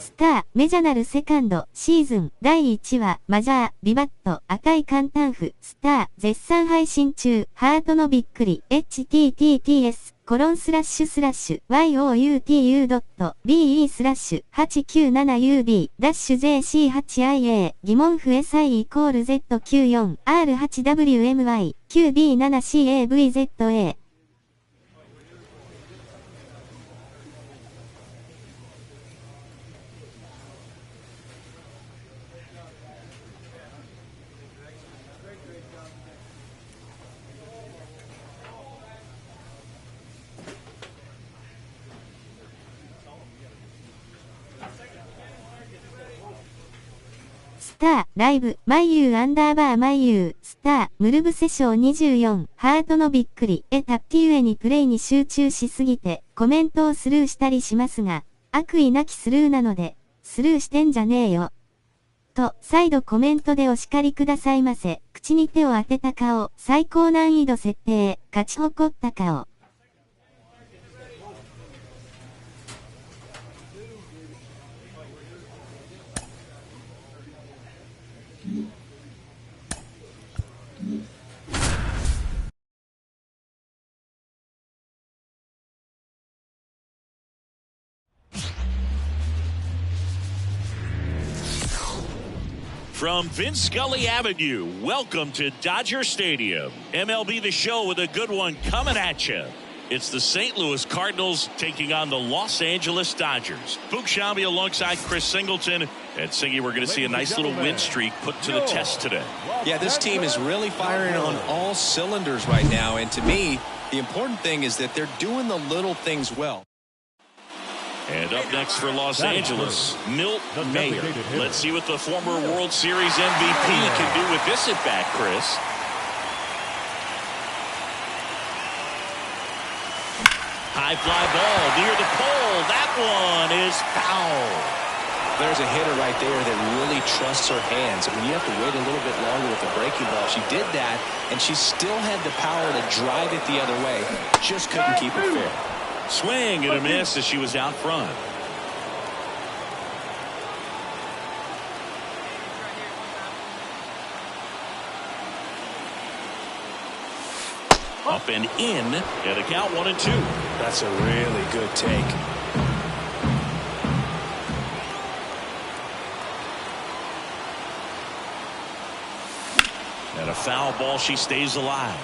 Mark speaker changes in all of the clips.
Speaker 1: スター、メジャナルセカンド、シーズン、第1話、マジャー、ビバット、赤い簡単符、スター、絶賛配信中、ハートのびっくり、https://youtu.be/897UB-JC8IA 疑問符 SI=Z94R8WMY9B7CAVZAスター、ライブ、マイユー_マイユー、スター、ムルブセショー24、ハートのびっくり、タッピュエにプレイに集中しすぎて、コメントをスルーしたりしますが、悪意なきスルーなので、スルーしてんじゃねえよ。と、再度コメントでお叱りくださいませ。口に手を当てた顔、最高難易度設定、勝ち誇った顔。
Speaker 2: From Vince Scully Avenue, welcome to Dodger Stadium. MLB The Show with a good one coming at you. It's the St. Louis Cardinals taking on the Los Angeles Dodgers. Boog Shambi alongside Chris Singleton. And Singy, we're going to see a nice little win streak put to the test today.
Speaker 3: Yeah, this team is really firing on all cylinders right now. And to me, the important thing is that they're doing the little things well.
Speaker 2: And up next for Los Angeles, Milt Mayer. Let's see what the former World Series MVP can do with this at bat, Chris. High fly ball near the pole. That one is foul.
Speaker 3: There's a hitter right there that really trusts her hands. I mean, you have to wait a little bit longer with the breaking ball. She did that, and she still had the power to drive it the other way. Just couldn't keep it fair.
Speaker 2: Swing and a miss as she was out front. Up and in, and a count 1-2.
Speaker 3: That's a really good take.
Speaker 2: And a foul ball, she stays alive.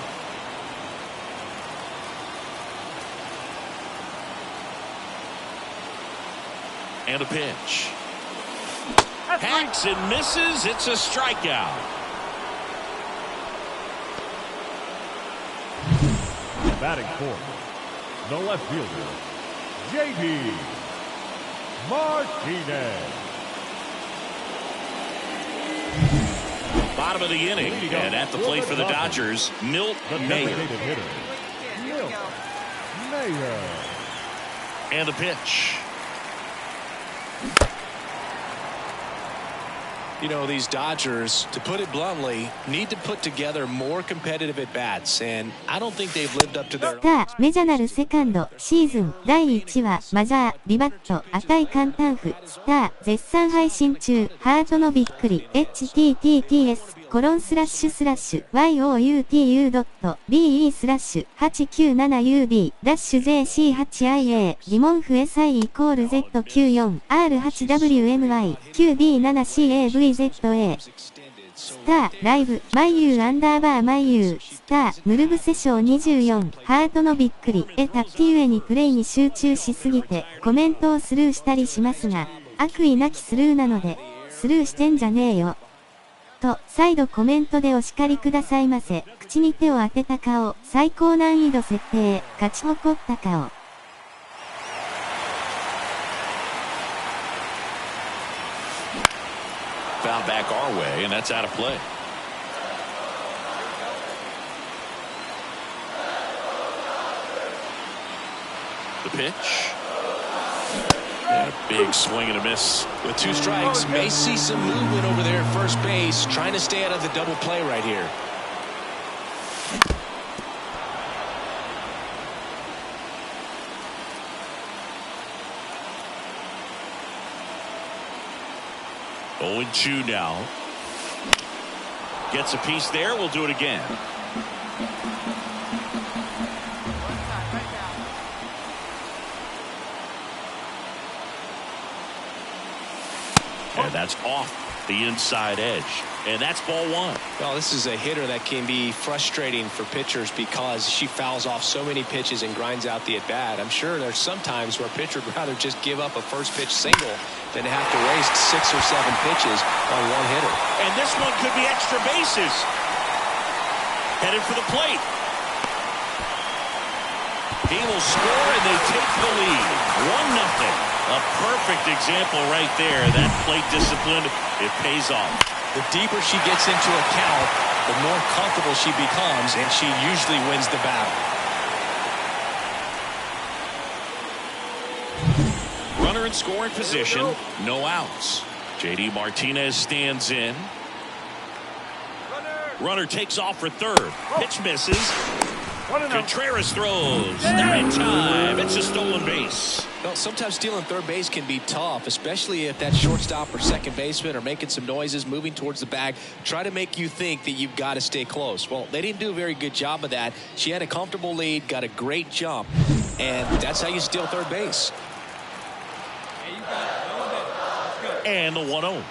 Speaker 2: And a pitch. Hacks and misses. It's a strikeout.
Speaker 4: Batting fourth, the left fielder, J.D. Martinez.
Speaker 2: Bottom of the inning, and at the plate for the Dodgers, Milt Mayer.
Speaker 4: Milt Mayer.
Speaker 2: And a pitch.
Speaker 3: You know, these Dodgers, to put it bluntly, need to put together more competitive at-bats, and I don't think they've lived up to their...
Speaker 1: スター、メジャナルセカンド、シーズン、第1話、マジャー、ビバット、赤い簡単符、スター、絶賛配信中、ハートのびっくり、https://youtu.be/897UB-JC8IA 疑問符 SI=Z94R8WMY9B7CAVZA スター、ライブ、マイユー_マイユー、スター、ムルブセショー24、ハートのびっくり、タッピュエにプレイに集中しすぎて、コメントをスルーしたりしますが、悪意なきスルーなので、スルーしてんじゃねえよ。と、再度コメントでお叱りくださいませ。口に手を当てた顔、最高難易度設定、勝ち誇った顔。
Speaker 2: Foul back our way, and that's out of play. The pitch. And a big swing and a miss.
Speaker 3: With two strikes, may see some movement over there at first base, trying to stay out of the double play right here.
Speaker 2: 0-2 now. Gets a piece there. We'll do it again. And that's off the inside edge. And that's ball one.
Speaker 3: Well, this is a hitter that can be frustrating for pitchers because she fouls off so many pitches and grinds out the at-bat. I'm sure there's some times where a pitcher would rather just give up a first pitch single than have to waste 6 or 7 pitches on one hitter.
Speaker 2: And this one could be extra bases. Headed for the plate. He will score, and they take the lead. 1-0. A perfect example right there. That plate discipline, it pays off.
Speaker 3: The deeper she gets into a count, the more comfortable she becomes, and she usually wins the battle.
Speaker 2: Runner in scoring position, no outs. J.D. Martinez stands in. Runner takes off for third. Pitch misses. Contreras throws. Not in time. It's a stolen base.
Speaker 3: Well, sometimes stealing third base can be tough, especially if that shortstop or second baseman are making some noises, moving towards the bag, try to make you think that you've got to stay close. Well, they didn't do a very good job of that. She had a comfortable lead, got a great jump, and that's how you steal third base.
Speaker 2: And the 1-0.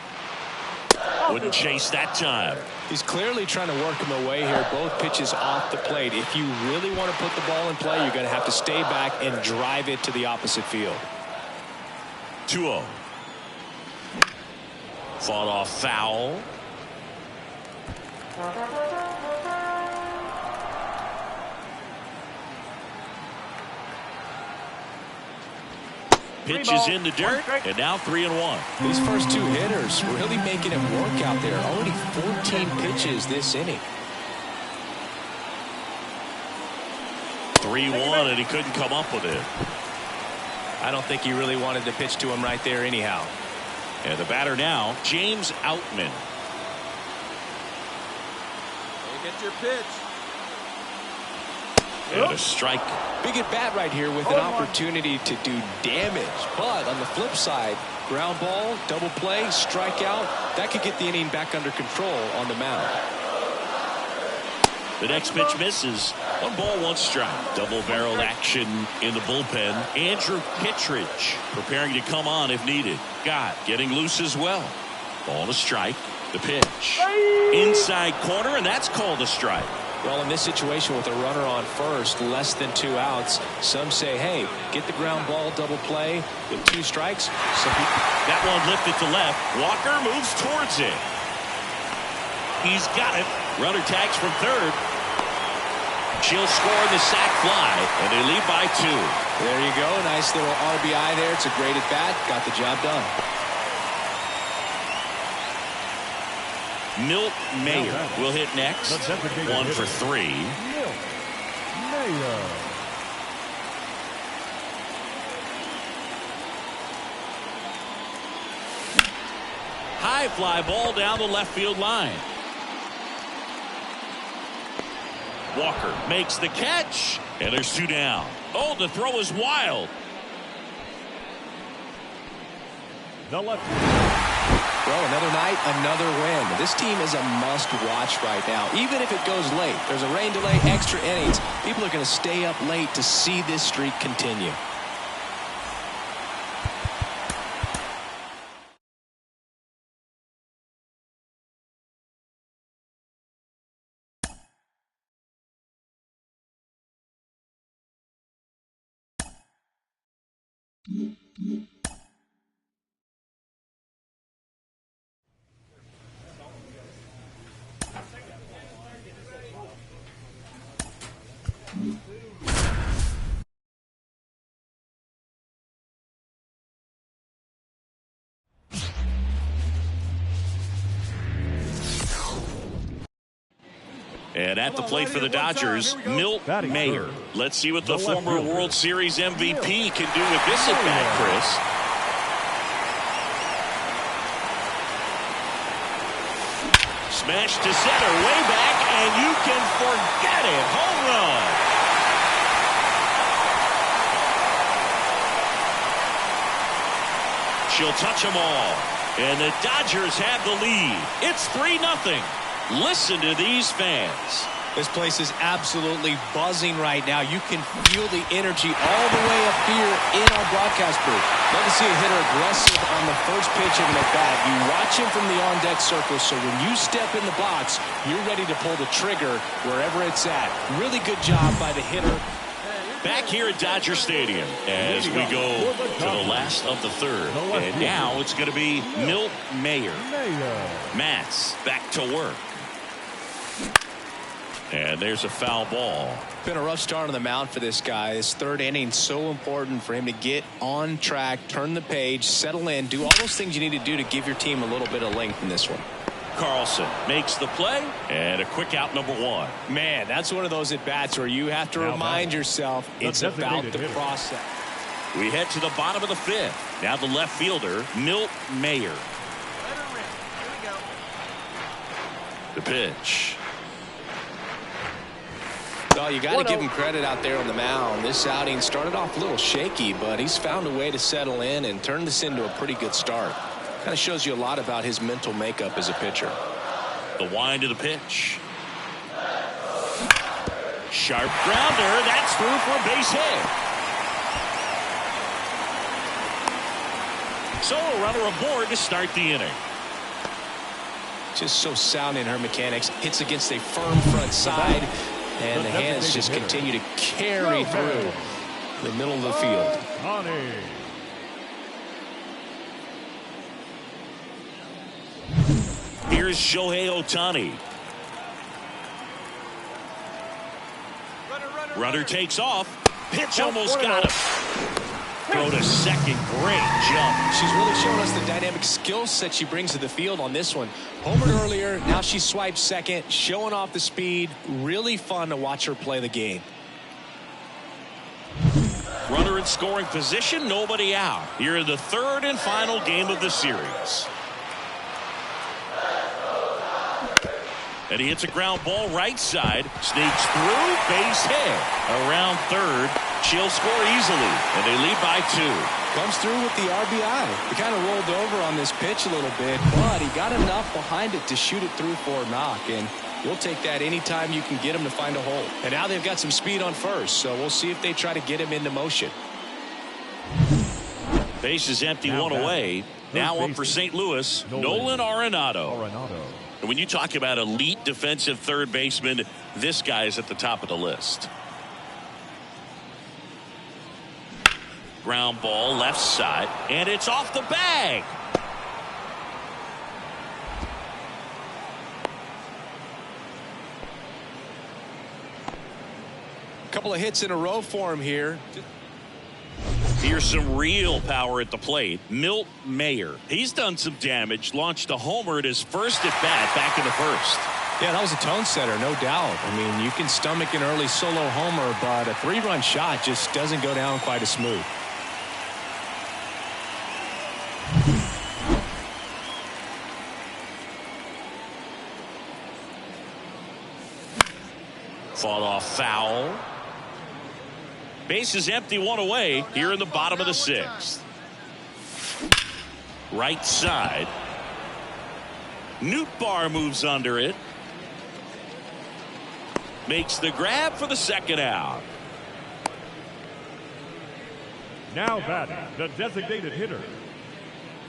Speaker 2: Wouldn't chase that time.
Speaker 3: He's clearly trying to work him away here. Both pitches off the plate. If you really want to put the ball in play, you're going to have to stay back and drive it to the opposite field.
Speaker 2: 2-0. Fought off foul. Pitches in the dirt, and now 3-1.
Speaker 3: These first two hitters really making it work out there. Already 14 pitches this inning.
Speaker 2: 3-1, and he couldn't come up with it.
Speaker 3: I don't think he really wanted to pitch to him right there anyhow.
Speaker 2: And the batter now, James Outman.
Speaker 5: Hey, get your pitch.
Speaker 2: And a strike.
Speaker 3: Big at bat right here with an opportunity to do damage. But on the flip side, ground ball, double play, strikeout, that could get the inning back under control on the mound.
Speaker 2: The next pitch misses. 1 ball, 1 strike. Double-barreled action in the bullpen. Andrew Kittredge preparing to come on if needed. Gott getting loose as well. Ball to strike. The pitch. Inside corner, and that's called a strike.
Speaker 3: Well, in this situation with a runner on first, less than 2 outs, some say, hey, get the ground ball, double play with 2 strikes.
Speaker 2: That one lifted to left. Walker moves towards it. He's got it. Runner tags from third. She'll score the sac fly, and they lead by 2.
Speaker 3: There you go. Nice little RBI there. It's a great at bat. Got the job done.
Speaker 2: Milt Mayer will hit next. 1 for 3.
Speaker 4: Milt Mayer.
Speaker 2: High fly ball down the left field line. Walker makes the catch, and there's 2 down. Oh, the throw is wild.
Speaker 4: The left.
Speaker 3: Well, another night, another win. This team is a must-watch right now. Even if it goes late, there's a rain delay, extra innings. People are going to stay up late to see this streak continue.
Speaker 2: And at the plate for the Dodgers, Milt Mayer. Let's see what the former World Series MVP can do with this at bat, Chris. Smash to center, way back, and you can forget it. Home run. She'll touch them all. And the Dodgers have the lead. It's 3-0. Listen to these fans.
Speaker 3: This place is absolutely buzzing right now. You can feel the energy all the way up here in our broadcast booth. Love to see a hitter aggressive on the first pitch of an at-bat. You watch him from the on-deck circle, so when you step in the box, you're ready to pull the trigger wherever it's at. Really good job by the hitter.
Speaker 2: Back here at Dodger Stadium as we go to the last of the third. And now it's going to be Milt Mayer. Mats back to work. And there's a foul ball.
Speaker 3: Been a rough start on the mound for this guy. His third inning, so important for him to get on track, turn the page, settle in, do all those things you need to do to give your team a little bit of length in this one.
Speaker 2: Carlson makes the play, and a quick out, number one.
Speaker 3: Man, that's one of those at-bats where you have to remind yourself it's about the process.
Speaker 2: We head to the bottom of the fifth. Now the left fielder, Milt Mayer. The pitch.
Speaker 3: Well, you got to give him credit out there on the mound. This outing started off a little shaky, but he's found a way to settle in and turn this into a pretty good start. Kind of shows you a lot about his mental makeup as a pitcher.
Speaker 2: The wind of the pitch. Sharp grounder. That's through for a base hit. So a runner aboard to start the inning.
Speaker 3: Just so sound in her mechanics. Hits against a firm front side. And the hands just continue to carry through the middle of the field.
Speaker 2: Here's Shohei Ohtani. Runner takes off. Pitch almost got him. Throw to second. Great jump.
Speaker 3: She's really showing us the dynamic skill set she brings to the field on this one. Homered earlier. Now she swipes second. Showing off the speed. Really fun to watch her play the game.
Speaker 2: Runner in scoring position. Nobody out. Here in the third and final game of the series. And he hits a ground ball right side. Sneaks through. Base hit. Around third. She'll score easily. And they lead by 2.
Speaker 3: Comes through with the RBI. He kind of rolled over on this pitch a little bit, but he got enough behind it to shoot it through for a knock. And you'll take that anytime you can get him to find a hole. And now they've got some speed on first, so we'll see if they try to get him into motion.
Speaker 2: Base is empty, one away. Now up for St. Louis, Nolan Arenado. And when you talk about elite defensive third baseman, this guy is at the top of the list. Ground ball left side, and it's off the bag.
Speaker 3: Couple of hits in a row for him here.
Speaker 2: Here's some real power at the plate. Milt Mayer. He's done some damage. Launched a homer at his first at bat back in the first.
Speaker 3: Yeah, that was a tone setter, no doubt. I mean, you can stomach an early solo homer, but a 3-run shot just doesn't go down quite as smooth.
Speaker 2: Fought off foul. Base is empty, one away here in the bottom of the 6th. Right side. Nootbaar moves under it. Makes the grab for the second out.
Speaker 4: Now batting, the designated hitter.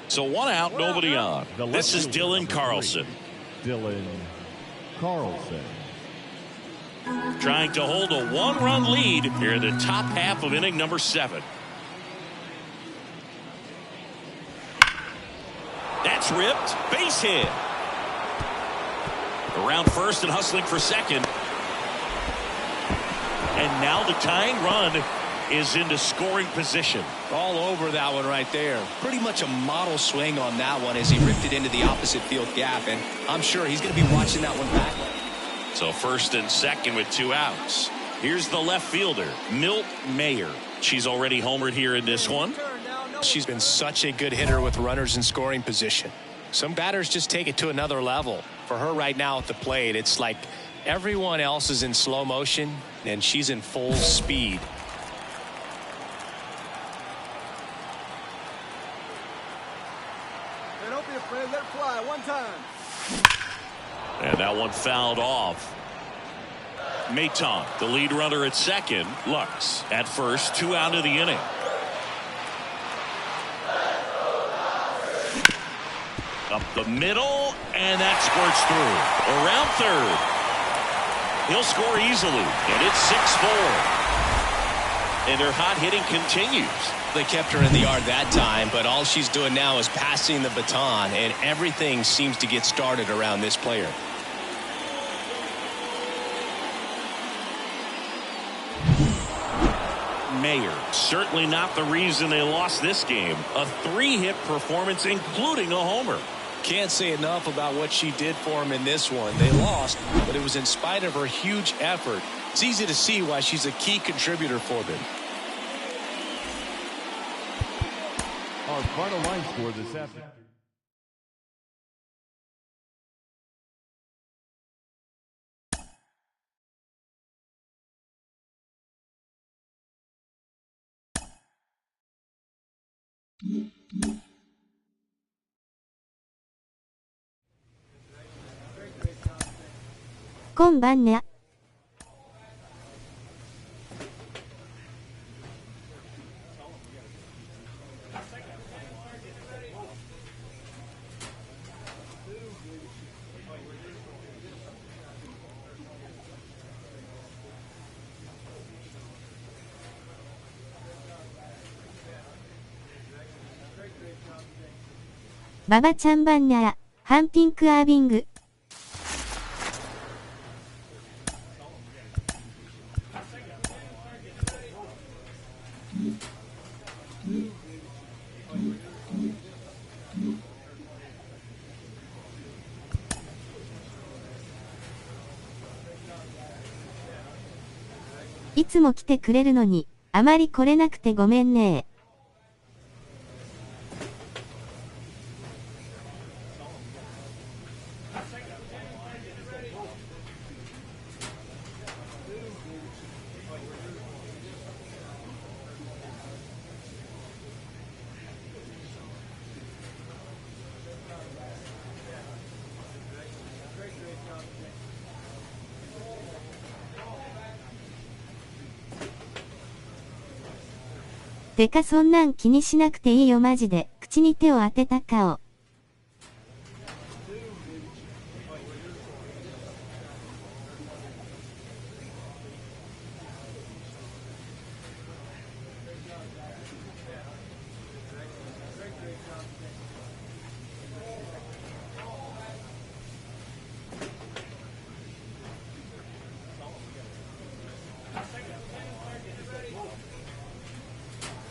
Speaker 2: So one out, nobody on. This is Dylan Carlson.
Speaker 4: Dylan Carlson.
Speaker 2: Trying to hold a 1-run lead here in the top half of inning number 7. That's ripped. Base hit. Around first and hustling for second. And now the tying run is into scoring position.
Speaker 3: All over that one right there. Pretty much a model swing on that one as he ripped it into the opposite field gap. And I'm sure he's going to be watching that one back.
Speaker 2: So first and second with 2 outs. Here's the left fielder, Milt Mayer. She's already homered here in this one.
Speaker 3: She's been such a good hitter with runners in scoring position. Some batters just take it to another level. For her right now at the plate, it's like everyone else is in slow motion and she's in full speed.
Speaker 2: And that one fouled off. Mayton, the lead runner at second. Lux at first, 2 out of the inning. Up the middle, and that squirts through. Around third. He'll score easily, and it's 6-4. And their hot hitting continues.
Speaker 3: They kept her in the yard that time, but all she's doing now is passing the baton, and everything seems to get started around this player.
Speaker 2: Mayer, certainly not the reason they lost this game. A 3-hit performance, including a homer.
Speaker 3: Can't say enough about what she did for him in this one. They lost, but it was in spite of her huge effort. It's easy to see why she's a key contributor for them.
Speaker 4: Our final line score this afternoon.
Speaker 1: Konbanna. Baba Chan Banna, ハンピンクアービング。いつも来てくれるのに、あまり来れなくてごめんね。てかそんなん気にしなくていいよマジで。口に手を当てた顔。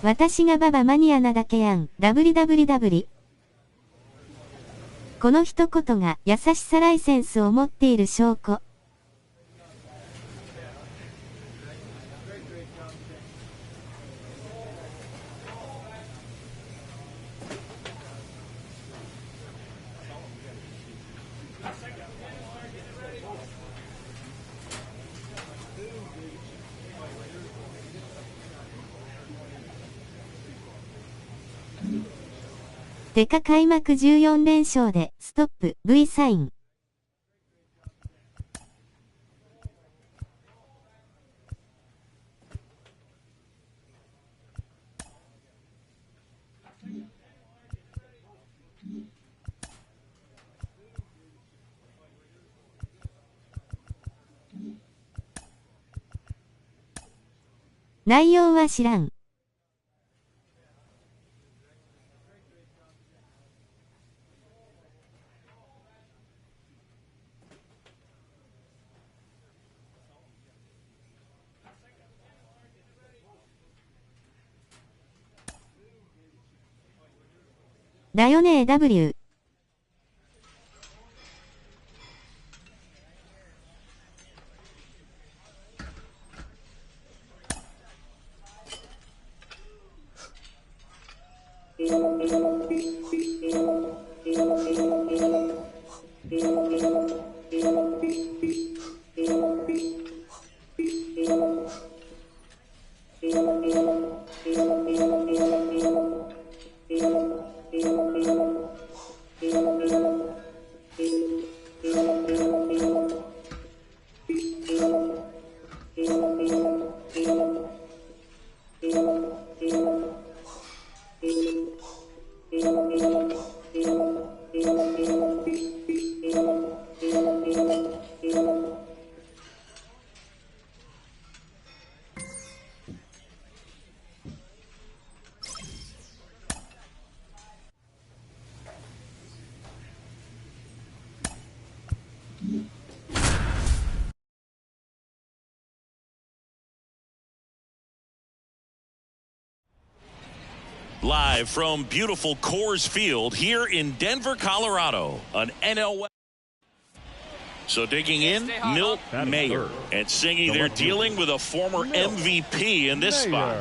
Speaker 1: 私がババマニアなだけやん。www。この一言が優しさライセンスを持っている証拠。てか開幕14連勝でストップ V サイン。内容は知らん。だよね W。
Speaker 2: Live from beautiful Coors Field here in Denver, Colorado, an NL. So digging in, Milt Mayer, and singing they're dealing with a former MVP in this spot.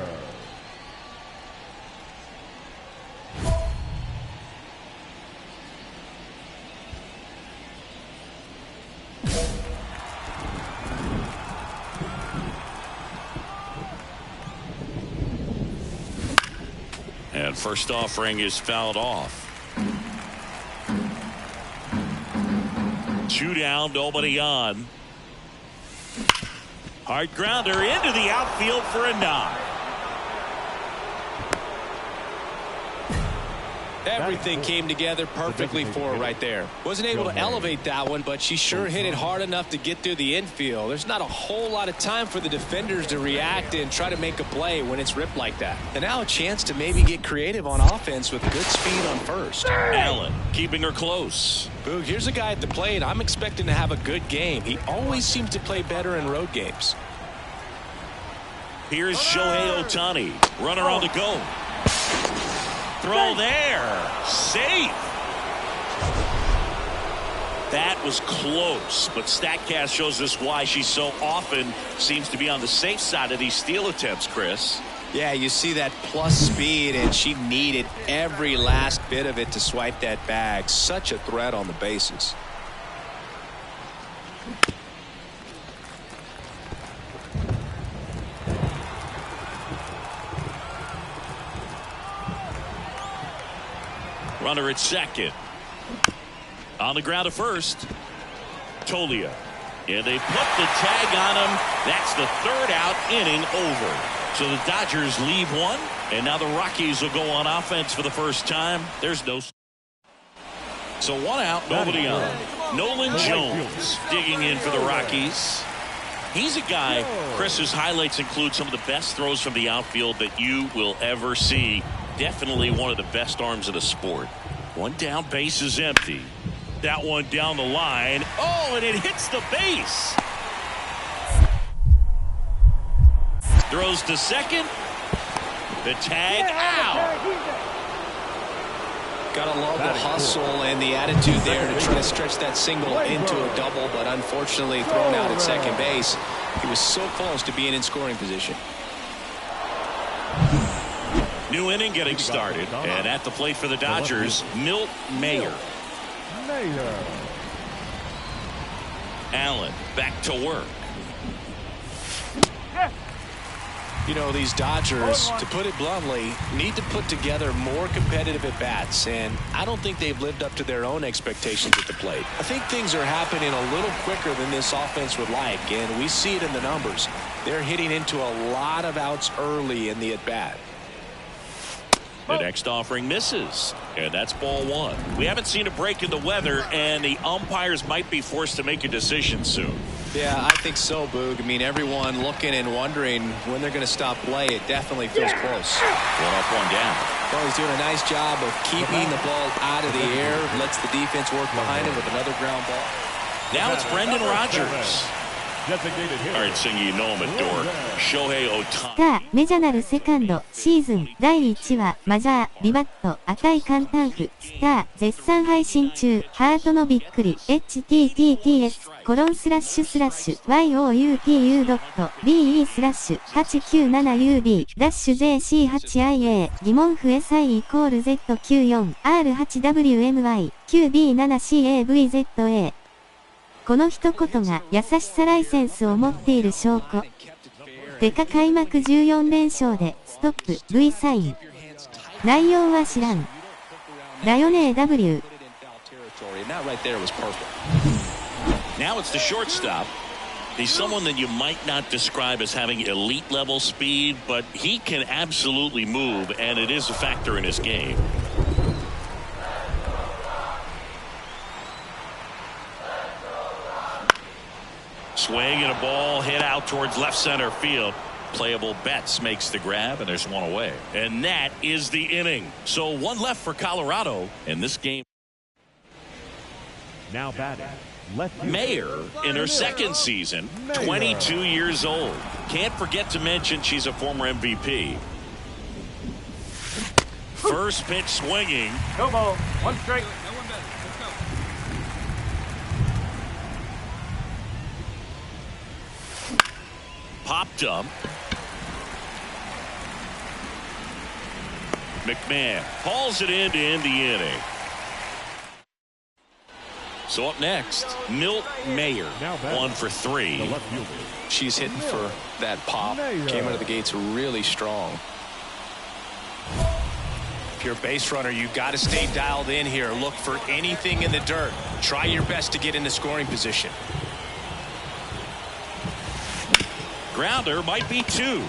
Speaker 2: And first offering is fouled off. 2 down, nobody on. Hard grounder into the outfield for a knock.
Speaker 3: Everything came together perfectly for her right there. Wasn't able to elevate that one, but she sure hit it hard enough to get through the infield. There's not a whole lot of time for the defenders to react and try to make a play when it's ripped like that. And now a chance to maybe get creative on offense with good speed on first.
Speaker 2: Allen keeping her close.
Speaker 3: Boog, here's a guy at the plate I'm expecting to have a good game. He always seems to play better in road games.
Speaker 2: Here's Shohei Ohtani. Runner on the go. Throw there. Safe. That was close, but StatCast shows us why she so often seems to be on the safe side of these steal attempts, Chris.
Speaker 3: Yeah, you see that plus speed, and she needed every last bit of it to swipe that bag. Such a threat on the bases.
Speaker 2: Runner at second. On the ground at first. Tolia. And they put the tag on him. That's the 3rd out, inning over. So the Dodgers leave one. And now the Rockies will go on offense for the first time. There's no. So 1 out, nobody on. Nolan Jones digging in for the Rockies. He's a guy, Chris's highlights include some of the best throws from the outfield that you will ever see. Definitely one of the best arms of the sport. 1 down, base is empty. That one down the line. Oh, and it hits the base. Throws to second. The tag out.
Speaker 3: Gotta love the hustle and the attitude there to try to stretch that single into a double, but unfortunately thrown out at second base. He was so close to being in scoring position.
Speaker 2: New inning getting started, and at the plate for the Dodgers, Milt Mayer. Allen back to work.
Speaker 3: You know, these Dodgers, to put it bluntly, need to put together more competitive at-bats, and I don't think they've lived up to their own expectations at the plate. I think things are happening a little quicker than this offense would like, and we see it in the numbers. They're hitting into a lot of outs early in the at-bat.
Speaker 2: The next offering misses, and that's ball 1. We haven't seen a break in the weather, and the umpires might be forced to make a decision soon.
Speaker 3: Yeah, I think so, Boog. I mean, everyone looking and wondering when they're going to stop play. It definitely feels close.
Speaker 2: 1 up, 1 down.
Speaker 3: Well, he's doing a nice job of keeping the ball out of the air, lets the defense work behind him with another ground ball.
Speaker 2: Now it's Brendan Rodgers. All right, singing you know him at door. Shohei Ohtani.
Speaker 1: さあ、メジャーなるセカンド、シーズン、第1話、マジャー、リバット、赤い簡単符、スター、絶賛配信中、ハートのびっくり、https://youtu.be/897UD JC8IA 疑問符 SI=Z94R8WMY QB7CAVZA この一言が優しさライセンスを持っている証拠。デカ開幕14連勝でストップ V サイン。内容は知らん。だよね W。Now
Speaker 2: it's the shortstop. He's someone that you might not describe as having elite level speed, but he can absolutely move, and it is a factor in his game. Swing and a ball hit out towards left center field. Playable Betts makes the grab, and there's 1 away. And that is the inning. So 1 left for Colorado in this game.
Speaker 4: Now batting.
Speaker 2: Mayer in her 2nd season, 22 years old. Can't forget to mention she's a former MVP. First pitch swinging.
Speaker 4: No ball. One strike.
Speaker 5: No one better. Let's go.
Speaker 2: Popped up. McMahon hauls it in to end the inning. So up next, Milt Mayer, 1 for 3.
Speaker 3: She's hitting for that pop. Came out of the gates really strong. If you're a base runner, you've got to stay dialed in here. Look for anything in the dirt. Try your best to get into scoring position.
Speaker 2: Grounder might be 2.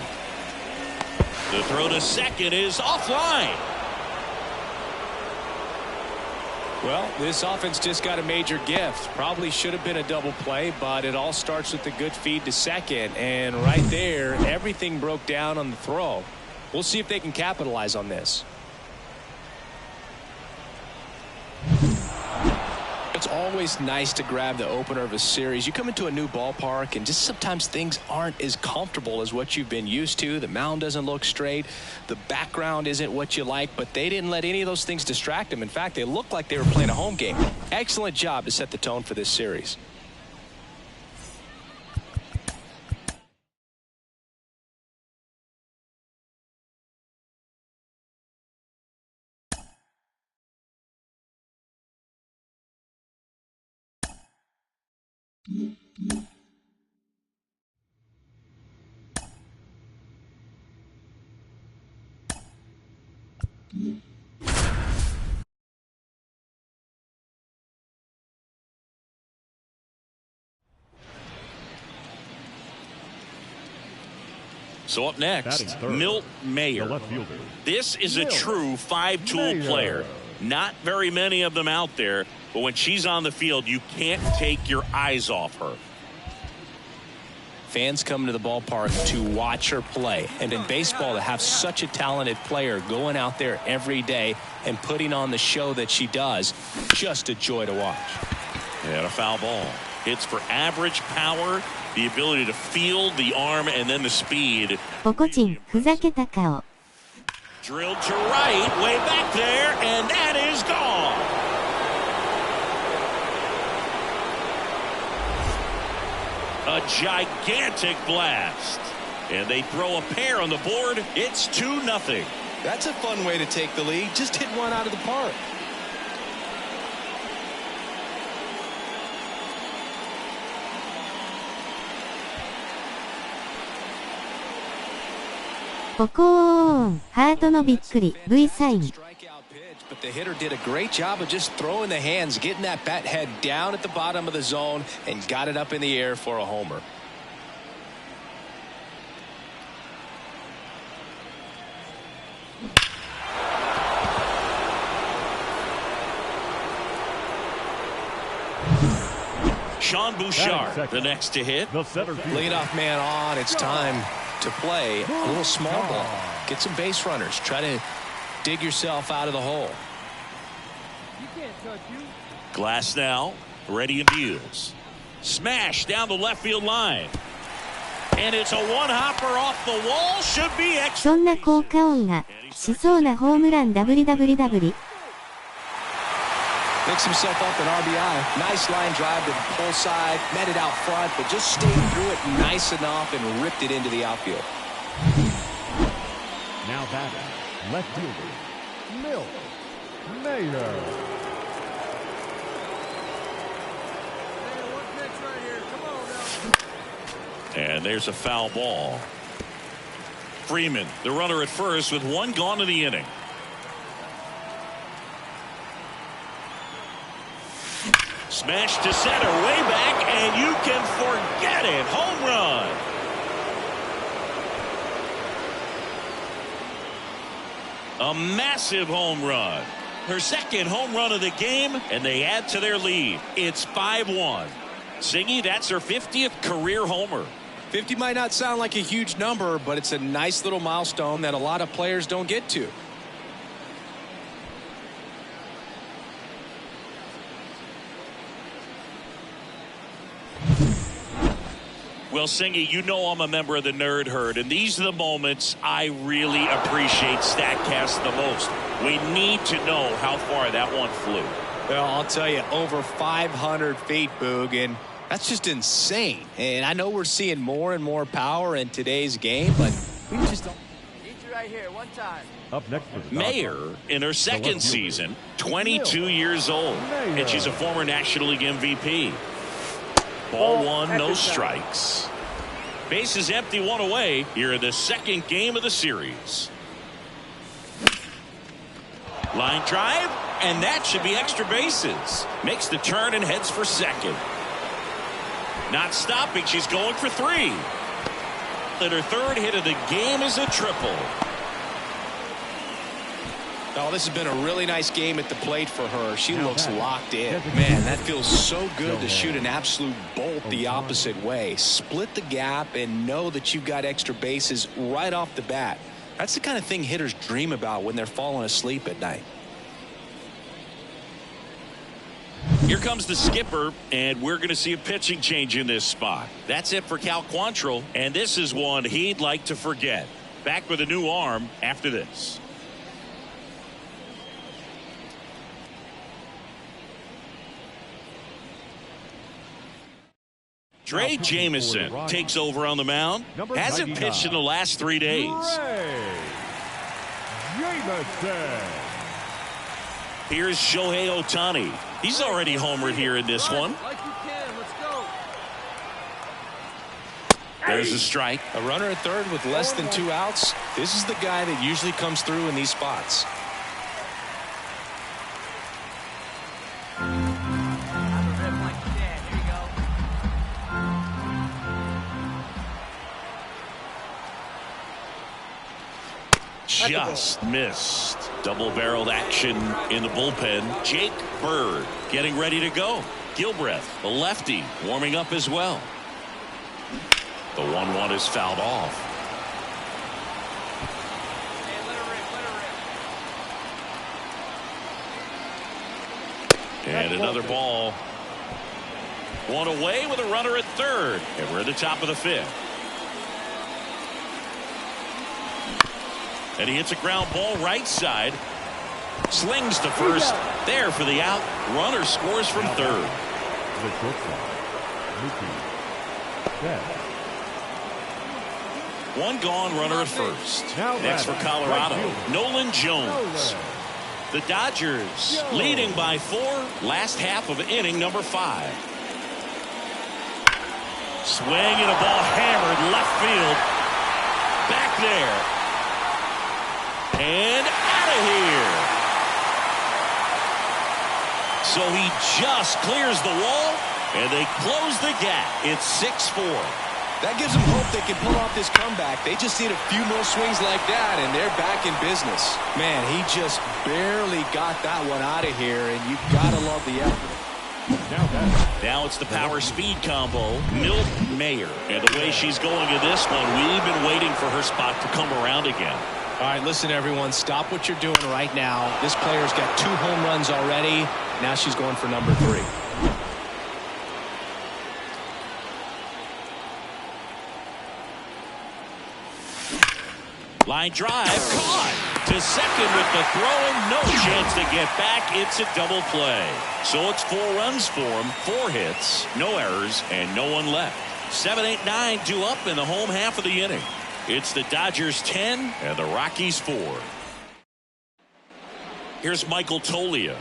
Speaker 2: The throw to second is offline.
Speaker 3: Well, this offense just got a major gift. Probably should have been a double play, but it all starts with a good feed to second. And right there, everything broke down on the throw. We'll see if they can capitalize on this. It's always nice to grab the opener of a series. You come into a new ballpark and just sometimes things aren't as comfortable as what you've been used to. The mound doesn't look straight. The background isn't what you like, but they didn't let any of those things distract them. In fact, they looked like they were playing a home game. Excellent job to set the tone for this series.
Speaker 2: So up next, Milt Mayer. This is a true 5-tool player. Not very many of them out there, but when she's on the field, you can't take your eyes off her.
Speaker 3: Fans come to the ballpark to watch her play. And in baseball, to have such a talented player going out there every day and putting on the show that she does, just a joy to watch.
Speaker 2: And a foul ball. Hits for average power, the ability to field the arm, and then the speed.
Speaker 1: ポコチン、ふざけた顔。
Speaker 2: Drilled to right, way back there, and that is gone. A gigantic blast. And they throw a pair on the board. It's 2-0.
Speaker 3: That's a fun way to take the lead. Just hit one out of the park.
Speaker 1: But the
Speaker 3: hitter did a great job of just throwing the hands, getting that bat head down at the bottom of the zone, and got it up in the air for a homer.
Speaker 2: Sean Bouchard, the next to hit.
Speaker 3: Leadoff man on. It's time to play a little small ball. Get some base runners. Try to dig yourself out of the hole.
Speaker 5: You can't touch you.
Speaker 2: Glass now, ready and deals. Smash down the left field line. And it's a one-hopper off the wall. Should be extra.
Speaker 1: そんな効果音がしそうなホームラン WWW。
Speaker 3: Picks himself up an RBI. Nice line drive to the pull side. Met it out front, but just stayed through it nice enough and ripped it into the outfield.
Speaker 4: Now batting, left fielder, Milt Major.
Speaker 5: One pitch right here. Come on now.
Speaker 2: And there's a foul ball. Freeman, the runner at first, with one gone in the inning. Smash to center, way back, and you can forget it. Home run. A massive home run. Her second home run of the game, and they add to their lead. It's 5-1. Singy, that's her 50th career homer.
Speaker 3: 50 might not sound like a huge number, but it's a nice little milestone that a lot of players don't get to.
Speaker 2: Well, Singy, you know I'm a member of the nerd herd, and these are the moments I really appreciate StatCast the most. We need to know how far that one flew.
Speaker 3: Well, I'll tell you, over 500 feet, Boog, and that's just insane. And I know we're seeing more and more power in today's game, but we just don't.
Speaker 5: Need you right here, one time.
Speaker 4: Up next for the
Speaker 2: Mayer in her second season, 22 years old, and she's a former National League MVP. Ball one, no strikes. Base is empty, one away here in the second game of the series. Line drive, and that should be extra bases. Makes the turn and heads for second. Not stopping, she's going for three. And her third hit of the game is a triple.
Speaker 3: Oh, this has been a really nice game at the plate for her. She looks locked in. Man, that feels so good to shoot an absolute bolt the opposite way. Split the gap and know that you've got extra bases right off the bat. That's the kind of thing hitters dream about when they're falling asleep at night.
Speaker 2: Here comes the skipper, and we're going to see a pitching change in this spot. That's it for Cal Quantrill, and this is one he'd like to forget. Back with a new arm after this. Dre Jameson takes over on the mound. Hasn't pitched in the last 3 days. Here's Shohei Ohtani. He's already homered here in this one.
Speaker 5: Like you can, let's go.
Speaker 2: There's a strike.
Speaker 3: A runner at third with less than 2 outs. This is the guy that usually comes through in these spots.
Speaker 2: Just missed. Double-barreled action in the bullpen. Jake Bird getting ready to go. Gilbreth, the lefty, warming up as well. The 1-1 is fouled off. And another ball. One away with a runner at third. And we're at the top of the fifth. And he hits a ground ball right side. Slings to first. There for the out. Runner scores from third. One gone, runner at first. Next for Colorado, Nolan Jones. The Dodgers leading by 4. Last half of inning number 5. Swing and a ball hammered left field. Back there. And out of here. So he just clears the wall, and they close the gap. It's 6-4.
Speaker 3: That gives them hope they can pull off this comeback. They just need a few more swings like that, and they're back in business. Man, he just barely got that one out of here, and you gotta love the effort.
Speaker 2: Now it's the power speed combo. Milt Mayer. And the way she's going in this one, we've been waiting for her spot to come around again.
Speaker 3: All right, listen, everyone. Stop what you're doing right now. This player's got 2 home runs already. Now she's going for number 3.
Speaker 2: Line drive, caught to second with the throw, and no chance to get back. It's a double play. So it's 4 runs for him, 4 hits, no errors, and no one left. 7, 8, 9 due up in the home half of the inning. It's the Dodgers 10 and the Rockies 4. Here's Michael Toglia.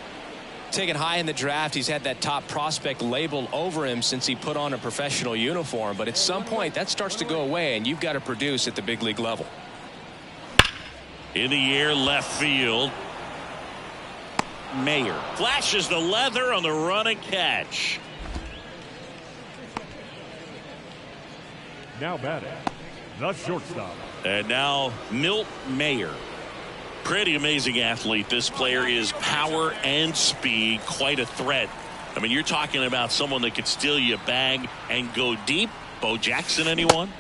Speaker 3: Taken high in the draft, he's had that top prospect label over him since he put on a professional uniform. But at some point, that starts to go away, and you've got to produce at the big league level.
Speaker 2: In the air, left field. Mayer flashes the leather on the run and catch.
Speaker 4: Now batting, the shortstop.
Speaker 2: And now Milt Mayer. Pretty amazing athlete. This player is power and speed. Quite a threat. I mean, you're talking about someone that could steal you a bag and go deep. Bo Jackson, anyone?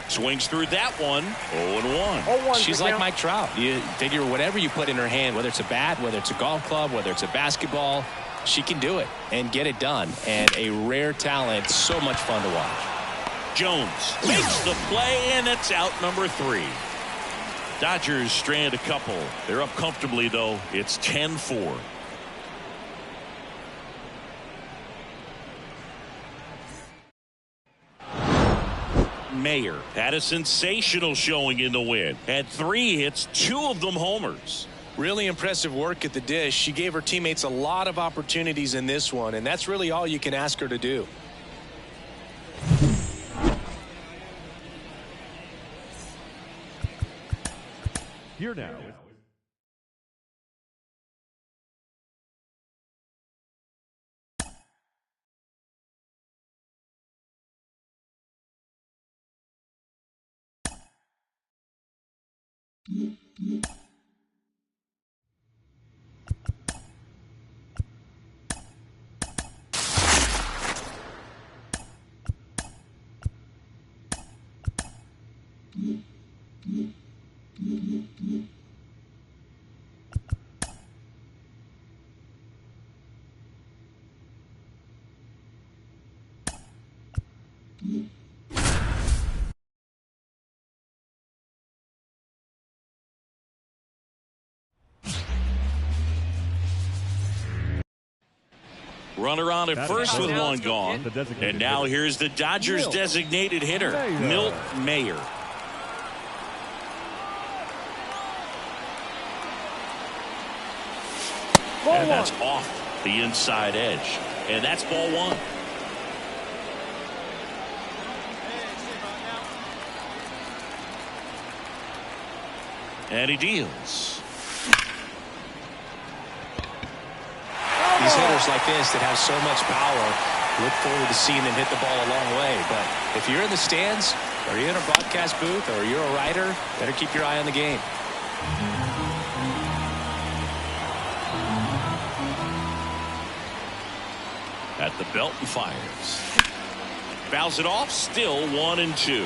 Speaker 2: Swings through that one. 0-1.
Speaker 3: She's like Mike Trout. You figure whatever you put in her hand, whether it's a bat, whether it's a golf club, whether it's a basketball, she can do it and get it done. And a rare talent. So much fun to watch.
Speaker 2: Jones makes the play, and it's out number 3. Dodgers strand a couple. They're up comfortably, though. It's 10-4. Mayer had a sensational showing in the win. Had 3 hits, 2 of them homers.
Speaker 3: Really impressive work at the dish. She gave her teammates a lot of opportunities in this one, and that's really all you can ask her to do.
Speaker 4: Here now.
Speaker 2: Runner on at first with 1 gone. And now here's the Dodgers designated hitter, Milt Mayer. And that's off the inside edge. And that's ball 1. And he deals.
Speaker 3: These hitters like this that have so much power, look forward to seeing them hit the ball a long way. But if you're in the stands, or you're in a broadcast booth, or you're a writer, better keep your eye on the game.
Speaker 2: At the belt and fires. Fouls it off, still 1-2.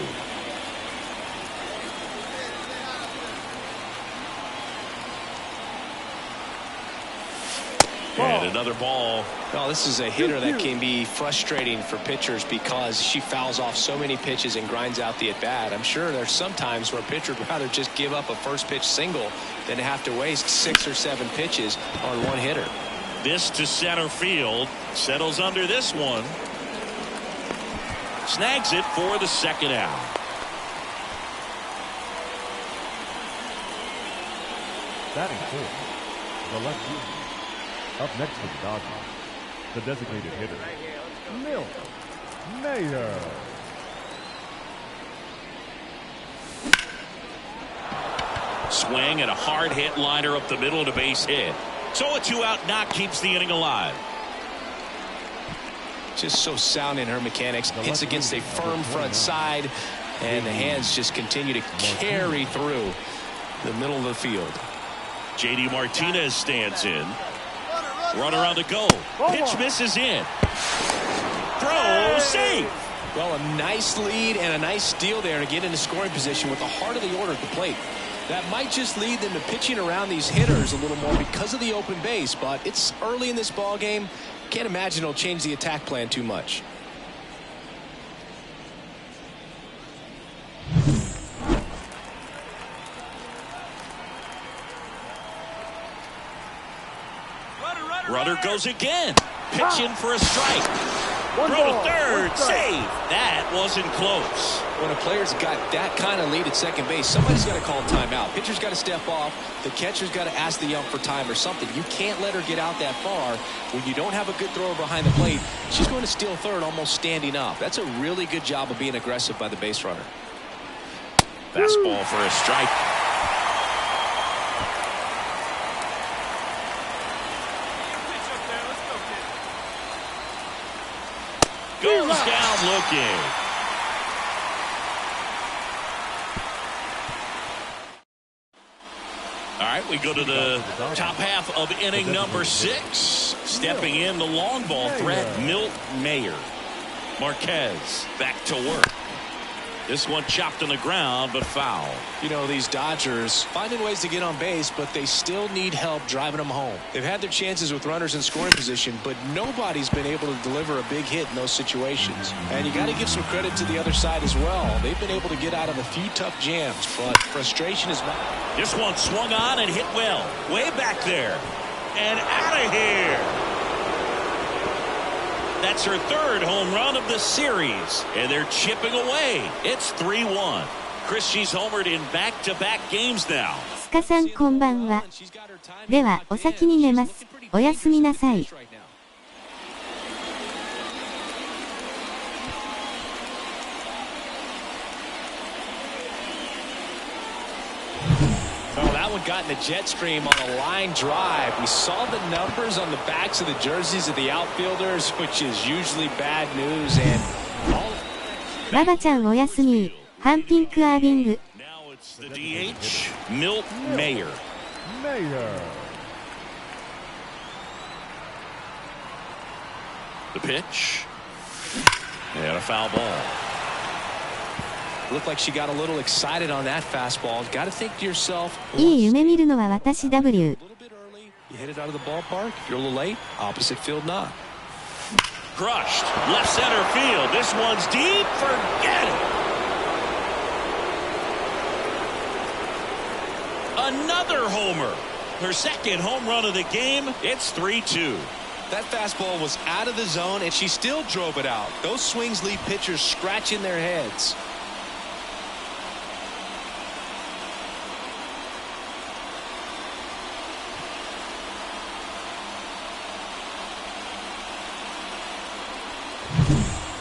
Speaker 2: And another ball.
Speaker 3: Well, this is a hitter that can be frustrating for pitchers because she fouls off so many pitches and grinds out the at-bat. I'm sure there's some times where a pitcher would rather just give up a first pitch single than to have to waste 6 or 7 pitches on one hitter.
Speaker 2: This to center field. Settles under this one. Snags it for the 2nd out.
Speaker 4: Batting 4th, the left fielder. Up next for the Dodgers, the designated hitter, Mlb The Show.
Speaker 2: Swing and a hard hit liner up the middle and a base hit. So a 2-out knock keeps the inning alive.
Speaker 3: Just so sound in her mechanics. Hits against a firm front side, and the hands just continue to carry through the middle of the field.
Speaker 2: JD Martinez stands in. Runner on the go. Pitch misses in. Throw safe.
Speaker 3: Well, a nice lead and a nice steal there to get into scoring position with the heart of the order at the plate. That might just lead them to pitching around these hitters a little more because of the open base, but it's early in this ball game. Can't imagine it'll change the attack plan too much.
Speaker 2: Runner goes again. Pitch in for a strike. Throw to third. Save. That wasn't close.
Speaker 3: When a player's got that kind of lead at second base, somebody's got to call timeout. Pitcher's got to step off. The catcher's got to ask the ump for time or something. You can't let her get out that far. When you don't have a good thrower behind the plate, she's going to steal third almost standing up. That's a really good job of being aggressive by the base runner.
Speaker 2: Fastball for a strike. Goes down looking. All right, we go to the top half of inning number 6. Stepping in the long ball threat, Milt Mayer. Marquez back to work. This one chopped on the ground, but foul.
Speaker 3: You know, these Dodgers finding ways to get on base, but they still need help driving them home. They've had their chances with runners in scoring position, but nobody's been able to deliver a big hit in those situations. And you got to give some credit to the other side as well. They've been able to get out of a few tough jams, but frustration is not.
Speaker 2: This one swung on and hit well. Way back there. And out of here. That's her third home run of the series. And they're chipping away. It's 3-1. Chris, she's homered in back-to-back games now.
Speaker 1: スカさんこんばんは。では、お先に寝ます。おやすみなさい。
Speaker 3: That one got in the jet stream on a line drive. We saw the numbers on the backs of the jerseys of the outfielders, which is usually bad news. And all...
Speaker 1: ババちゃんおやすみ。ハンピンクアービング。
Speaker 2: Now it's the DH, Milt Major. The pitch. And a foul ball.
Speaker 3: Looked like she got a little excited on that fastball. Got to think to yourself.
Speaker 1: いい夢見るのは私 W。
Speaker 3: You hit it out of the ballpark. If you're a little late, opposite field not.
Speaker 2: Crushed. Left center field. This one's deep. Forget it. Another homer. Her second home run of the game. It's 3-2.
Speaker 3: That fastball was out of the zone, and she still drove it out. Those swings leave pitchers scratching their heads.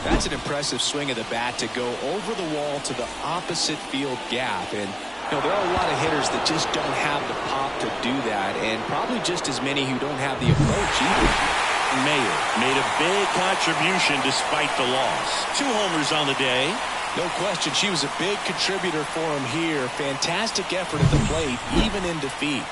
Speaker 3: That's an impressive swing of the bat to go over the wall to the opposite field gap. And, you know, there are a lot of hitters that just don't have the pop to do that, and probably just as many who don't have the approach either.
Speaker 2: Mayer made a big contribution despite the loss. 2 homers on the day.
Speaker 3: No question, she was a big contributor for him here. Fantastic effort at the plate, even in defeat.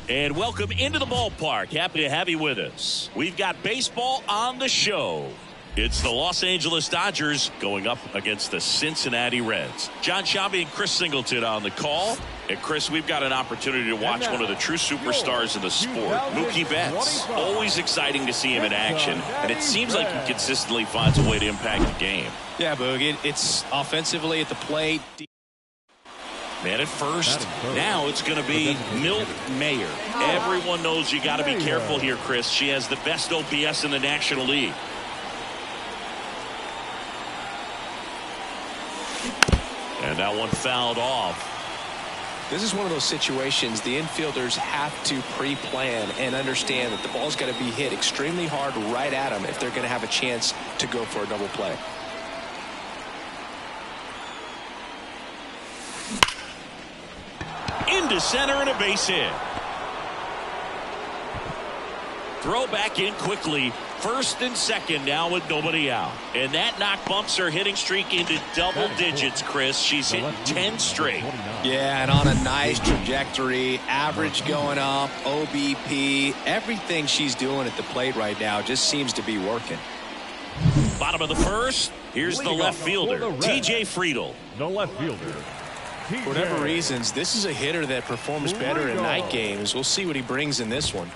Speaker 2: And welcome into the ballpark. Happy to have you with us. We've got baseball on the show. It's the Los Angeles Dodgers going up against the Cincinnati Reds. John Sciambi and Chris Singleton on the call. And Chris, we've got an opportunity to watch one of the true superstars in the sport, Mookie Betts. Always exciting to see him in action, and it seems like he consistently finds a way to impact the game.
Speaker 3: Yeah, Boog, it's offensively at the plate.
Speaker 2: Man at first. Now it's going to be Milt Major. Everyone knows you got to be careful here, Chris. She has the best OPS in the National League. And that one fouled off.
Speaker 3: This is one of those situations the infielders have to pre-plan and understand that the ball's got to be hit extremely hard right at them if they're going to have a chance to go for a double play.
Speaker 2: Into center and a base hit. Throw back in quickly. First and second now with nobody out. And that knock bumps her hitting streak into double digits, Chris. She's hitting 10 straight.
Speaker 3: Yeah, and on a nice trajectory. Average going up, OBP. Everything she's doing at the plate right now just seems to be working.
Speaker 2: Bottom of the first. Here's the left fielder, T.J. Friedel.
Speaker 4: The left fielder.
Speaker 3: For whatever reasons, this is a hitter that performs better in night games. We'll see what he brings in this one.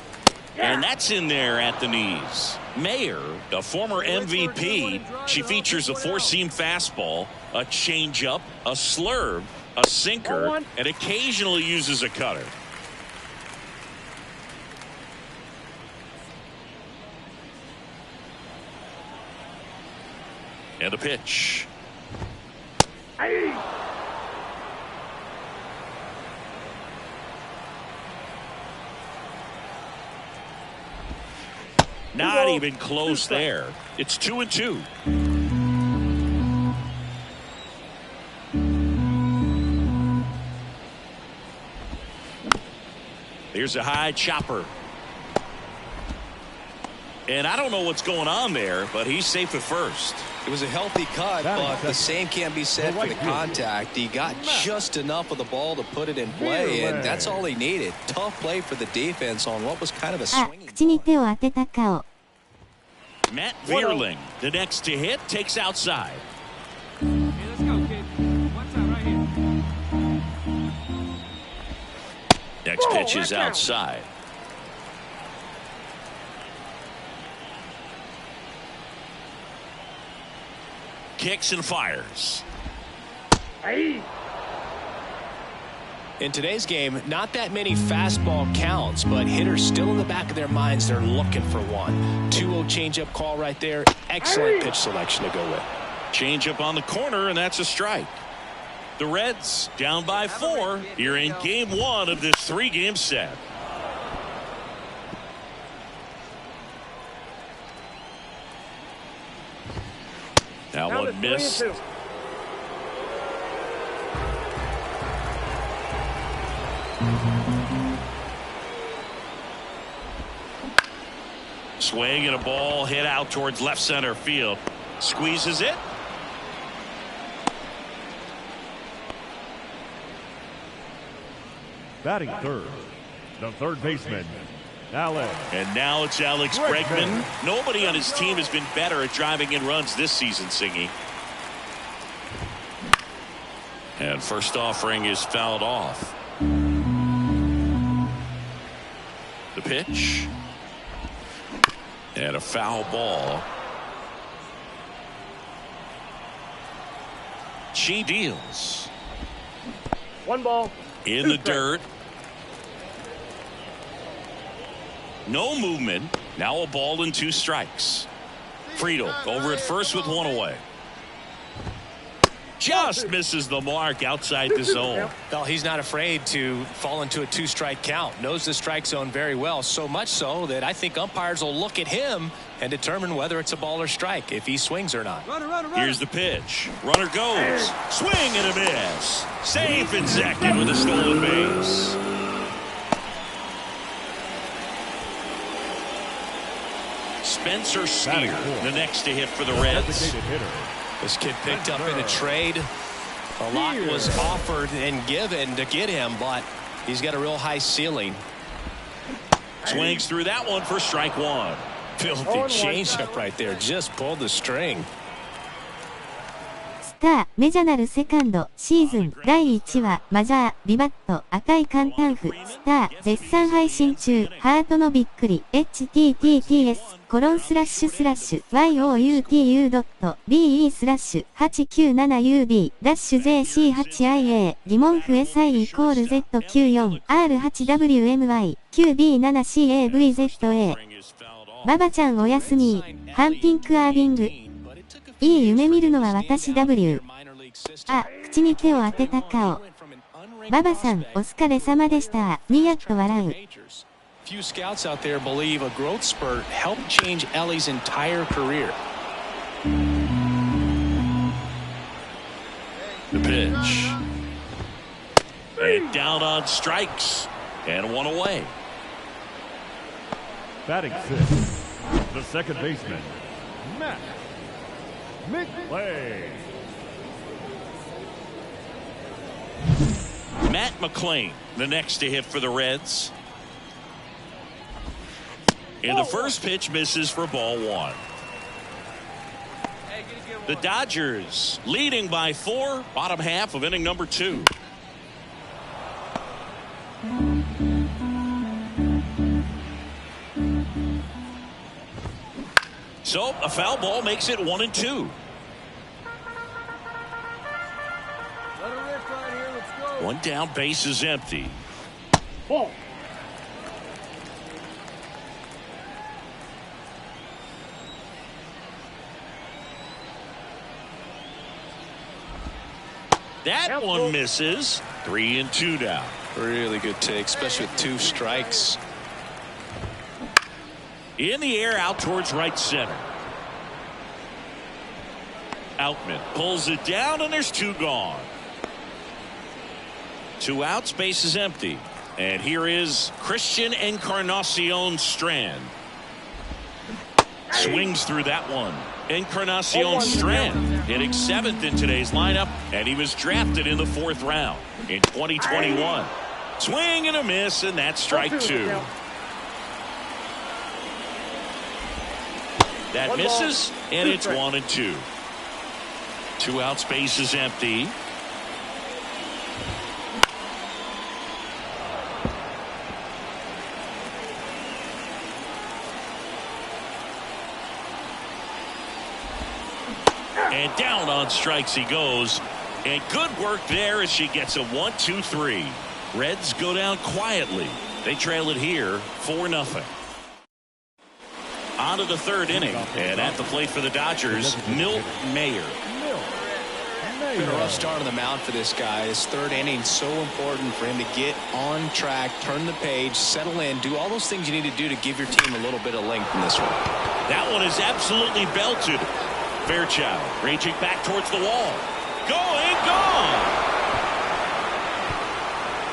Speaker 2: And that's in there at the knees. Mayer, a former MVP, she features a 4-seam fastball, a changeup, a slurve, a sinker, and occasionally uses a cutter. And the pitch. Not even close there. It's 2-2. Here's a high chopper. And I don't know what's going on there, but he's safe at first.
Speaker 3: It was a healthy cut, but the same can't be said for the contact. He got just enough of the ball to put it in play, and that's all he needed. Tough play for the defense on what was kind of a swinging.
Speaker 1: 口に手を当てた顔。
Speaker 2: Matt Vierling, the next to hit, takes outside.
Speaker 5: Hey, let's go, kid. Watch out right here.
Speaker 2: Next pitch is outside. Kicks and fires.
Speaker 3: In today's game, not that many fastball counts, but hitters still in the back of their minds, they're looking for one. 2-0 changeup call right there. Excellent pitch selection to go with.
Speaker 2: Changeup on the corner, and that's a strike. The Reds down by 4 here in game 1 of this 3-game set. That one missed. Swing and a ball hit out towards left center field. Squeezes it.
Speaker 4: Batting third, the third baseman, Alex.
Speaker 2: And now it's Alex Bregman. Nobody on his team has been better at driving in runs this season, Singy. And first offering is fouled off. The pitch. And a foul ball. She deals.
Speaker 5: 1 ball.
Speaker 2: In the dirt. No movement. Now a ball and 2 strikes. Friedel over at first with 1 away. Just misses the mark outside the zone.
Speaker 3: Well, he's not afraid to fall into a 2-strike count. Knows the strike zone very well. So much so that I think umpires will look at him and determine whether it's a ball or strike, if he swings or not.
Speaker 5: Runner.
Speaker 2: Here's the pitch. Runner goes. Swing and a miss. Safe and second with a stolen base. Spencer Steer, the next to hit for the Reds.
Speaker 3: This kid picked up in a trade. A lot was offered and given to get him, but he's got a real high ceiling.
Speaker 2: Swings through that one for strike 1.
Speaker 3: Filthy changeup right there. Just pulled the string.
Speaker 1: スター、メジャナルセカンド、シーズン、第1話、マジャー、ビバット、赤い簡単符、スター、絶賛配信中、ハートのびっくり、https://youtube.de/897UB-JC8IA 疑問符 SI=Z94R8WMY9B7CAVZA ババちゃんおやすみ、ハンピンクアービング。いい夢見るのは私 W。あ、口に手を当てた顔。ババさん、お疲れ様でした。ニヤッと笑う。
Speaker 3: Few scouts out there believe a growth spurt helped change Ellie's entire career.
Speaker 2: The pitch. And down on strikes. And 1 away.
Speaker 4: Batting sixth, the second baseman, Matt McClay.
Speaker 2: Matt McClain, the next to hit for the Reds. And the first pitch misses for ball 1. The Dodgers leading by 4, bottom half of inning number 2. So a foul ball makes it 1-2. One down, base is empty.
Speaker 5: Ball.
Speaker 2: That one misses. 3-2 now.
Speaker 3: Really good take, especially with 2 strikes.
Speaker 2: In the air out towards right center. Outman pulls it down, and there's 2 gone. 2 outs, base is empty. And here is Christian Encarnacion Strand. Swings through that one. Encarnacion Strand hitting 7th in today's lineup, and he was drafted in the 4th round in 2021. Swing and a miss, and that's strike 2. That misses, and it's 1-2. 2 outs, base is empty. And down on strikes he goes. And good work there as she gets a 1-2-3. Reds go down quietly. They trail it here 4-0. On to the 3rd inning. And at the plate for the Dodgers, Mlb Major.
Speaker 3: Been a rough start on the mound for this guy. His 3rd inning so important for him to get on track, turn the page, settle in, do all those things you need to do to give your team a little bit of length in this one.
Speaker 2: That one is absolutely belted. Fairchild raging back towards the wall. Going, gone.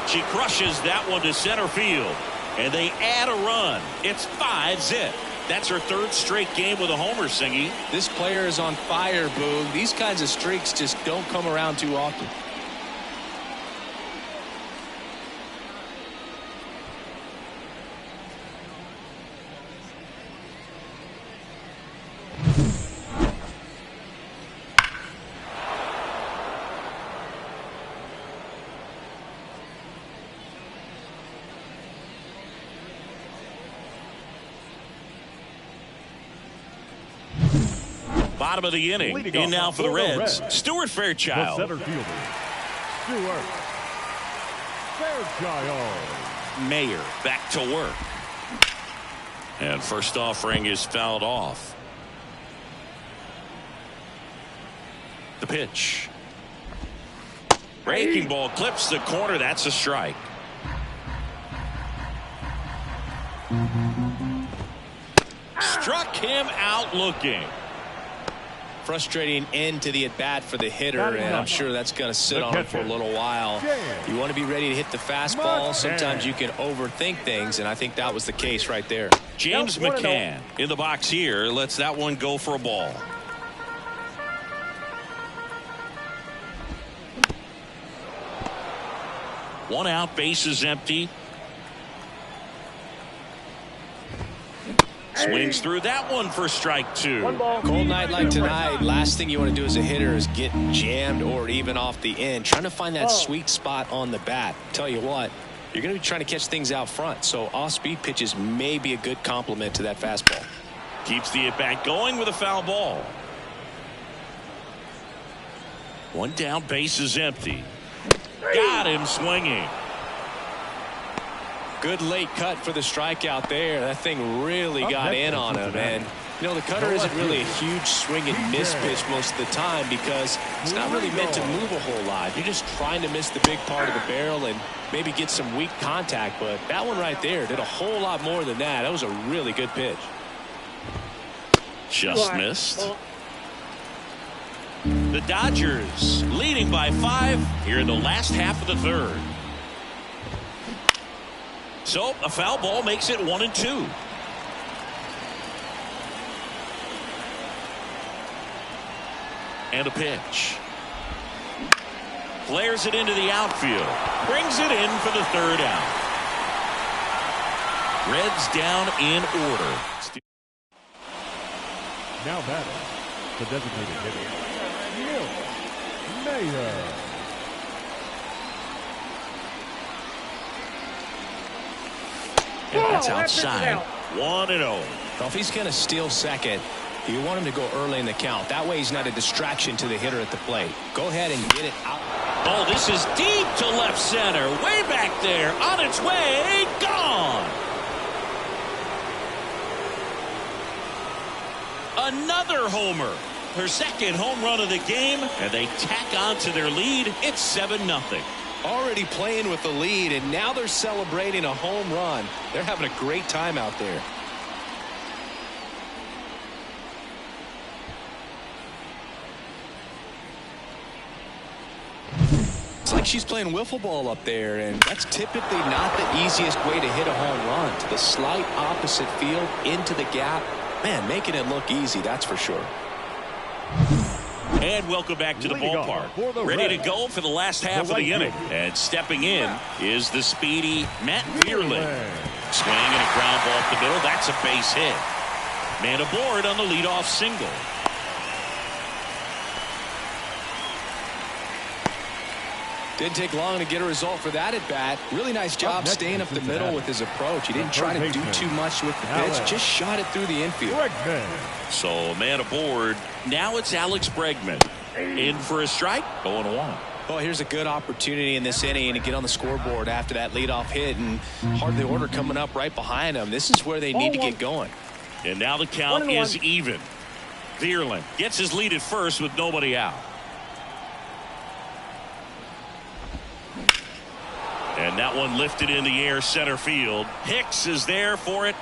Speaker 2: She crushes that one to center field. And they add a run. It's 5-zip. That's her 3rd straight game with a homer, Singy.
Speaker 3: This player is on fire, Boog. These kinds of streaks just don't come around too often.
Speaker 2: Bottom of the inning. In now for the Reds, Stuart Fairchild.
Speaker 4: The center fielder, Stuart Fairchild.
Speaker 2: Mayer back to work. And first offering is fouled off. The pitch. Breaking ball clips the corner. That's a strike. Struck him out looking.
Speaker 3: Frustrating end to the at-bat for the hitter, and I'm sure that's going to sit on him for a little while. You want to be ready to hit the fastball. Sometimes you can overthink things, and I think that was the case right there.
Speaker 2: James McCann in the box here lets that one go for a ball. One out, base is empty. Swings through that one for strike 2.
Speaker 3: Cold night like tonight, last thing you want to do as a hitter is get jammed or even off the end. Trying to find that sweet spot on the bat. Tell you what, you're going to be trying to catch things out front, so off-speed pitches may be a good complement to that fastball.
Speaker 2: Keeps the at-bat going with a foul ball. One down, base is empty. Got him swinging.
Speaker 3: Good late cut for the strikeout there. That thing really got in on him. And, you know, the cutter isn't really a huge swing and miss pitch most of the time because it's not really meant to move a whole lot. You're just trying to miss the big part of the barrel and maybe get some weak contact. But that one right there did a whole lot more than that. That was a really good pitch.
Speaker 2: Just missed. The Dodgers leading by 5 here in the last half of the 3rd. So a foul ball makes it 1-2. And a pitch. Flares it into the outfield. Brings it in for the 3rd out. Reds down in order.
Speaker 4: Now batting, the designated hitter, Milt Major.
Speaker 2: And that's outside. 1-0.
Speaker 3: Well, if he's going to steal second, you want him to go early in the count. That way he's not a distraction to the hitter at the plate. Go ahead and get it out.
Speaker 2: Oh, this is deep to left center. Way back there. On its way. Gone. Another homer. Her second home run of the game. And they tack on to their lead. It's 7-0.
Speaker 3: Already playing with the lead, and now they're celebrating a home run. They're having a great time out there. she's playing wiffle ball up there, and that's typically not the easiest way to hit a home run. To the slight opposite field, into the gap. Man, making it look easy, that's for sure.
Speaker 2: And welcome back to the ballpark. Ready to go for the last half of the inning. And stepping in is the speedy Matt Vierling. Swinging a ground ball up the middle. That's a base hit. Man aboard on the leadoff single.
Speaker 3: Didn't take long to get a result for that at bat. Really nice job staying up the middle with his approach. He didn't try to do too much with the pitch. Just shot it through the infield.
Speaker 2: So man aboard. Now it's Alex Bregman. In for a strike. 0-1.
Speaker 3: Well, here's a good opportunity in this inning to get on the scoreboard after that leadoff hit, and hard the order coming up right behind them. This is where they need to get going.
Speaker 2: And now the count is even. Vierling gets his lead at first with nobody out. And that one lifted in the air center field. Hicks is there for it.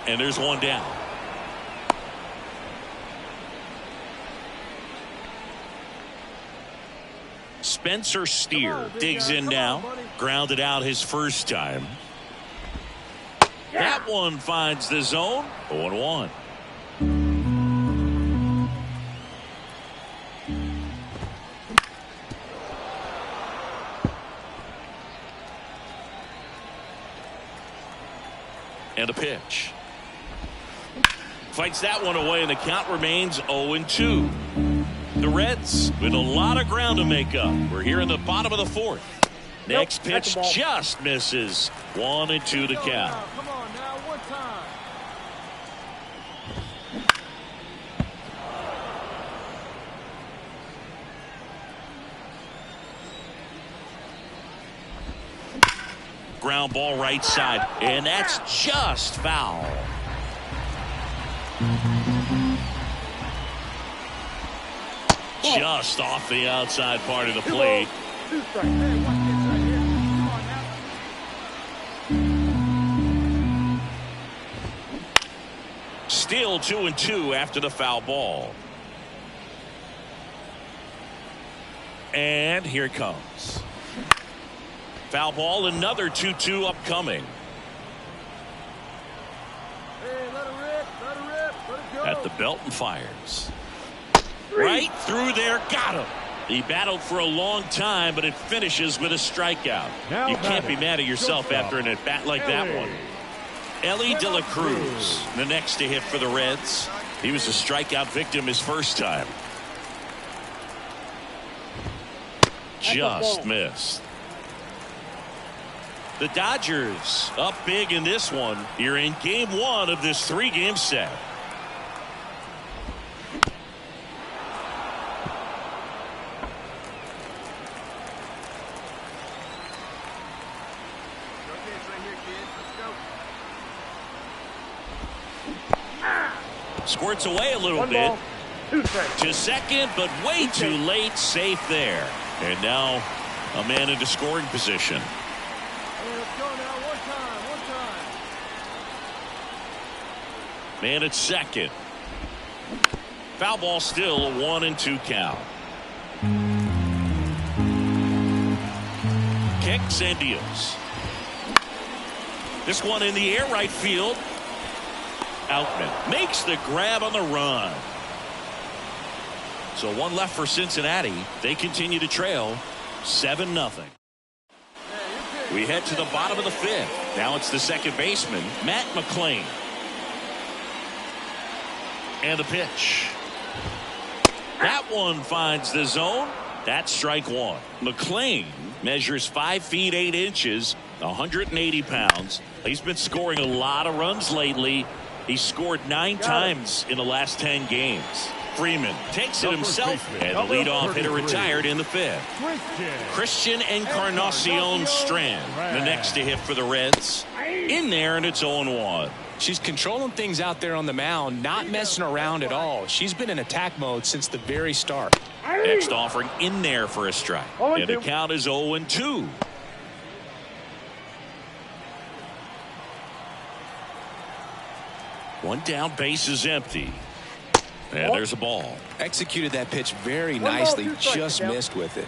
Speaker 2: And there's one down. Spencer Steer digs in now. Grounded out his first time. That one finds the zone. 0-1. And a pitch. Fights that one away, and the count remains 0-2. The Reds with a lot of ground to make up. We're here in the bottom of the fourth. Next pitch just misses. 1-2 the count.
Speaker 5: Come on now, one time.
Speaker 2: Ground ball right side, and that's just foul. Just off the outside part of the plate. Still 2-2 after the foul ball. And here it comes. Foul ball, another 2-2 upcoming.
Speaker 5: Hey, let it rip, let it rip, let it go.
Speaker 2: At the belt and fires. Right through there, got him. He battled for a long time, but it finishes with a strikeout. You can't be mad at yourself after an at-bat like that one. Ellie De La Cruz, the next to hit for the Reds. He was a strikeout victim his first time. Just missed. The Dodgers up big in this one. You're in game one of this three-game set. Squirts away a little bit to second, but way too late. Safe there. And now a man into scoring position.
Speaker 5: Hey, let's go now, one time.
Speaker 2: Man at second. Foul ball, still a 1-2 count. Kicks and deals. This one in the air right field. Outman makes the grab on the run. So one left for Cincinnati. They continue to trail 7-0. We head to the bottom of the fifth. Now it's the second baseman, Matt McClain. And the pitch. That one finds the zone. That's strike one. McClain measures 5 feet 8 inches, 180 pounds. He's been scoring a lot of runs lately. He scored 9 times in the last 10 games. Freeman takes it himself, and the leadoff hitter retired in the fifth. Christian Encarnacion Strand, the next to hit for the Reds. In there, and it's 0-1.
Speaker 3: She's controlling things out there on the mound, not messing around at all. She's been in attack mode since the very start.
Speaker 2: Next offering in there for a strike. And the count is 0-2. One down, base is empty. And there's a ball.
Speaker 3: Executed that pitch very nicely, just missed with it.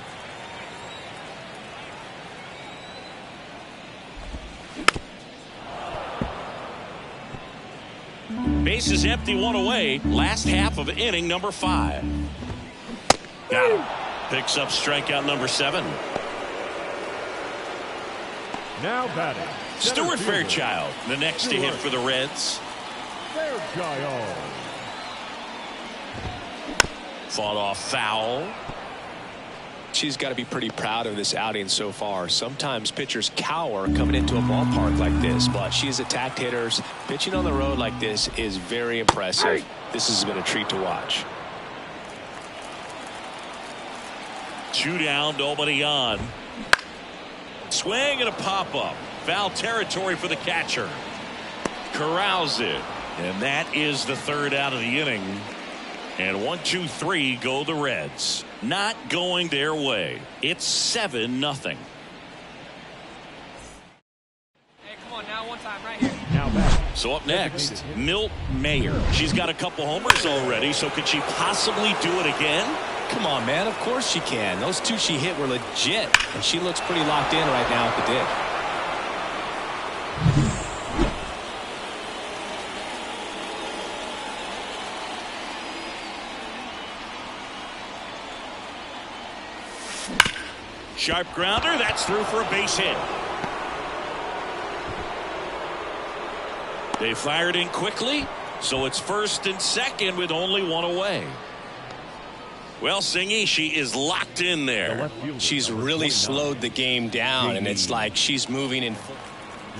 Speaker 2: Bases empty, one away. Last half of inning number 5. Got him. Picks up strikeout number 7.
Speaker 4: Now batting.
Speaker 2: Stuart Fairchild, the next to hit for the Reds.
Speaker 4: Fairchild.
Speaker 2: Fought off foul.
Speaker 3: She's got to be pretty proud of this outing so far. Sometimes pitchers cower coming into a ballpark like this, but she's attacked hitters. Pitching on the road like this is very impressive. This has been a treat to watch.
Speaker 2: 2 down, nobody on. Swing and a pop-up. Foul territory for the catcher. Corrals it. And that is the 3rd out of the inning. And 1, 2, 3 go the Reds. Not going their way. It's 7-0.
Speaker 5: Hey, come on now, one time right here.
Speaker 4: Now back.
Speaker 2: So up next, Mlb Major. She's got a couple homers already, so could she possibly do it again?
Speaker 3: Come on, man. Of course she can. Those 2 she hit were legit, and she looks pretty locked in right now at the dish.
Speaker 2: Sharp grounder. That's through for a base hit. They fired in quickly, so it's 1st and 2nd with only 1 away. Well, Singy, she is locked in there.
Speaker 3: She's really slowed the game down, and it's like she's moving in.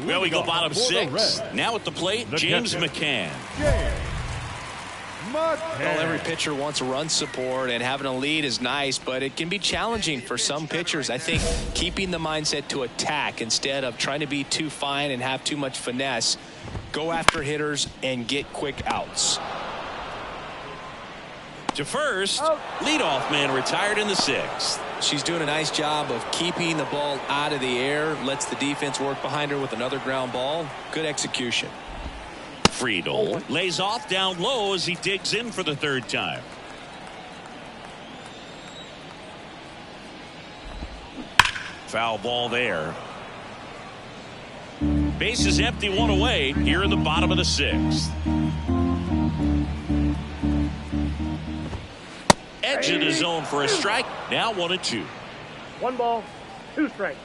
Speaker 2: Well, we go bottom 6. Now at the plate, James McCann.
Speaker 3: Well, every pitcher wants run support, and having a lead is nice, but it can be challenging for some pitchers. I think keeping the mindset to attack instead of trying to be too fine and have too much finesse. Go after hitters and get quick outs.
Speaker 2: To first, leadoff man retired in the 6th.
Speaker 3: She's doing a nice job of keeping the ball out of the air, lets the defense work behind her with another ground ball. Good execution.
Speaker 2: Friedel lays off down low as he digs in for the 3rd time. Foul ball there. Bases empty, 1 away here in the bottom of the 6th. Edge of the zone for a strike. Now 1 and 2.
Speaker 6: 1 ball, 2 strikes.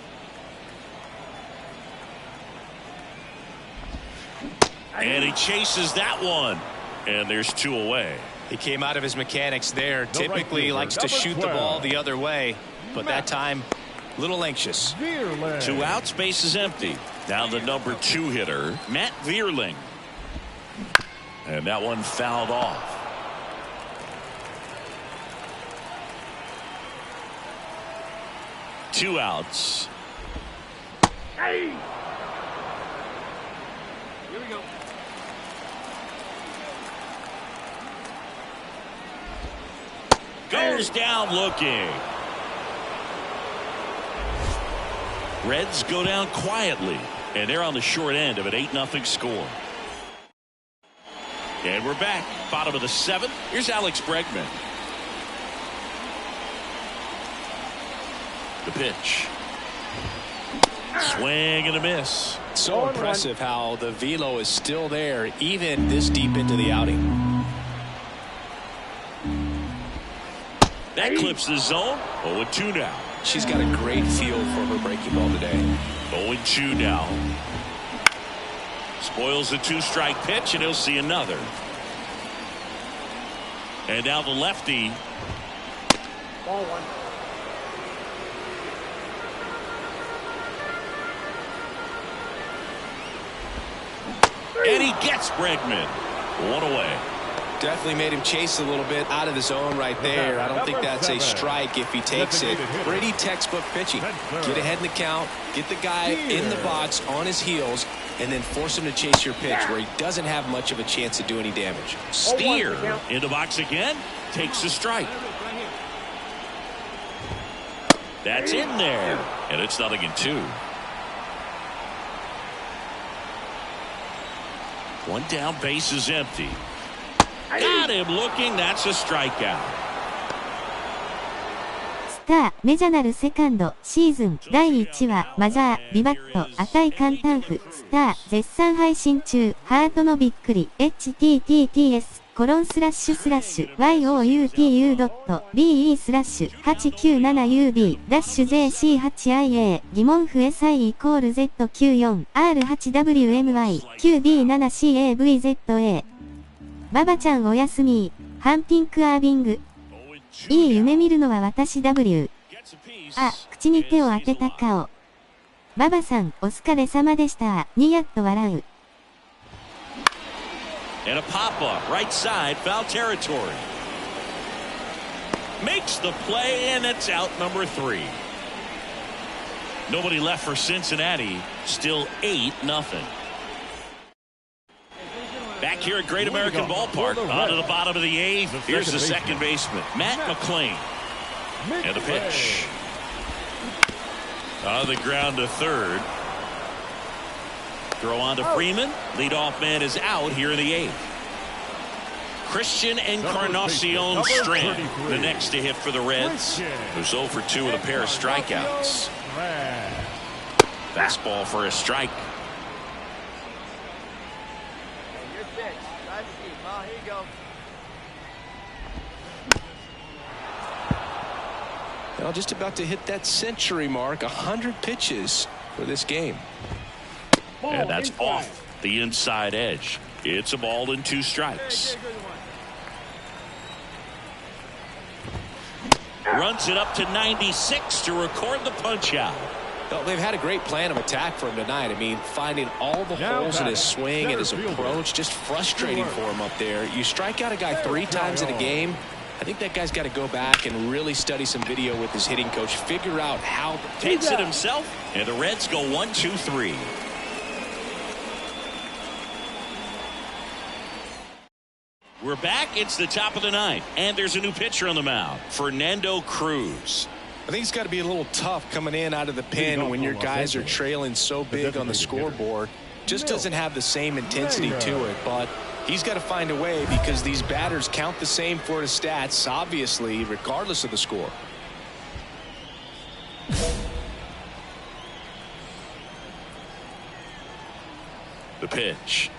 Speaker 2: And he chases that one. And there's 2 away.
Speaker 3: He came out of his mechanics there. Typically likes to shoot the ball the other way, but that time a little anxious.
Speaker 2: 2 outs, base is empty. Now the number 2 hitter, Matt Vierling. And that one fouled off. Two outs.
Speaker 5: Here we go.
Speaker 2: Goes down looking. Reds go down quietly, and they're on the short end of an 8-0 score. And we're back, bottom of the 7th. Here's Alex Bregman. The pitch. Swing and a miss.
Speaker 3: So impressive how the velo is still there even this deep into the outing.
Speaker 2: That clips the zone. 0-2 now.
Speaker 3: She's got a great feel for her breaking ball today.
Speaker 2: 0-2 now. Spoils the 2-strike pitch, and he'll see another. And now the lefty.
Speaker 6: Ball 1.
Speaker 2: And he gets Bregman. 1 away.
Speaker 3: Definitely made him chase a little bit out of the zone right there. I don't think that's a strike if he takes it. Pretty textbook pitching. Get ahead in the count, get the guy in the box on his heels, and then force him to chase your pitch where he doesn't have much of a chance to do any damage.
Speaker 2: Steer in the box again. Takes a strike. That's in there. And it's 0-2. 1 down, base is empty. Got him looking. That's a strikeout.
Speaker 1: ター、メジャナルセカンド、シーズン、第1話、マザー、ビバット、値簡単符、スター、絶賛配信中、ハートのびっくり、https://youtu.be/897ub-jc8ia 疑問符 SI=Z94R8WMI9D7CAVZA ババちゃんおやすみ。ハンティンクアービング。いい夢見るのは私 W。あ、口に手を当てた顔。ババさん、お疲れ様でした。ニヤッと笑う。
Speaker 2: And a pop-up, right side, foul territory. Makes the play, and it's out number 3. Nobody left for Cincinnati. Still 8-0. Back here at Great American Ballpark, on to the bottom of the 8th. Here's the second baseman, Matt McClain. And the pitch. On the ground to third. Throw on to Freeman. Leadoff man is out here in the 8th. Christian Encarnacion Strand, the next to hit for the Reds, who's 0 for 2 with a pair of strikeouts. Fastball for a strike.
Speaker 3: Well, just about to hit that century mark, 100 pitches for this game.
Speaker 2: And that's off the inside edge. It's a ball and 2 strikes. Runs it up to 96 to record the punch out.
Speaker 3: Well, they've had a great plan of attack for him tonight. I mean, finding all the holes in his swing and his approach, just frustrating for him up there. You strike out a guy 3 times in a game, I think that guy's got to go back and really study some video with his hitting coach, figure out how.
Speaker 2: Takes it himself, and the Reds go 1-2-3. We're back. It's the top of the 9th, and there's a new pitcher on the mound, Fernando Cruz.
Speaker 3: I think it's got to be a little tough coming in out of the pen when your guys are trailing so big on the scoreboard. Just doesn't have the same intensity to it, but he's got to find a way because these batters count the same for his stats, obviously, regardless of the score.
Speaker 2: The pitch.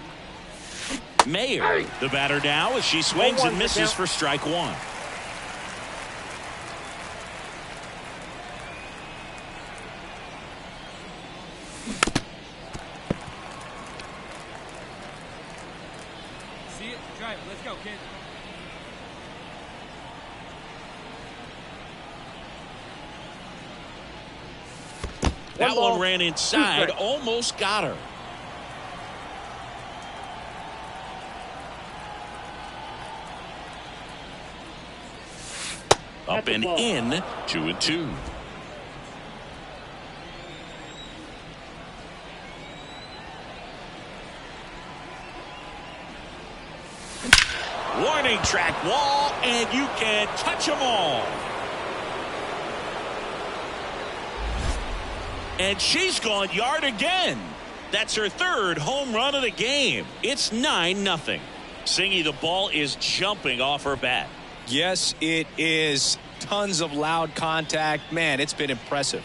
Speaker 2: Mayer, the batter now, as she swings and misses for strike 1.
Speaker 5: See it? Try it. Let's go, kid.
Speaker 2: That one ran inside, almost got her. Up and in, 2-2. Warning track wall, and you can touch them all. And she's gone yard again. That's her 3rd home run of the game. It's 9-0. Singy, the ball is jumping off her bat.
Speaker 3: Yes, it is. Tons of loud contact. Man, it's been impressive.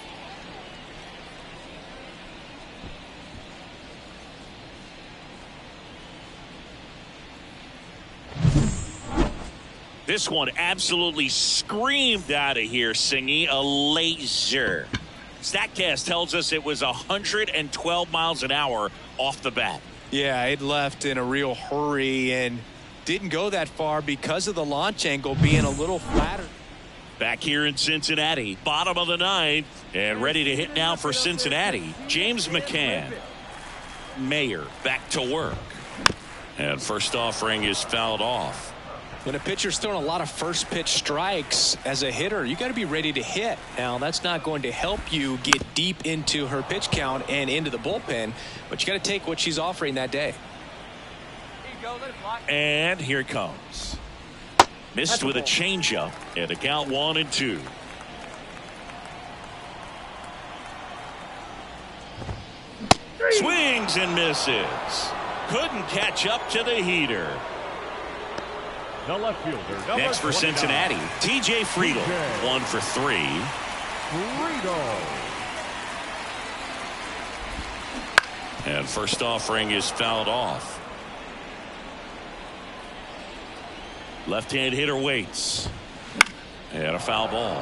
Speaker 2: This one absolutely screamed out of here, Singy. A laser. StatCast tells us it was 112 miles an hour off the bat.
Speaker 3: Yeah, it left in a real hurry and didn't go that far because of the launch angle being a little flatter.
Speaker 2: Back here in Cincinnati, bottom of the 9th, and ready to hit now for Cincinnati, James McCann. Mayer back to work. And first offering is fouled off.
Speaker 3: When a pitcher's throwing a lot of first pitch strikes as a hitter, you got to be ready to hit. Now, that's not going to help you get deep into her pitch count and into the bullpen, but you got to take what she's offering that day.
Speaker 2: And here it comes. Missed with a changeup, and the count 1-2. Swings and misses. Couldn't catch up to the heater.
Speaker 4: The left fielder, number
Speaker 2: Next for
Speaker 4: 29.
Speaker 2: Cincinnati, T.J. Friedel, 1 for 3.
Speaker 4: Friedel.
Speaker 2: And first offering is fouled off. Left-hand hitter waits. And a foul ball.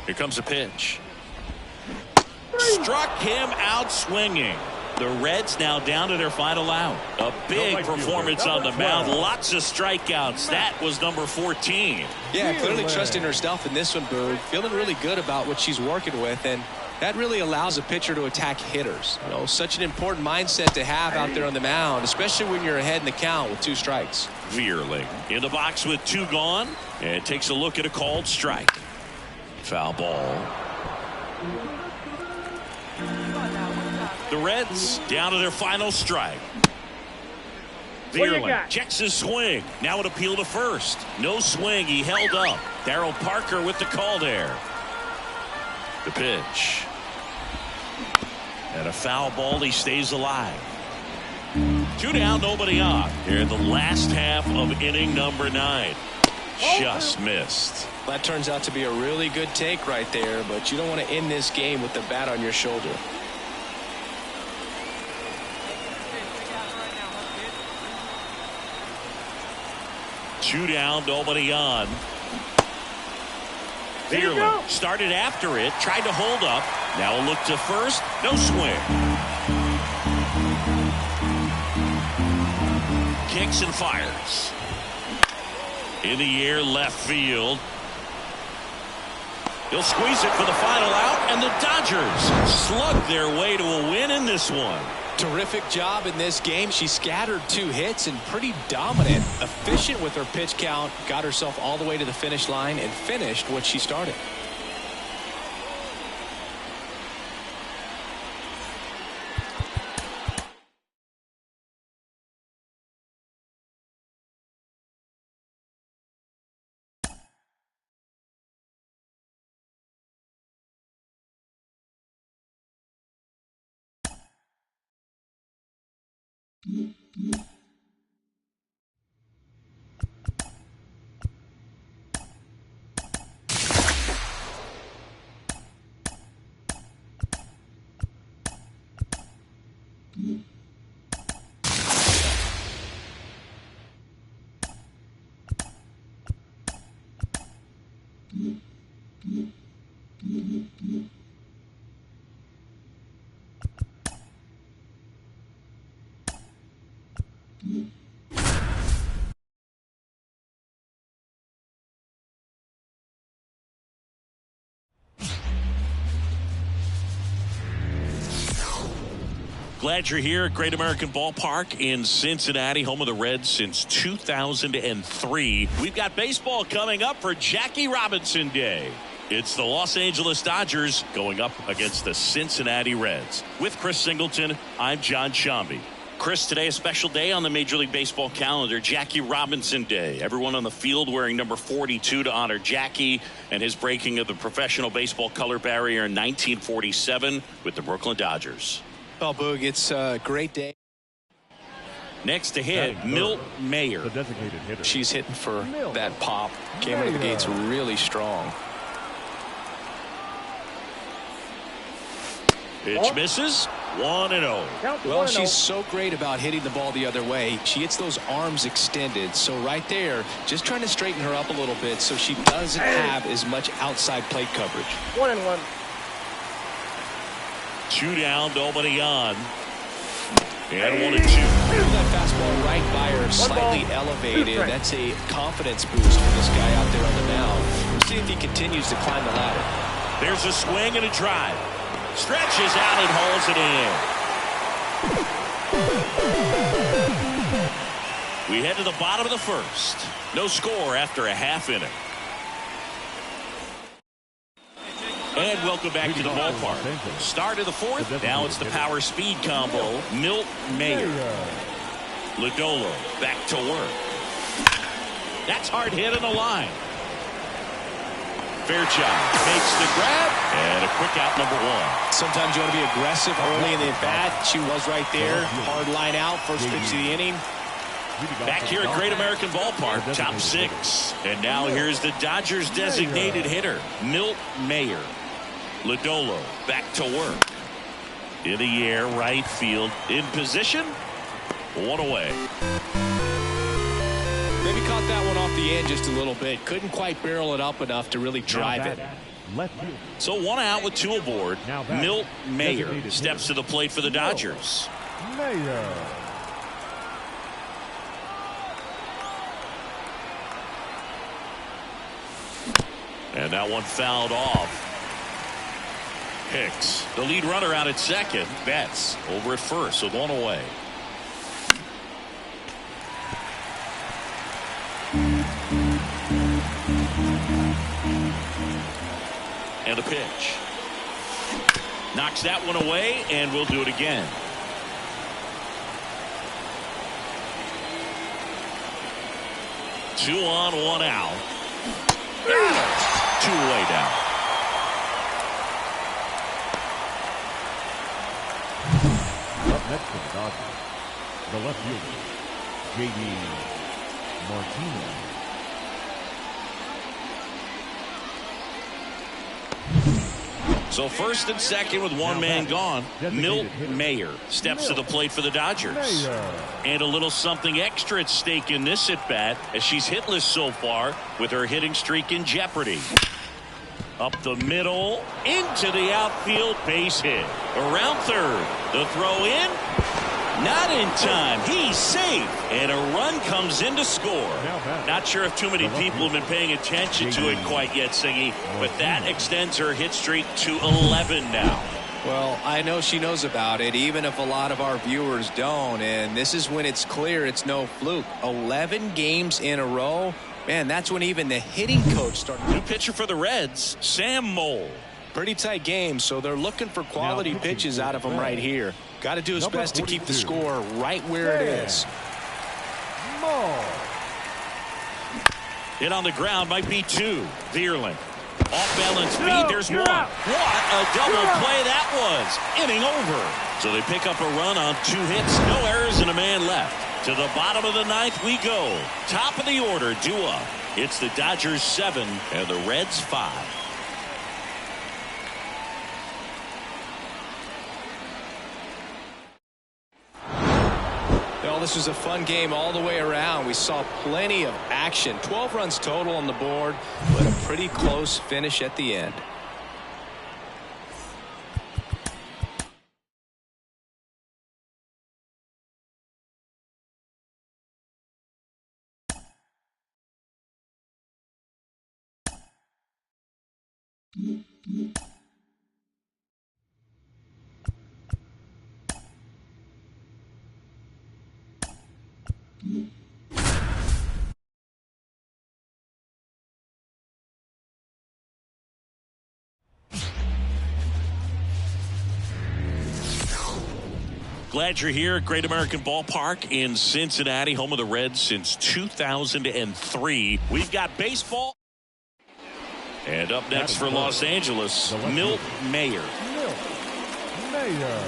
Speaker 2: Here comes a pitch. Struck him out swinging. The Reds now down to their final out. A big performance on the mound. Lots of strikeouts. That was number 14.
Speaker 3: Yeah, clearly trusting herself in this one, Boog. Feeling really good about what she's working with, and that really allows a pitcher to attack hitters. You know, such an important mindset to have out there on the mound, especially when you're ahead in the count with 2 strikes.
Speaker 2: Veerling in the box with 2 gone, and takes a look at a called strike. Foul ball. The Reds down to their final strike. Veerling checks his swing. Now an appeal to first. No swing. He held up. Darryl Parker with the call there. The pitch. And a foul ball. He stays alive. 2 down, nobody on. Here in the last half of inning number 9. Just missed.
Speaker 3: That turns out to be a really good take right there, but you don't want to end this game with the bat on your shoulder.
Speaker 2: Two down, nobody on. Veerling started after it, tried to hold up. Now a look to first, no swing. Kicks and fires. In the air, left field. He'll squeeze it for the final out, and the Dodgers slug their way to a win in this one.
Speaker 3: Terrific job in this game. She scattered 2 hits and pretty dominant, efficient with her pitch count, got herself all the way to the finish line and finished what she started.
Speaker 2: Glad you're here at Great American Ballpark in Cincinnati, home of the Reds since 2003. We've got baseball coming up for Jackie Robinson Day. It's the Los Angeles Dodgers going up against the Cincinnati Reds. With Chris Singleton, I'm John Shambi. Chris, today a special day on the Major League Baseball calendar, Jackie Robinson Day. Everyone on the field wearing number 42 to honor Jackie and his breaking of the professional baseball color barrier in 1947 with the Brooklyn Dodgers.
Speaker 3: Well, Boog, it's a great day.
Speaker 2: Next to hit, Milt Mayer.
Speaker 4: The designated hitter.
Speaker 3: She's hitting for that pop. Came out of the gates really strong.
Speaker 2: Pitch misses. 1-0.
Speaker 3: Well, she's so great about hitting the ball the other way. She hits those arms extended. So right there, just trying to straighten her up a little bit so she doesn't have as much outside plate coverage.
Speaker 6: 1-1.
Speaker 2: 2 down, nobody on. And 1-2.
Speaker 3: That fastball right by her, slightly elevated. That's a confidence boost for this guy out there on the mound. We'll see if he continues to climb the ladder.
Speaker 2: There's a swing and a drive. Stretches out and hauls it in. We head to the bottom of the first. No score after a half inning. And welcome back to the ballpark. Start of the fourth. Now it's the power speed combo. Milt Mayer. Lodolo back to work. That's hard hit on the line. Fairchild makes the grab, and a quick out, number one.
Speaker 3: Sometimes you want to be aggressive early in the at-bat. She was right there. Hard line out, first pitch of the inning.
Speaker 2: Back here at Great American Ballpark, top six. And now here's the Dodgers designated hitter, Milt Mayer. Lodolo back to work. In the air, right field. In position. One away.
Speaker 3: Maybe caught that one off the end just a little bit. Couldn't quite barrel it up enough to really drive it.
Speaker 2: So one out with two aboard. Milt Mayer steps to the plate for the Dodgers.
Speaker 4: Mayer.
Speaker 2: And that one fouled off. Hicks, the lead runner, out at second. Betts over at first, so one away. And a pitch. Knocks that one away, and we'll do it again. Two on, one out. Two away down.
Speaker 4: Up next for the Dodgers, the left fielder, J.D. Martinez.
Speaker 2: So first and second with one man gone. Milt Mayer steps to the plate for the Dodgers. And a little something extra at stake in this at-bat, as she's hitless so far with her hitting streak in jeopardy. Up the middle, into the outfield, base hit. Around third, the throw in. Not in time. He's safe. And a run comes in to score. Not sure if too many people have been paying attention to it quite yet, Singy, but that extends her hit streak to 11 now.
Speaker 3: Well, I know she knows about it, even if a lot of our viewers don't. And this is when it's clear it's no fluke. 11 games in a row. Man, that's when even the hitting coach started.
Speaker 2: New pitcher for the Reds, Sam Mole.
Speaker 3: Pretty tight game, so they're looking for quality pitches out of him right here. Got to do his best to keep the score right where it is.
Speaker 2: Hit on the ground, might be two. Vierling. Off balance speed, there's one. What a double play that was. Inning over. So they pick up a run on two hits, no errors, and a man left. To the bottom of the ninth we go. Top of the order, due up. It's the Dodgers 7 and the Reds 5.
Speaker 3: Well, this was a fun game all the way around. We saw plenty of action. 12 runs total on the board, but a pretty close finish at the end.
Speaker 2: Glad you're here at Great American Ballpark in Cincinnati, home of the Reds since 2003. We've got baseball. And up next for Los Angeles, Milt Mayer.
Speaker 4: Milt Mayer.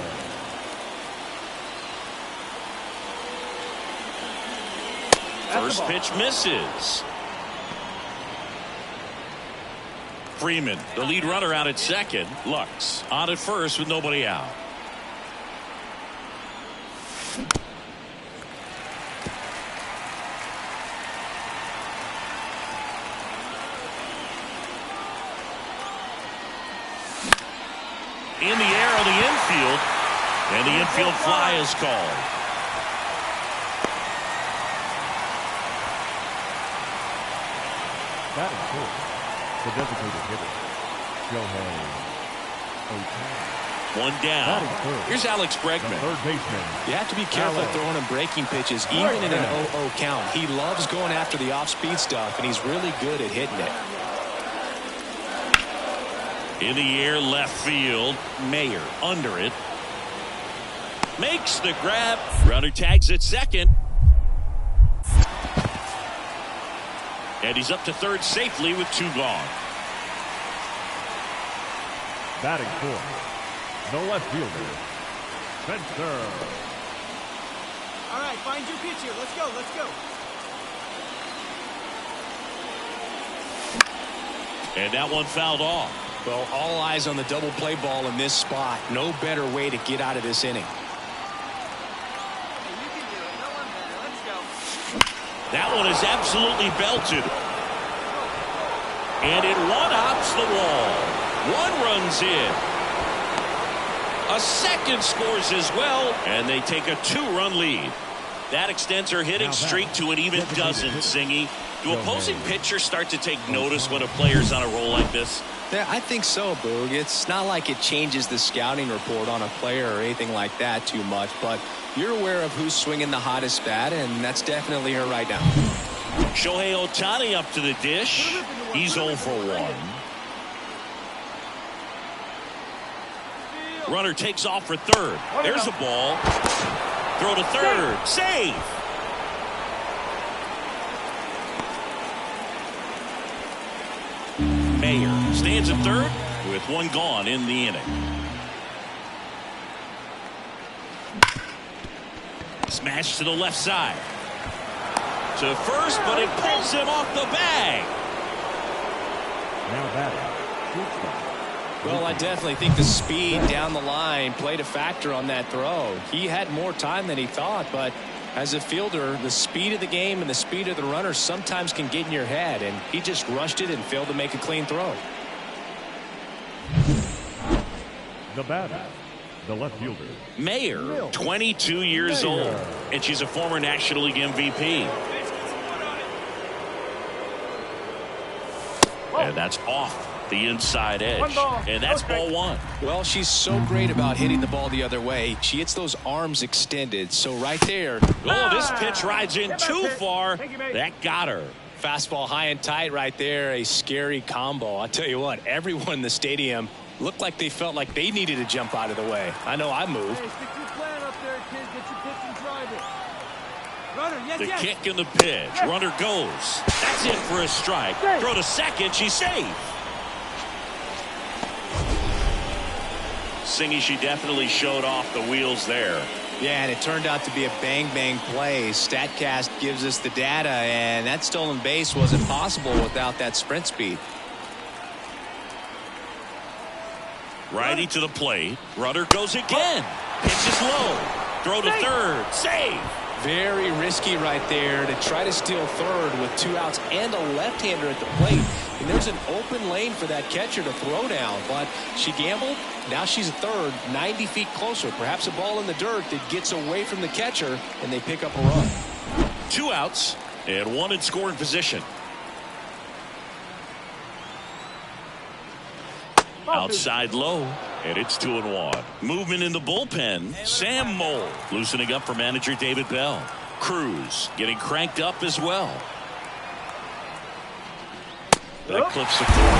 Speaker 2: First pitch misses. Freeman, the lead runner, out at second. Lux on at first with nobody out. In the air on the infield, and the infield fly is called.
Speaker 4: That is cool. The designated hitter, Shohei Ohtani.
Speaker 2: One down. Here's Alex Bregman.
Speaker 4: Third baseman.
Speaker 3: You have to be careful throwing him breaking pitches, even in an 0-0 count. He loves going after the off-speed stuff, and he's really good at hitting it.
Speaker 2: In the air, left field. Mayer under it. Makes the grab. Runner tags at second. And he's up to third safely with two gone.
Speaker 4: Batting fourth, the left fielder, Spencer.
Speaker 5: All right, find your pitch here. Let's go. Let's go.
Speaker 2: And that one fouled off.
Speaker 3: Well, all eyes on the double play ball in this spot. No better way to get out of this inning.
Speaker 5: Hey, you can do it. No one better. Let's go.
Speaker 2: That one is absolutely belted. And it one-hops the wall. One runs in. A second scores as well, and they take a 2-run lead. That extends her hitting streak to an even dozen, Singy. Do opposing pitchers start to take notice when a player's on a roll like this?
Speaker 3: Yeah, I think so, Boog. It's not like it changes the scouting report on a player or anything like that too much, but you're aware of who's swinging the hottest bat, and that's definitely her right now.
Speaker 2: Shohei Ohtani up to the dish. He's 0 for 1. Runner takes off for third. There's a ball. Throw to third. Save. Mayer stands at third with one gone in the inning. Smash to the left side. To first, but it pulls him off the bag.
Speaker 4: Now batting, shortstop.
Speaker 3: Well, I definitely think the speed down the line played a factor on that throw. He had more time than he thought, but as a fielder, the speed of the game and the speed of the runner sometimes can get in your head, and he just rushed it and failed to make a clean throw.
Speaker 4: The batter, the left fielder,
Speaker 2: Mayer, 22 years old, and she's a former National League MVP. And that's off the inside edge, and that's ball one.
Speaker 3: Well, she's so great about hitting the ball the other way. She hits those arms extended, so right there.
Speaker 2: Oh, this pitch rides in too far. That got her.
Speaker 3: Fastball high and tight right there. A scary combo. I'll tell you what, everyone in the stadium looked like they felt like they needed to jump out of the way. I know I moved.
Speaker 5: Hey, stick your plan up there, kid. Get your pitch and drive it. Runner, yes,
Speaker 2: The
Speaker 5: yes.
Speaker 2: kick and the pitch. Runner goes. That's it for a strike. Throw to second. She's safe. Singy, she definitely showed off the wheels there.
Speaker 3: Yeah, and it turned out to be a bang-bang play. StatCast gives us the data, and that stolen base wasn't possible without that sprint speed.
Speaker 2: Righty to the plate. Runner goes again. Pitch is low. Throw to third. Save.
Speaker 3: Very risky right there to try to steal third with 2 outs and a left-hander at the plate. And there's an open lane for that catcher to throw down, but she gambled. Now she's at third, 90 feet closer. Perhaps a ball in the dirt that gets away from the catcher, and they pick up a run.
Speaker 2: 2 outs and 1 in scoring position. Outside low, and it's 2-1. Movement in the bullpen. Sam Mole loosening up for manager David Bell. Cruz getting cranked up as well. That clips the floor.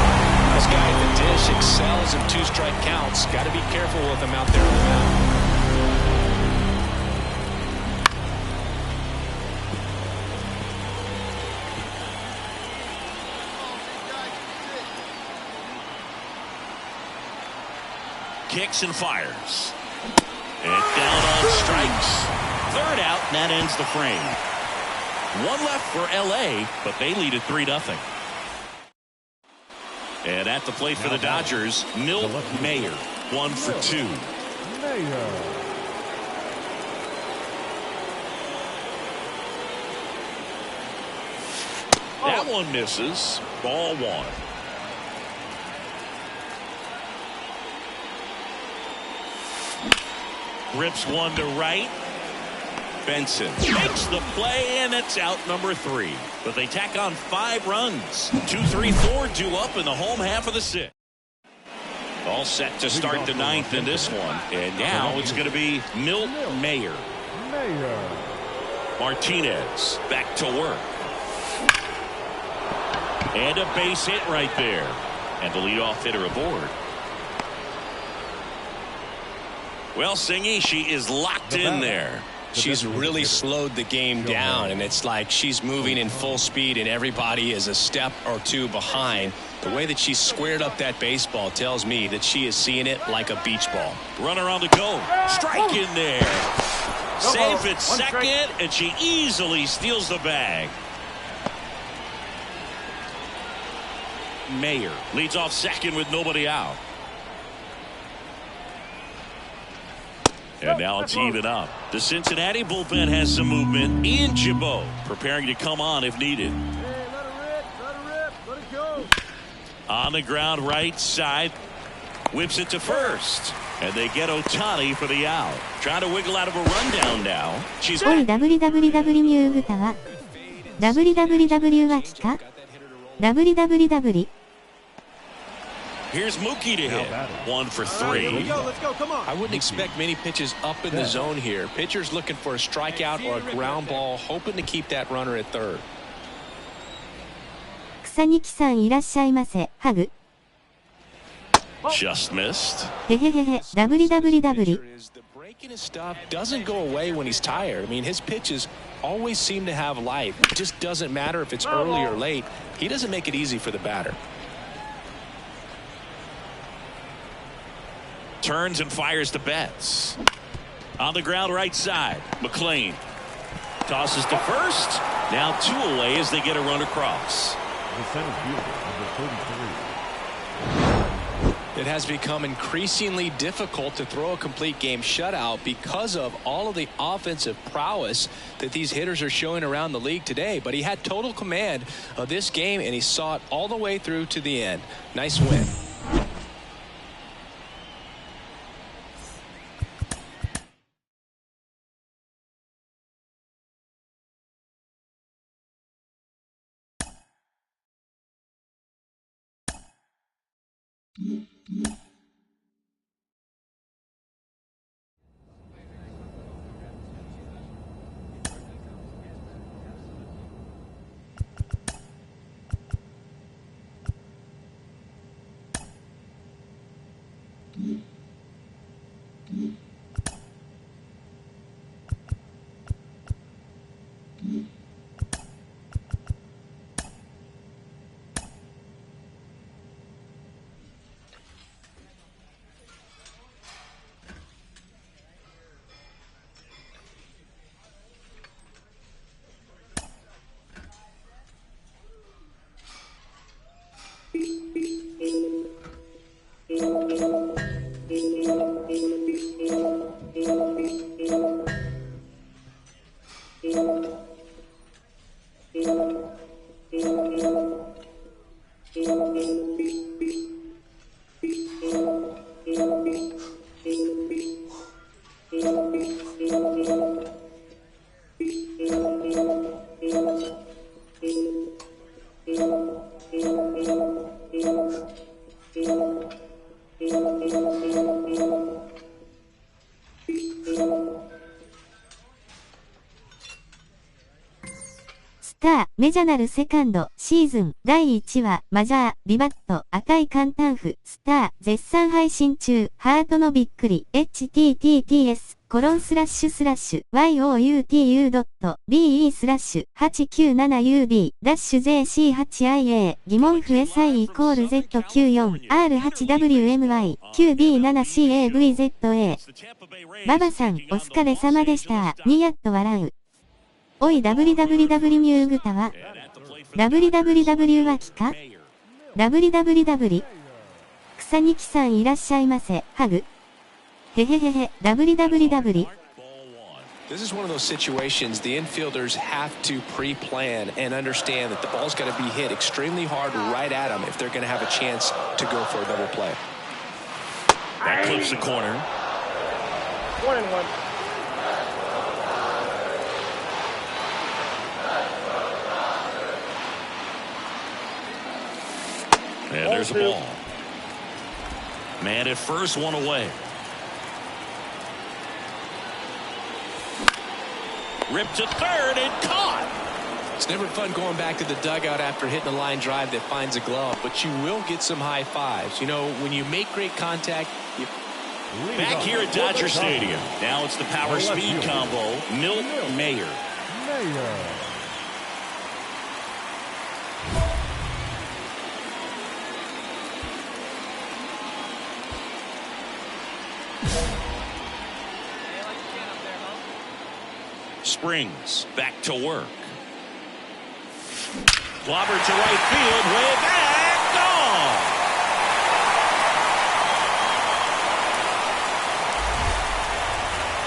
Speaker 3: This guy at the dish excels in 2-strike counts. Got to be careful with him out there on the mound.
Speaker 2: Kicks and fires. And down on strikes. Third out, and that ends the frame. 1 left for L.A., but they lead at 3-0. And at the plate for the Dodgers, Milt Mayer, 1 for 2.
Speaker 4: Mayer.
Speaker 2: That one misses. Ball 1. Rips one to right. Benson makes the play, and it's out number 3. But they tack on 5 runs. 2, 3, 4 due up in the home half of the 6th. All set to start the 9th in this one. And now it's going to be Milt Mayer. Martinez back to work. And a base hit right there. And the leadoff hitter aboard. Well, Singy, she is locked in there.
Speaker 3: she's really slowed the game down, and it's like she's moving in full speed and everybody is a step or two behind. The way that she squared up that baseball tells me that she is seeing it like a beach ball.
Speaker 2: Runner on the go. Strike in there. Safe at second, and she easily steals the bag. Mayer leads off second with nobody out. And now it's even up. The Cincinnati bullpen has some movement. Ian Jabot preparing to come on if needed.
Speaker 5: Hey, let her rip, let it go.
Speaker 2: On the ground right side. Whips it to first. And they get Ohtani for the out. Trying to wiggle out of a rundown now. She's
Speaker 1: おい WWW ミューグタは WWW はきか WWW
Speaker 2: Here's Mookie to hit. 1 for 3.
Speaker 5: Let's go, come on.
Speaker 3: I wouldn't expect many pitches up in the zone here. Pitcher's looking for a strikeout or a ground ball, hoping to keep that runner at third.
Speaker 1: 草木さんいらっしゃいませ。ハグ
Speaker 2: Just missed.
Speaker 1: へへへへ WWW
Speaker 3: The break in his stuff doesn't go away when he's tired. I mean, his pitches always seem to have life. It just doesn't matter if it's early or late. He doesn't make it easy for the batter.
Speaker 2: Turns and fires to Betts. On the ground right side. McLean tosses to first. Now 2 away as they get a run across.
Speaker 4: The center fielder, number 33.
Speaker 3: It has become increasingly difficult to throw a complete game shutout because of all of the offensive prowess that these hitters are showing around the league today. But he had total command of this game, and he saw it all the way through to the end. Nice win.
Speaker 1: メジャナルセカンドシーズン第1話マジャーリバット赤い簡単譜スター絶賛配信中ハートのびっくり https://youtu.be/897ub-jc8ia 疑問符 SI=Z94R8WMY9B7CAVZA ババさんお疲れ様でしたニヤッと笑うおい WWW ミューグタは WWW はきか WWW 草木さんいらっしゃいませハグへへへへ WWW
Speaker 3: This is one of those situations the infielders have to pre-plan and understand that the ball's got to be hit extremely hard right at them if they're going to have a chance to go for a double play.
Speaker 2: That clips the corner.
Speaker 6: 1-1.
Speaker 2: And there's a ball. Man at first, 1 away. Ripped to third and caught.
Speaker 3: It's never fun going back to the dugout after hitting a line drive that finds a glove, but you will get some high fives. You know, when you make great contact,
Speaker 2: Back here at Dodger Stadium. Now it's the power speed combo. Milt Mayer. Springs back to work. Clobber to right field, way back, gone.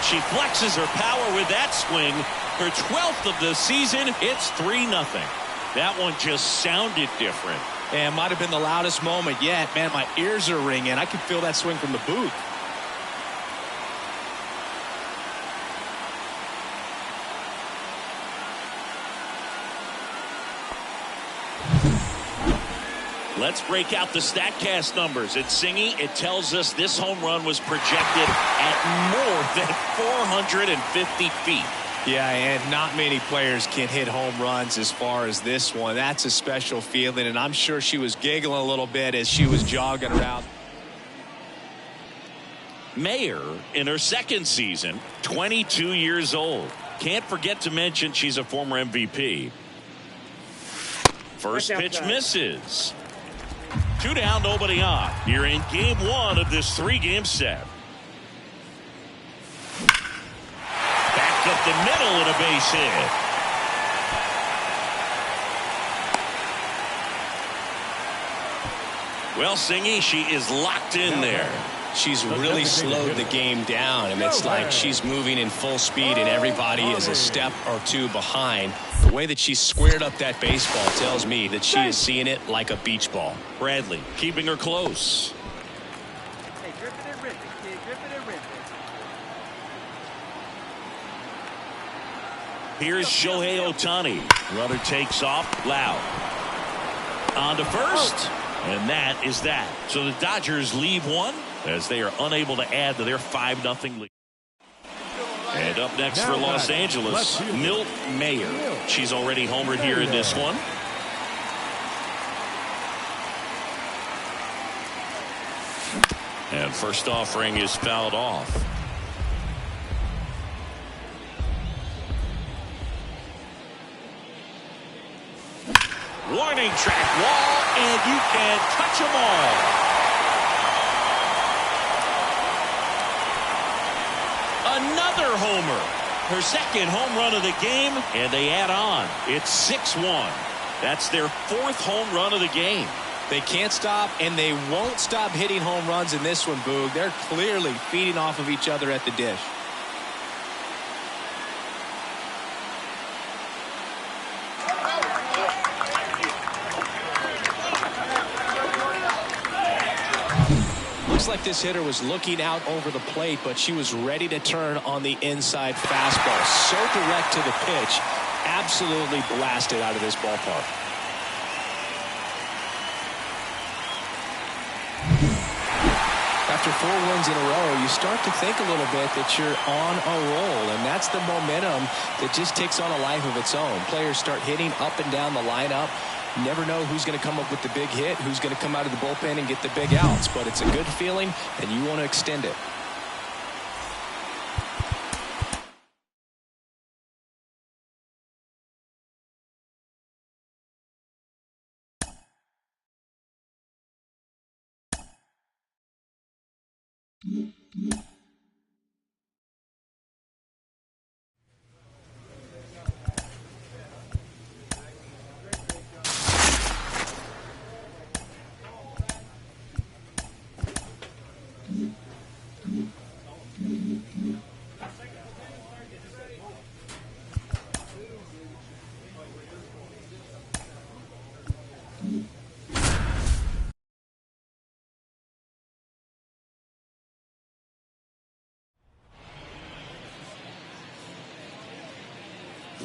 Speaker 2: She flexes her power with that swing. Her 12th of the season. It's 3-0. That one just sounded different.
Speaker 3: And it might have been the loudest moment yet. Man, my ears are ringing. I can feel that swing from the booth.
Speaker 2: Let's break out the StatCast numbers. At Singy, it tells us this home run was projected at more than 450 feet.
Speaker 3: Yeah, and not many players can hit home runs as far as this one. That's a special feeling, and I'm sure she was giggling a little bit as she was jogging around.
Speaker 2: Mayer, in her second season, 22 years old. Can't forget to mention she's a former MVP. First pitch misses. 2 down, nobody on. You're in game 1 of this 3-game set. Back up the middle and a base hit. Well, Singy, she is locked in there.
Speaker 3: She's really slowed the game down, and it's like she's moving in full speed and everybody is a step or two behind. The way that she squared up that baseball tells me that she is seeing it like a beach ball.
Speaker 2: Bradley keeping her close.
Speaker 5: Hey, grip it and rip it, kid. Grip it and rip it.
Speaker 2: Here's Shohei Ohtani. Runner takes off. Loud. On to first. And that is that. So the Dodgers leave one as they are unable to add to their 5-0 lead. And up next for Los Angeles, Milt Mayer. She's already homered here in this one. And first offering is fouled off. Warning track wall, and you can touch them all. Another homer. Her second home run of the game, and they add on. It's 6-1. That's their 4th home run of the game.
Speaker 3: They can't stop, and they won't stop hitting home runs in this one, Boog. They're clearly feeding off of each other at the dish. Looks like this hitter was looking out over the plate, but she was ready to turn on the inside fastball. So direct to the pitch, absolutely blasted out of this ballpark. After 4 wins in a row, you start to think a little bit that you're on a roll, and that's the momentum that just takes on a life of its own. Players start hitting up and down the lineup. You never know who's going to come up with the big hit, who's going to come out of the bullpen and get the big outs, but it's a good feeling, and you want to extend it.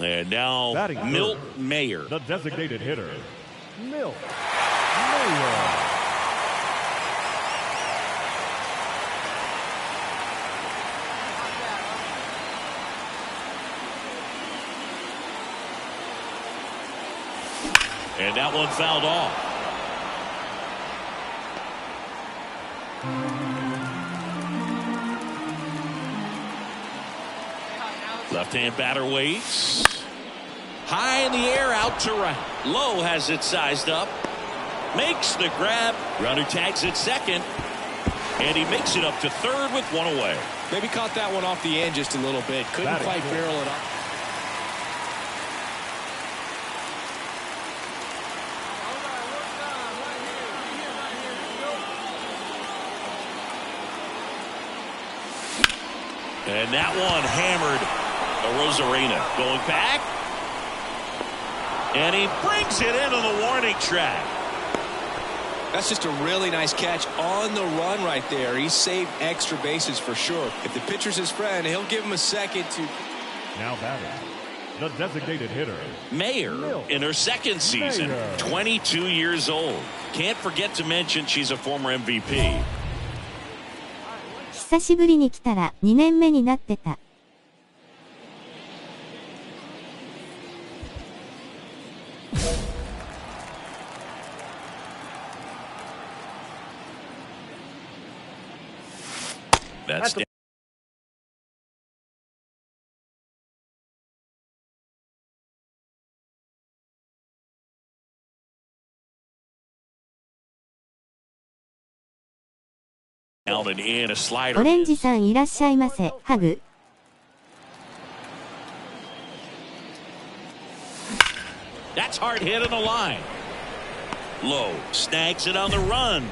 Speaker 2: And now Milt Mayer.
Speaker 4: The designated hitter, Milt Mayer.
Speaker 2: And that one fouled off. Left-hand batter waits. High in the air, out to right. Low has it sized up. Makes the grab. Runner tags at second. And he makes it up to third with one away.
Speaker 3: Maybe caught that one off the end just a little bit. Couldn't quite barrel it up.
Speaker 2: And that one hammered Rosarina. Going back. And he brings it into the warning track.
Speaker 3: That's just a really nice catch on the run right there. He saved extra bases for sure. If the pitcher's his friend, he'll give him a second to...
Speaker 4: Now batting, the designated hitter.
Speaker 2: Mayer in her second season, 22 years old. Can't forget to mention she's a former MVP.
Speaker 1: 久しぶりに来たら2年目になってた。
Speaker 2: That's down and in a slider.
Speaker 1: オレンジさんいらっしゃいませ。ハグ。
Speaker 2: That's hard hit on the line. Low snags it on the run.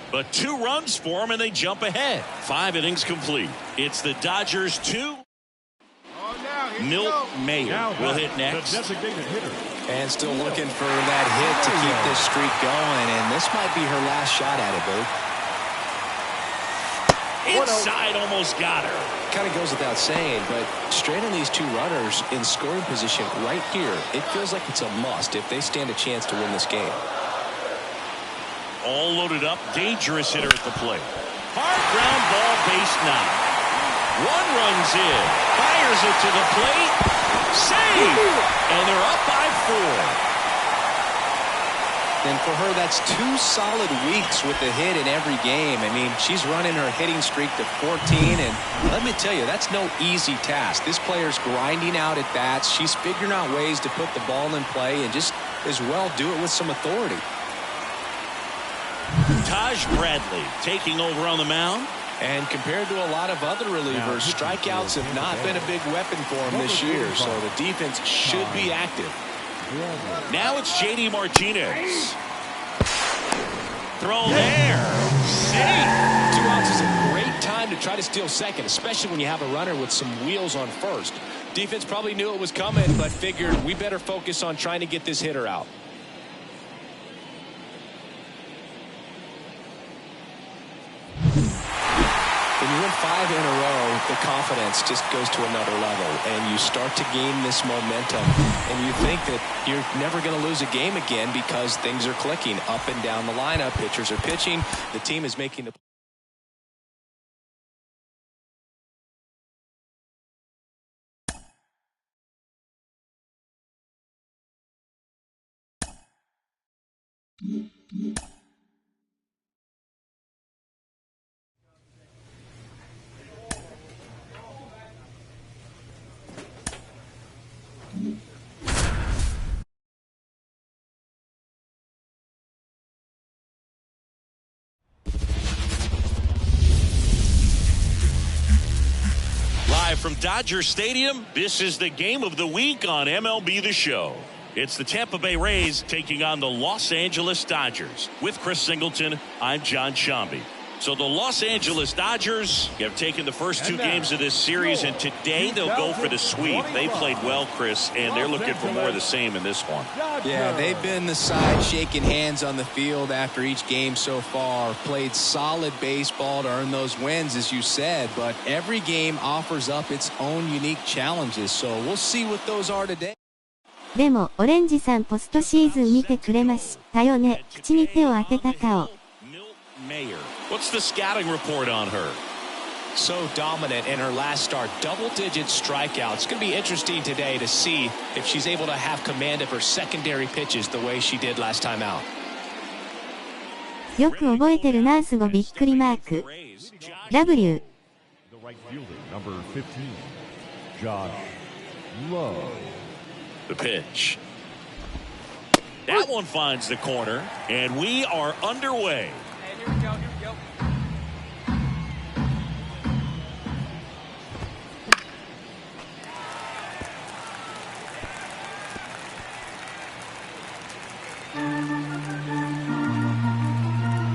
Speaker 2: But 2 runs for him and they jump ahead. 5 innings complete. It's the Dodgers 2. Milt Mayer will hit next.
Speaker 4: The designated hitter.
Speaker 3: And still looking for that hit to keep this streak going. And this might be her last shot at it, Boo.
Speaker 2: Inside, almost got her.
Speaker 3: Kind of goes without saying, but straight on these 2 runners in scoring position right here, it feels like it's a must if they stand a chance to win this game.
Speaker 2: All loaded up, dangerous hitter at the plate. Hard ground ball, base knock. 1 runs in, fires it to the plate, save, and they're up by 4.
Speaker 3: And for her, that's 2 solid weeks with the hit in every game. I mean, she's running her hitting streak to 14, and let me tell you, that's no easy task. This player's grinding out at bats. She's figuring out ways to put the ball in play and just as well do it with some authority.
Speaker 2: Taj Bradley taking over on the mound.
Speaker 3: And compared to a lot of other relievers, strikeouts have not been a big weapon for him this year, so the defense should be active.
Speaker 2: Now it's J.D. Martinez. Throw there. Safe.
Speaker 3: 2 outs is a great time to try to steal second, especially when you have a runner with some wheels on first. Defense probably knew it was coming, but figured we better focus on trying to get this hitter out. When you win 5 in a row, the confidence just goes to another level, and you start to gain this momentum, and you think that you're never going to lose a game again because things are clicking up and down the lineup. Pitchers are pitching. The team is making the...
Speaker 2: Live from Dodger Stadium, this is the game of the week on MLB The Show. It's the Tampa Bay Rays taking on the Los Angeles Dodgers. With Chris Singleton, I'm John Shambi. So the Los Angeles Dodgers have taken the first 2 games of this series, and today they'll go for the sweep. They played well, Chris, and they're looking for more of the same in this one.
Speaker 3: Yeah, they've been the side shaking hands on the field after each game so far. Played solid baseball to earn those wins, as you said, but every game offers up its own unique challenges, so we'll see what those are today.
Speaker 1: でも、オレンジさんポストシーズン見てくれましたよね。口に手を当てた顔。
Speaker 2: Mayer. What's the scouting report on her?
Speaker 3: So dominant in her last start, double-digit strikeouts. It's going to be interesting today to see if she's able to have command of her secondary pitches the way she did last time out.
Speaker 1: よく覚えてるナース語びっくりマーク。W。
Speaker 4: Right fielder, number 15, Josh Love.
Speaker 2: The pitch. That one finds the corner, and we are underway.
Speaker 5: And here we go, here we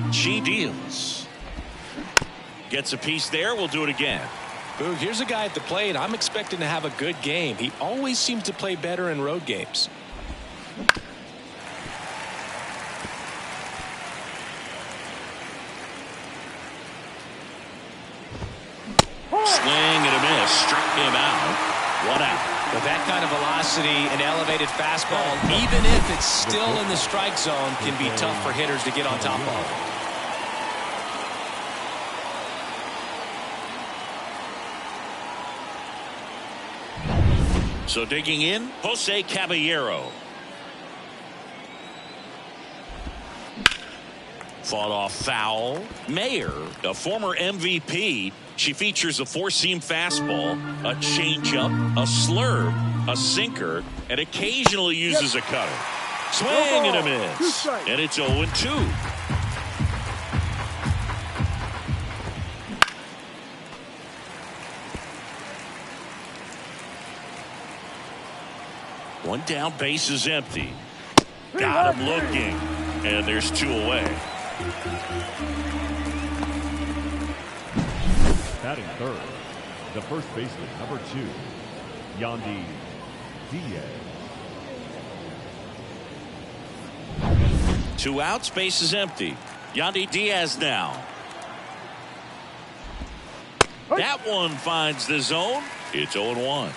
Speaker 5: go.
Speaker 2: She deals. Gets a piece there. We'll do it again.
Speaker 3: Boog, here's a guy at the plate. I'm expecting to have a good game. He always seems to play better in road games.
Speaker 2: Swing and a miss. Struck him out. 1 out.
Speaker 3: With that kind of velocity, an elevated fastball, even if it's still in the strike zone, can be tough for hitters to get on top of.
Speaker 2: So digging in, Jose Caballero. Fought off foul. Mayer, a former MVP. She features a four-seam fastball, a changeup, a slurve, a sinker, and occasionally uses a cutter. Swing and a miss. And it's 0-2. One down, base is empty. Got him looking. And there's 2 away.
Speaker 4: Batting third, the first baseman, number 2, Yandy Diaz.
Speaker 2: 2 outs, base is empty. Yandy Diaz now. That one finds the zone. It's 0-1.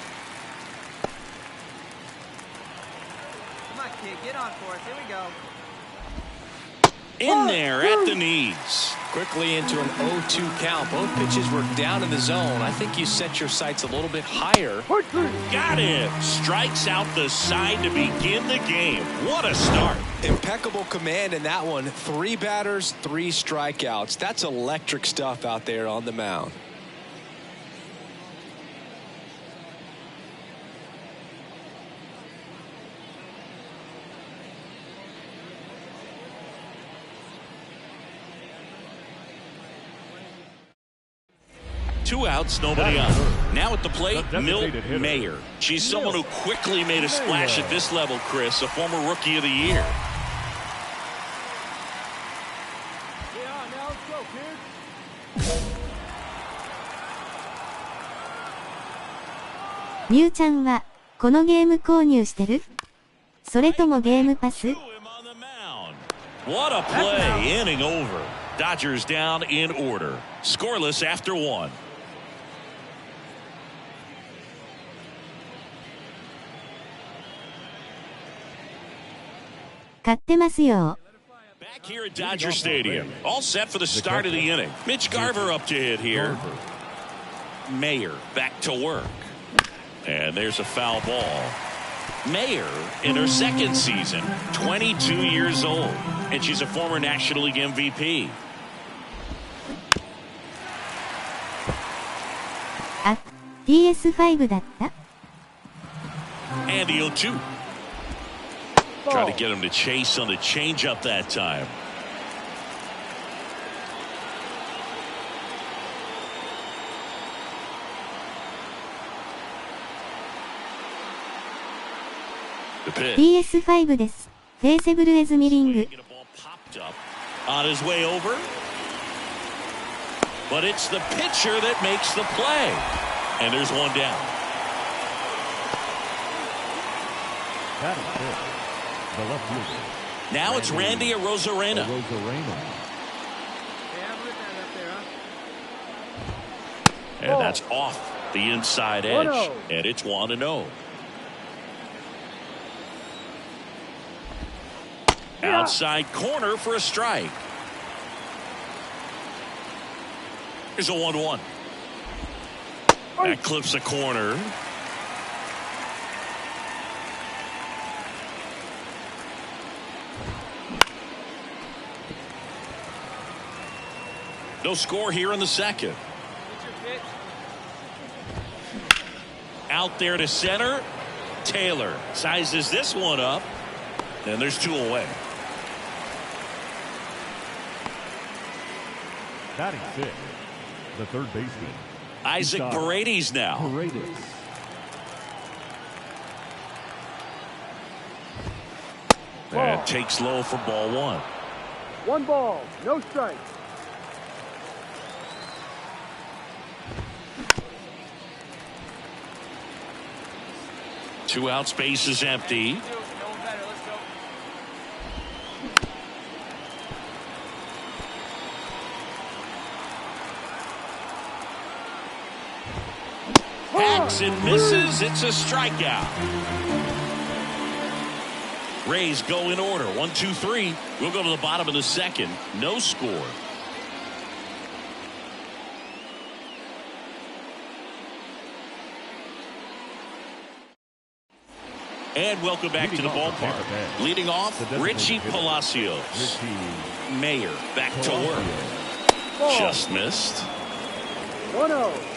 Speaker 5: Come on, kid, get on for us. Here we go.
Speaker 2: In there at the knees.
Speaker 3: Quickly into an 0-2 count. Both pitches were down in the zone. I think you set your sights a little bit higher.
Speaker 2: Got him. Strikes out the side to begin the game. What a start.
Speaker 3: Impeccable command in that one. 3 batters, 3 strikeouts. That's electric stuff out there on the mound.
Speaker 2: Two outs, nobody on. Now at the plate, Milt Mayer. She's someone who quickly made a splash at this level, Chris, a former Rookie of the Year.
Speaker 5: Yeah, now let's go, kid.
Speaker 1: みゅーちゃんは、このゲーム購入してる？それともゲームパス？
Speaker 2: What a play, inning over. Dodgers down in order. Scoreless after 1.
Speaker 1: 買ってますよ。
Speaker 2: Back here at Dodger Stadium. All set for the start of the inning. Mitch Garver up to hit here. Mayer back to work. And there's a foul ball. Mayer in her second season, 22 years old. And she's a former National League MVP.
Speaker 1: あ、PS5 だった？
Speaker 2: And the 0-2. Try to get him to chase on the changeup that time. The pitch.
Speaker 1: PS5 です。フェイセブルエズミリング。
Speaker 2: On his way over. But it's the pitcher that makes the play. And there's one down.
Speaker 4: Batting fifth, the left fielder.
Speaker 2: Now it's Randy Arozarena.
Speaker 5: Yeah, put that up there, huh?
Speaker 2: And that's off the inside edge. And it's 1-0. Outside corner for a strike. Here's a 1-1. That clips the corner. No score here in the second.
Speaker 5: Get your pitch.
Speaker 2: Out there to center. Taylor sizes this one up. And there's 2 away.
Speaker 4: Batting 6, the third baseman,
Speaker 2: Isaac Paredes now.
Speaker 4: Paredes.
Speaker 2: And takes low for ball 1.
Speaker 6: 1 ball, no strike.
Speaker 2: Two out, space is empty. Hacks and misses. It's a strikeout. Rays go in order. 1, 2, 3. We'll go to the bottom of the second. No score. And welcome back to the ballpark. Leading off, Richie Palacios. Mayer back to work. Just missed.
Speaker 6: 1-0.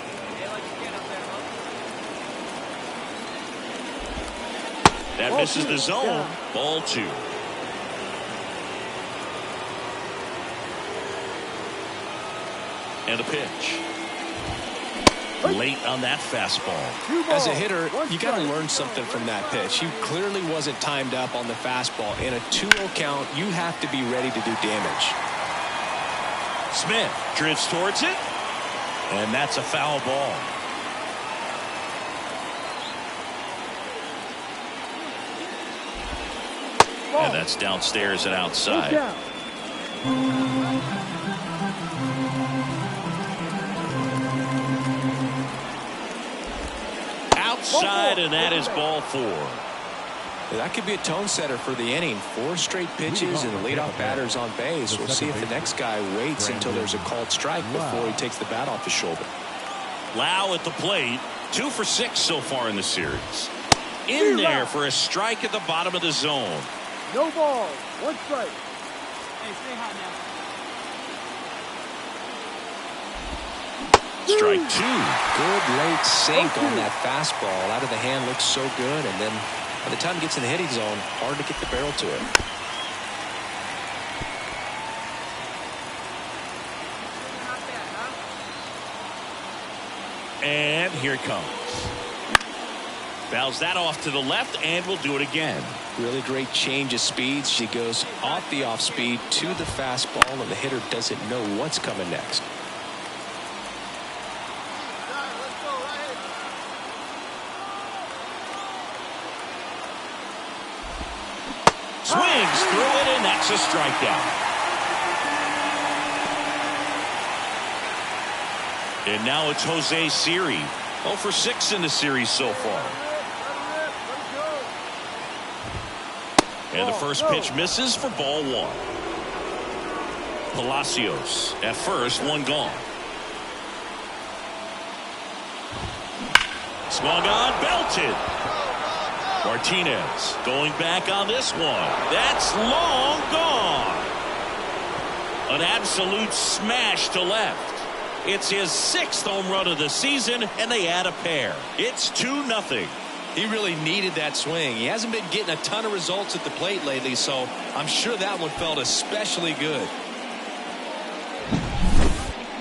Speaker 2: That misses the zone. Ball 2. And a pitch. Late on that fastball.
Speaker 3: As a hitter, you got to learn something from that pitch. He clearly wasn't timed up on the fastball. In a 2-0 count, you have to be ready to do damage.
Speaker 2: Smith drifts towards it. And that's a foul ball. And that's downstairs and outside. Outside, and that is ball 4.
Speaker 3: That could be a tone setter for the inning. 4 straight pitches and the leadoff batter's on base. We'll see if the next guy waits until there's a called strike before he takes the bat off his shoulder.
Speaker 2: Lau at the plate. 2 for 6 so far in the series. In there for a strike at the bottom of the zone.
Speaker 6: No ball, 1 strike.
Speaker 5: Hey, stay hot now.
Speaker 2: Strike 2.
Speaker 3: Good late sink on that fastball. Out of the hand, looks so good, and then by the time it gets in the hitting zone, hard to get the barrel to it.
Speaker 2: And here it comes. Fouls that off to the left, and we'll do it again.
Speaker 3: Really great change of speeds. She goes off the off speed to the fastball, and the hitter doesn't know what's coming next.
Speaker 2: Swings through it, and that's a strikeout. And now it's Jose Siri. 0 for 6 in the series so far. And the first pitch misses for ball 1. Palacios at first, 1 gone. Swung on, belted. Martinez going back on this one. That's long gone. An absolute smash to left. It's his 6th home run of the season, and they add a pair. It's 2-0.
Speaker 3: He really needed that swing. He hasn't been getting a ton of results at the plate lately, so I'm sure that one felt especially good.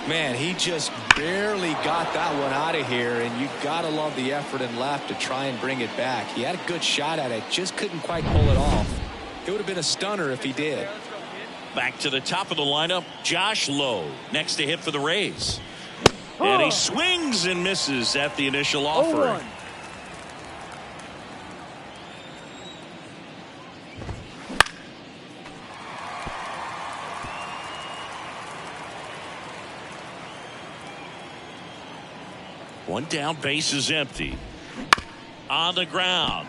Speaker 3: Man, he just barely got that one out of here, and you gotta love the effort in left to try and bring it back. He had a good shot at it, just couldn't quite pull it off. It would have been a stunner if he did.
Speaker 2: Back to the top of the lineup, Josh Lowe next to hit for the Rays. And he swings and misses at the initial offering. 1 down, base is empty. On the ground.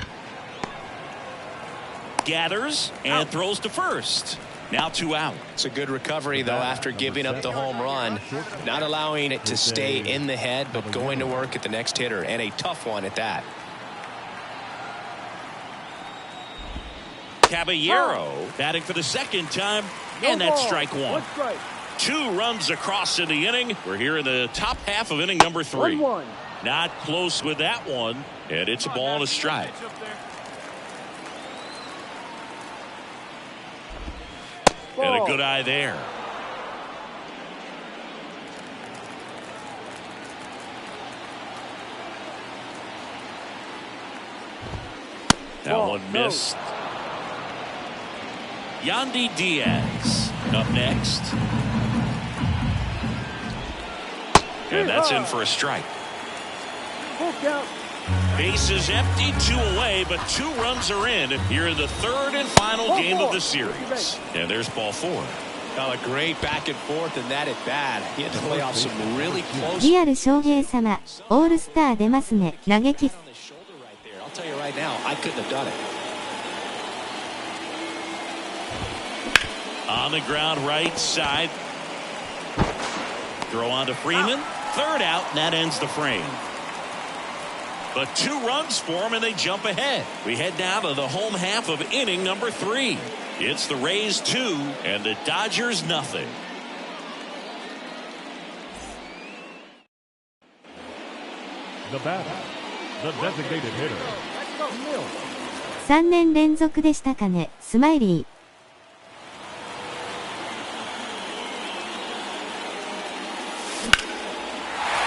Speaker 2: Gathers and throws to first. Now 2 out.
Speaker 3: It's a good recovery, though, after giving up the home run. Not allowing it to stay in the head, but going to work at the next hitter, and a tough one at that.
Speaker 2: Caballero batting for the 2nd time, and that's strike 1. 2 runs across in the inning. We're here in the top half of inning number 3.
Speaker 6: 1-1.
Speaker 2: Not close with that one, and it's a ball and a strike. And a good eye there. That one missed. Yandy Diaz up next. And that's in for a strike. Base is empty, 2 away, but 2 runs are in here in the 3rd and final game of the series. And there's ball 4.
Speaker 3: A great back and forth, and that at bat. He had to play off some really close.
Speaker 1: リアル翔平様、オールスター出ますね。投げキッ
Speaker 3: I'll tell you right now, I couldn't have done it.
Speaker 2: On the ground, right side. Throw on to Freeman. 3rd out, and that ends the frame. But 2 runs for him, and they jump ahead. We head now to the home half of inning number 3. It's the Rays 2 and the Dodgers nothing.
Speaker 4: The batter, the designated hitter, Milt.
Speaker 1: 3年連続でしたかね。スマイリー。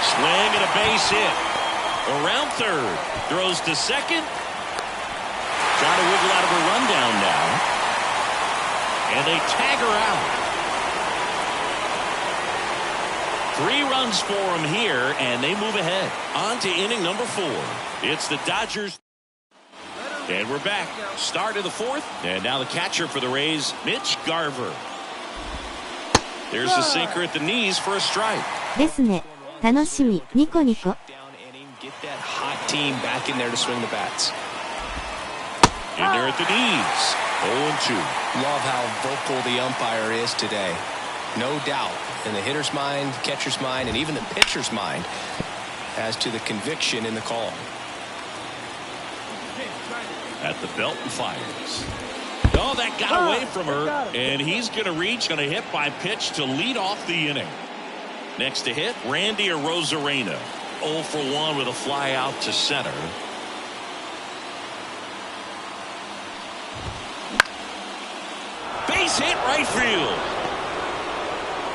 Speaker 2: Swing and a base hit. Around 3rd. Throws to 2nd. Trying to wiggle out of a rundown now. And they tag her out. 3 runs for him here, and they move ahead. On to inning number 4. It's the Dodgers. And we're back. Start of the 4th. And now the catcher for the Rays, Mitch Garver. There's the sinker at the knees for a strike.
Speaker 1: ですね。楽しみ。ニコニコ。
Speaker 3: Get that hot team back in there to swing the bats.
Speaker 2: In there at the knees. 0-2.
Speaker 3: Love how vocal the umpire is today. No doubt in the hitter's mind, catcher's mind, and even the pitcher's mind as to the conviction in the call.
Speaker 2: At the belt and fires. Oh, that got away from her, and he's going to reach, going to hit by pitch to lead off the inning. Next to hit, Randy Arozarena. 0 for 1 with a fly out to center. Base hit right field.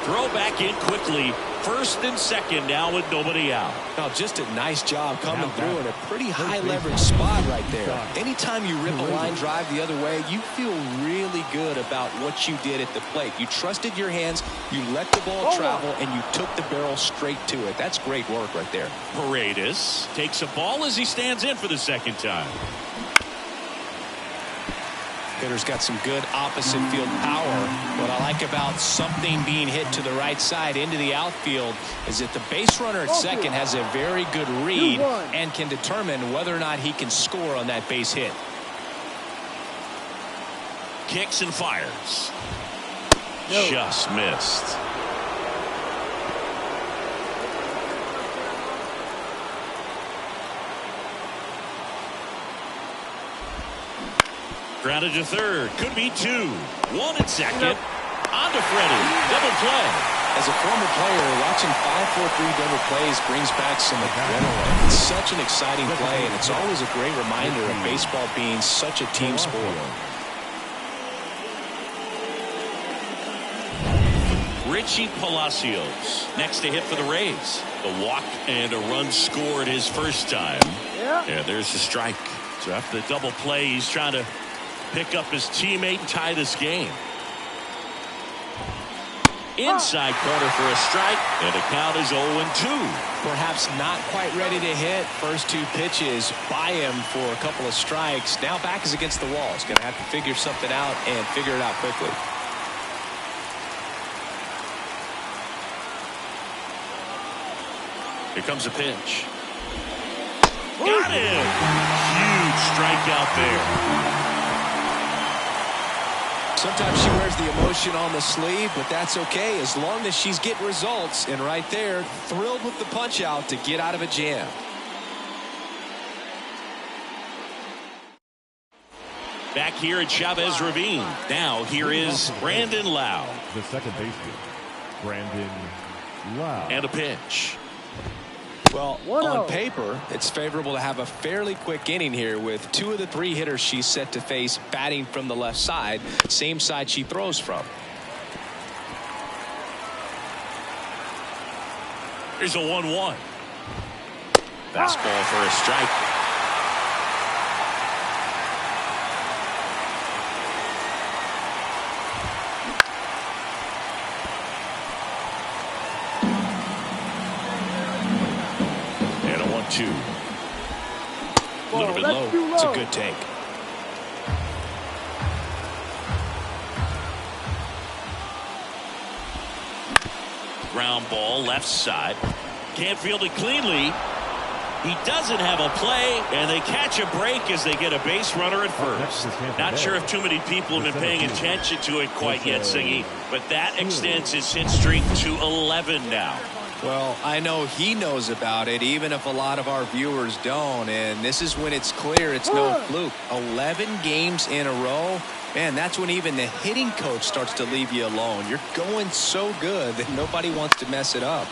Speaker 2: Throw back in quickly. 1st and 2nd now with nobody out.
Speaker 3: Now just a nice job coming through in a pretty high leverage spot right there. Anytime you rip a line drive the other way, you feel really good about what you did at the plate. You trusted your hands, you let the ball travel, and you took the barrel straight to it. That's great work right there.
Speaker 2: Paredes takes a ball as he stands in for the 2nd time.
Speaker 3: Hitter's got some good opposite field power. What I like about something being hit to the right side into the outfield is that the base runner at 2nd has a very good read and can determine whether or not he can score on that base hit.
Speaker 2: Kicks and fires. Just missed. Grounded to 3rd. Could be 2. 1 at 2nd. On to Freddie. Double play.
Speaker 3: As a former player, watching 5-4-3 double plays brings back some adrenaline. It's such an exciting play, and it's always a great reminder of baseball being such a team sport.
Speaker 2: Richie Palacios next to hit for the Rays. The walk and a run scored his 1st time. Yeah, there's the strike. So after the double play, he's trying to pick up his teammate and tie this game. Inside corner for a strike, and the count is 0-2.
Speaker 3: Perhaps not quite ready to hit. First 2 pitches by him for a couple of strikes. Now back is against the wall. He's going to have to figure something out and figure it out quickly.
Speaker 2: Here comes a pitch. Got him! Huge strikeout there.
Speaker 3: Sometimes she wears the emotion on the sleeve, but that's okay as long as she's getting results. And right there, thrilled with the punch out to get out of a jam.
Speaker 2: Back here at Chavez Ravine. Now here is Brandon Lau.
Speaker 4: The 2nd baseman, Brandon Lau.
Speaker 2: And a pitch.
Speaker 3: Well, on paper, it's favorable to have a fairly quick inning here with 2 of the 3 hitters she's set to face batting from the left side, same side she throws from.
Speaker 2: Here's a 1-1. Fastball for a strike. And a 1-2.
Speaker 3: A little bit low. It's a good take.
Speaker 2: Ground ball left side. Can't field it cleanly. He doesn't have a play, and they catch a break as they get a base runner at first. Not sure if too many people have been paying attention to it quite yet, Singy, but that extends his hit streak to 11 now.
Speaker 3: Well, I know he knows about it, even if a lot of our viewers don't, and this is when it's clear it's no fluke. 11 games in a row. Man, that's when even the hitting coach starts to leave you alone. You're going so good that nobody wants to mess it up.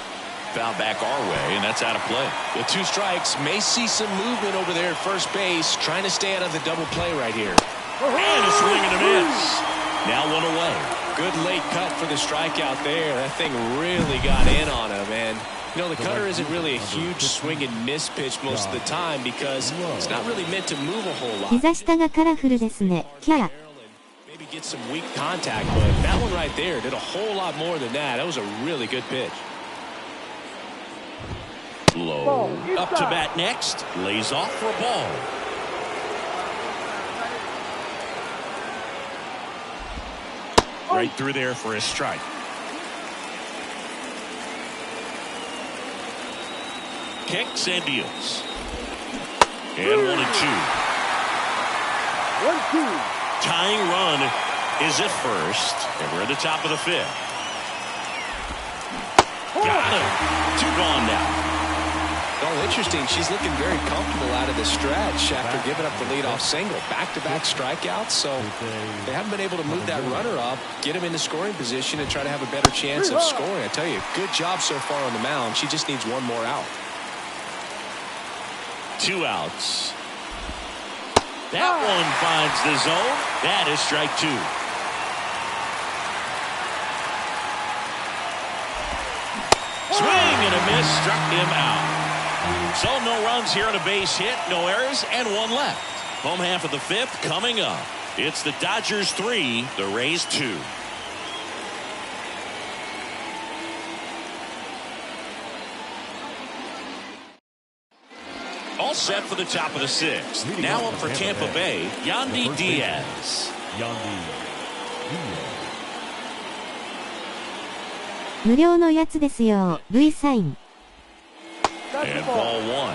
Speaker 2: Foul back our way, and that's out of play.
Speaker 3: The 2 strikes may see some movement over there at first base, trying to stay out of the double play right here.
Speaker 2: And a swing and a miss. Now 1 away.
Speaker 3: Good late cut for the strikeout there. That thing really got in on him, and you know, the cutter isn't really a huge swing and miss pitch most of the time because it's not really meant to move a whole lot.
Speaker 1: 膝下がカラフルですね。キャラ。
Speaker 3: Maybe get some weak contact, but that one right there did a whole lot more than that. That was a really good pitch.
Speaker 2: Low. Up to bat next. Lays off for a ball. Right through there for a strike. Kicks and deals. And 1-2.
Speaker 6: 1-2.
Speaker 2: Tying run is at first, and we're at the top of the 5th. Got him. 2 gone now.
Speaker 3: Oh, interesting. She's looking very comfortable out of the stretch after giving up the leadoff single. Back-to-back strikeouts, so they haven't been able to move that runner up, get him into scoring position, and try to have a better chance of scoring. I tell you, good job so far on the mound. She just needs 1 more out.
Speaker 2: 2 outs. That one finds the zone. That is strike 2. Swing and a miss, struck him out. So no runs here on a base hit, no errors, and 1 left. Home half of the 5th coming up. It's the Dodgers 3, the Rays 2. All set for the top of the 6th. Now up for Tampa Bay, Yandy Diaz.
Speaker 4: Yandy.
Speaker 1: 無料のやつですよ。V サイン。
Speaker 2: And ball 1.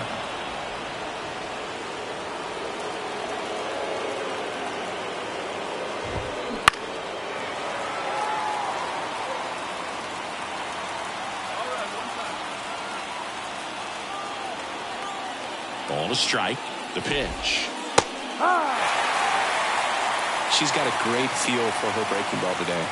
Speaker 2: Ball to strike. The pitch.
Speaker 3: She's got a great feel for her breaking ball today.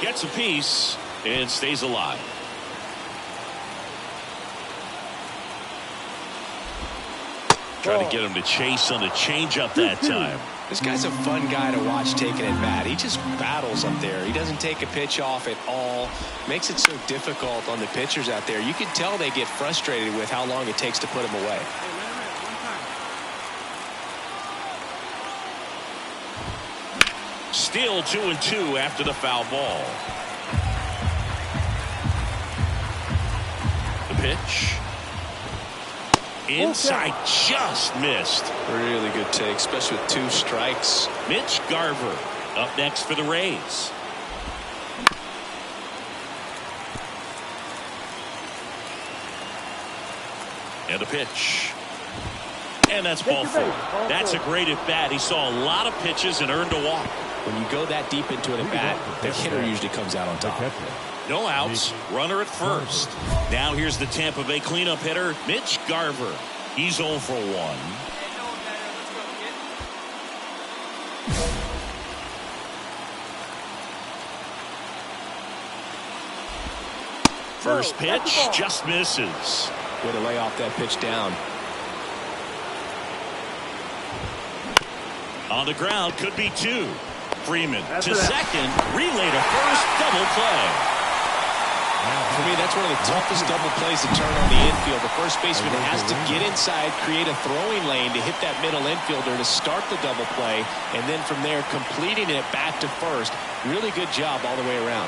Speaker 2: Gets a piece and stays alive. Try to get him to chase on the changeup that time.
Speaker 3: This guy's a fun guy to watch taking at bat. He just battles up there. He doesn't take a pitch off at all. Makes it so difficult on the pitchers out there. You can tell they get frustrated with how long it takes to put him away.
Speaker 2: Still 2-2 after the foul ball. The pitch. Inside, just missed.
Speaker 3: Really good take, especially with 2 strikes.
Speaker 2: Mitch Garver up next for the Rays. And a pitch. And that's ball 4. That's a great at-bat. He saw a lot of pitches and earned a walk.
Speaker 3: When you go that deep into an at-bat, the hitter usually comes out on top.
Speaker 2: No outs, runner at first. Now here's the Tampa Bay cleanup hitter, Mitch Garver. He's 0 for 1. First pitch just misses.
Speaker 3: Way to lay off that pitch down.
Speaker 2: On the ground, could be two. Freeman to second, relay to first, double play.
Speaker 3: For me, that's one of the toughest double plays to turn on the infield. The first baseman has to get inside, create a throwing lane to hit that middle infielder to start the double play, and then from there, completing it back to first. Really good job all the way around.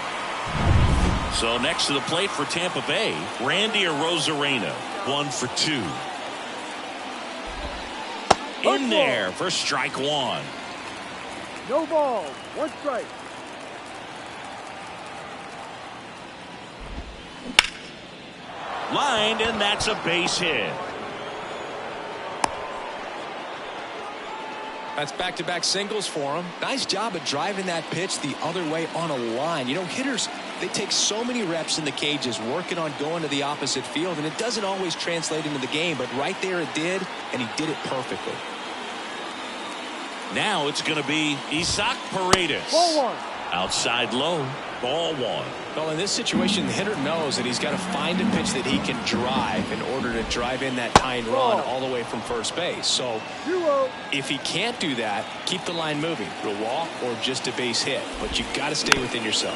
Speaker 2: So next to the plate for Tampa Bay, Randy Arozarena, 1 for 2. In there for strike one.
Speaker 6: No balls. 1 strike.
Speaker 2: Lined, and that's a base hit.
Speaker 3: That's back-to-back singles for him. Nice job of driving that pitch the other way on a line. You know, hitters, they take so many reps in the cages working on going to the opposite field, and it doesn't always translate into the game, but right there it did, and he did it perfectly.
Speaker 2: Now it's going to be Isaac Paredes.
Speaker 6: Ball 1.
Speaker 2: Outside low, ball 1.
Speaker 3: Well, in this situation, the hitter knows that he's got to find a pitch that he can drive in order to drive in that tying run all the way from first base. So if he can't do that, keep the line moving through a walk or just a base hit. But you've got to stay within yourself.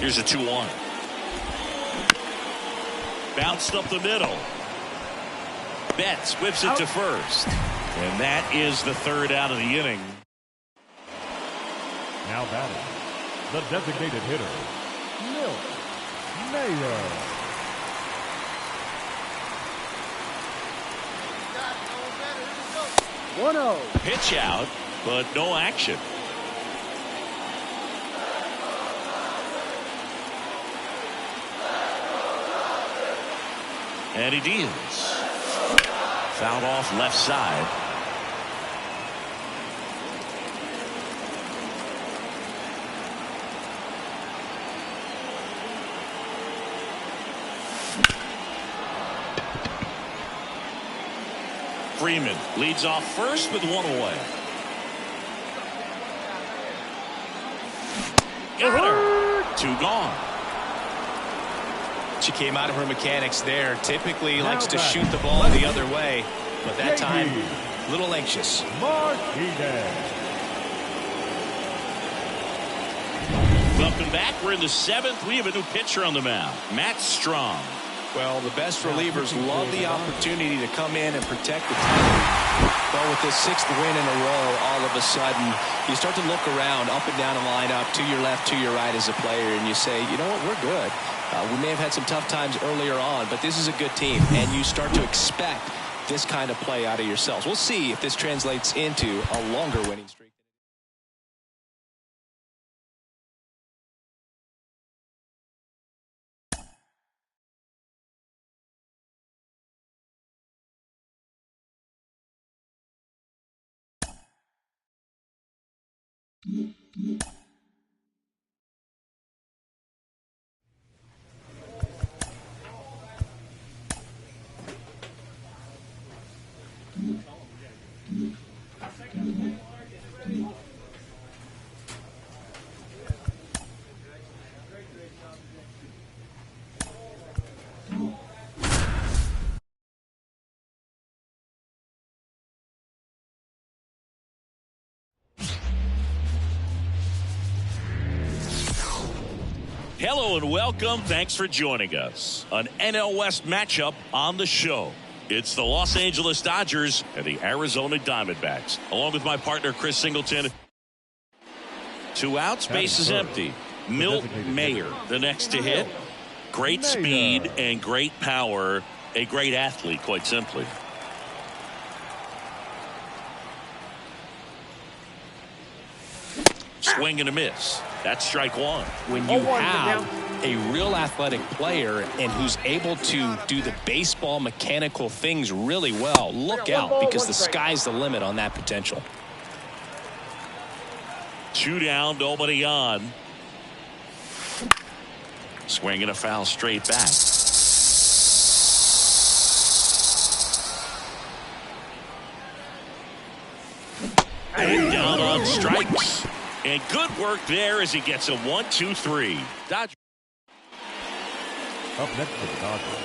Speaker 2: Here's a 2-1. Bounced up the middle. Betts whips it to first. And that is the third out of the inning.
Speaker 4: Now batting, the designated hitter, Milt Major.
Speaker 6: 1-0.
Speaker 2: Pitch out, but no action. And he deals. Fouled off left side. Freeman leads off first with 1 away. Got her. 2 gone.
Speaker 3: She came out of her mechanics there. Typically likes to shoot the ball the other way, but that time a little anxious.
Speaker 2: Welcome back. We're in the 7th. We have a new pitcher on the mound, Matt Strong.
Speaker 3: Well, the best relievers love the opportunity to come in and protect the title. But with this 6th win in a row, all of a sudden, you start to look around, up and down the lineup, to your left, to your right as a player, and you say, you know what, we're good. We may have had some tough times earlier on, but this is a good team, and you start to expect this kind of play out of yourselves. We'll see if this translates into a longer winning streak.
Speaker 2: Hello and welcome. Thanks for joining us. An NL West matchup on the show. It's the Los Angeles Dodgers and the Arizona Diamondbacks. Along with my partner, Chris Singleton. 2 outs, base is empty. Mlb Major, the next to hit. Great speed and great power. A great athlete, quite simply. Swing and a miss. That's strike 1.
Speaker 3: When you have a real athletic player and who's able to do the baseball mechanical things really well, look out, because the sky's the limit on that potential.
Speaker 2: 2 down, nobody on. Swing and a foul straight back. And down on strikes. And good work there as he gets a 1-2-3. Dodgers.
Speaker 4: Up next for the Dodgers,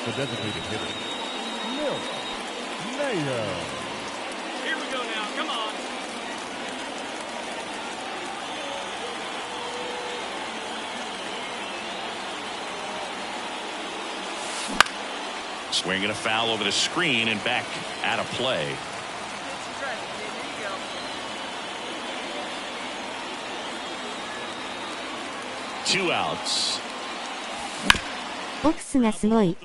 Speaker 4: the designated hitter, Milt The Show.
Speaker 5: Here we go now. Come on.
Speaker 2: Swinging a foul over the screen and back out of play. Two outs.
Speaker 1: ボクスがすごい。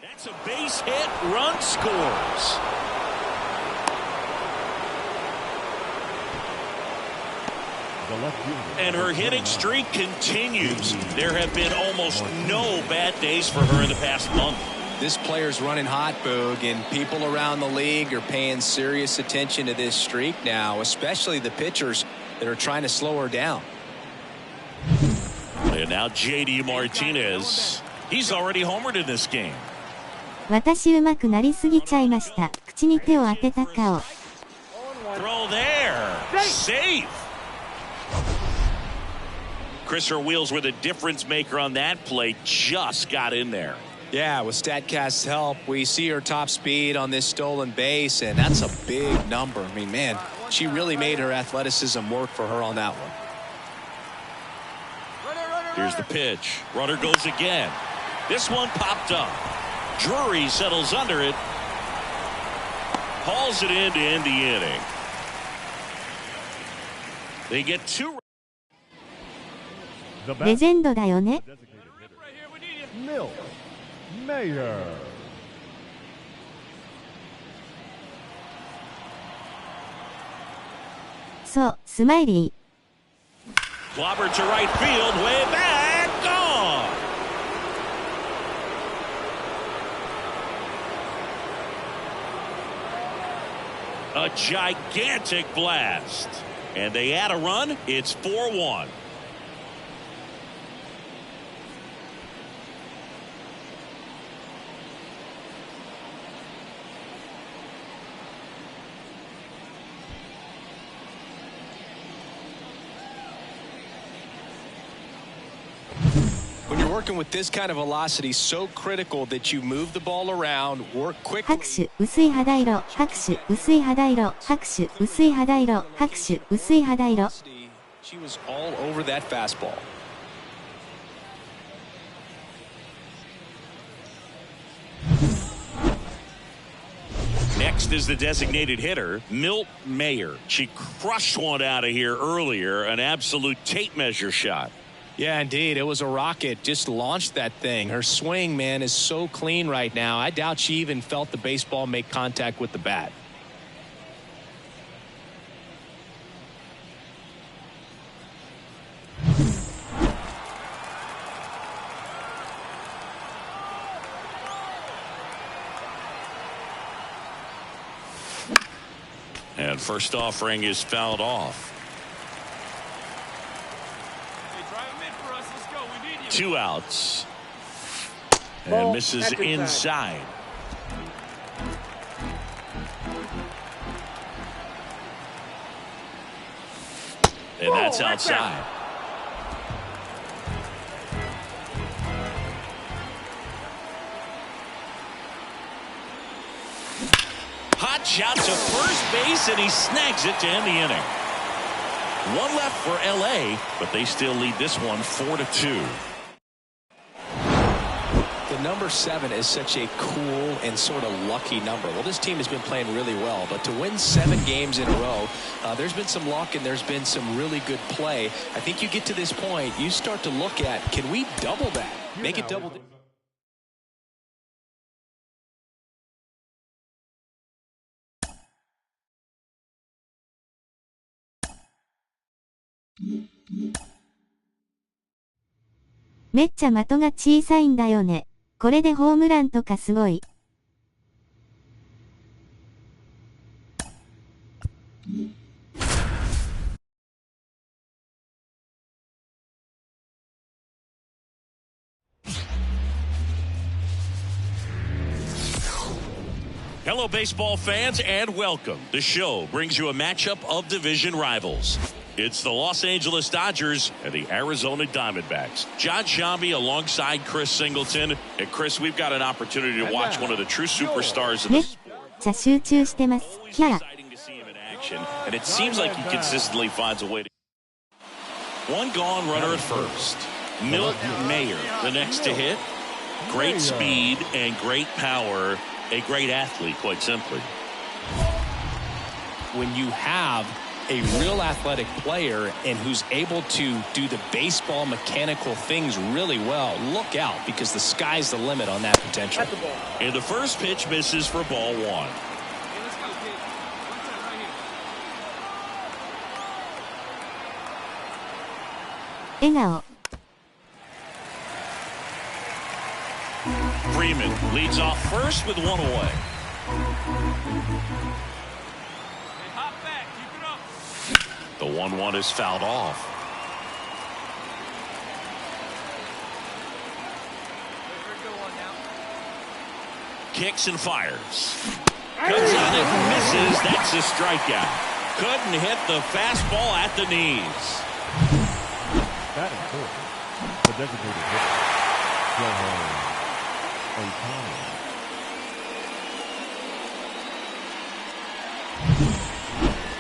Speaker 2: That's a base hit. Run scores. And her hitting streak continues. There have been almost no bad days for her in the past month.
Speaker 3: This player's running hot, Boog, and people around the league are paying serious attention to this streak now, especially the pitchers that are trying to slow her down.
Speaker 2: And now JD Martinez. He's already homered in this game.
Speaker 1: 私上手くなりすぎちゃいました。口に手を当てた顔。
Speaker 2: Throw there. Safe. Chris Wheels with a difference maker on that play. Just got in there.
Speaker 3: Yeah, with StatCast's help, we see her top speed on this stolen base, and that's a big number. I mean, man, she really made her athleticism work for her on that one.
Speaker 2: Here's the pitch. Runner goes again. This one popped up. Drury settles under it. Hauls it in to end the inning. They get two.
Speaker 1: レジェンドだよね。
Speaker 4: Mlb The Show.
Speaker 1: そう、スマイリー。
Speaker 2: Clobbered to right field, way back, gone. A gigantic blast. And they add a run. It's 4-1.
Speaker 3: When you're working with this kind of velocity, so critical that you move the ball around, work quickly.
Speaker 1: 拍手、薄い肌色、拍手、薄い肌色、拍手、薄い肌色、拍手、薄い肌色。
Speaker 3: She was all over that fastball.
Speaker 2: Next is the designated hitter, Milt Major. She crushed one out of here earlier, an absolute tape measure shot.
Speaker 3: Yeah, indeed. It was a rocket. Just launched that thing. Her swing, man, is so clean right now. I doubt she even felt the baseball make contact with the bat.
Speaker 2: And first offering is fouled off. 2 outs. And misses inside. And that's outside. Hot shot to first base, and he snags it to end the inning. One left for LA, but they still lead this one 4-2.
Speaker 3: The number 7 is such a cool and sort of lucky number. Well, this team has been playing really well, but to win 7 games in a row, there's been some luck and there's been some really good play. I think you get to this point, you start to look at, can we double that? Make it double.
Speaker 1: めっちゃ的が小さいんだよね。これでホームランとかすごい。
Speaker 2: Hello, baseball fans, and welcome. The show brings you a matchup of division rivals. It's the Los Angeles Dodgers and the Arizona Diamondbacks. John Shambi alongside Chris Singleton. And Chris, we've got an opportunity to watch one of the true superstars in the sport.
Speaker 1: めっちゃ集中してます。キャー。
Speaker 2: Exciting to see him in action, and it seems like he consistently finds a way to. One gone runner at first. Milt Mayer, the next to hit. Great speed and great power. A great athlete, quite simply.
Speaker 3: When you have a real athletic player and who's able to do the baseball mechanical things really well, look out, because the sky's the limit on that potential.
Speaker 2: And the first pitch misses for ball one.
Speaker 5: Hey, let's go, kid. One time right here.
Speaker 1: 笑顔。
Speaker 2: Freeman leads off first with one away.
Speaker 5: Hey, hop back. Keep it up.
Speaker 2: The 1-1 is fouled off.
Speaker 5: We're good one now.
Speaker 2: Kicks and fires. Cuts on it, misses. That's a strikeout. Couldn't hit the fastball at the knees.
Speaker 4: That is fourth. The designated hitter.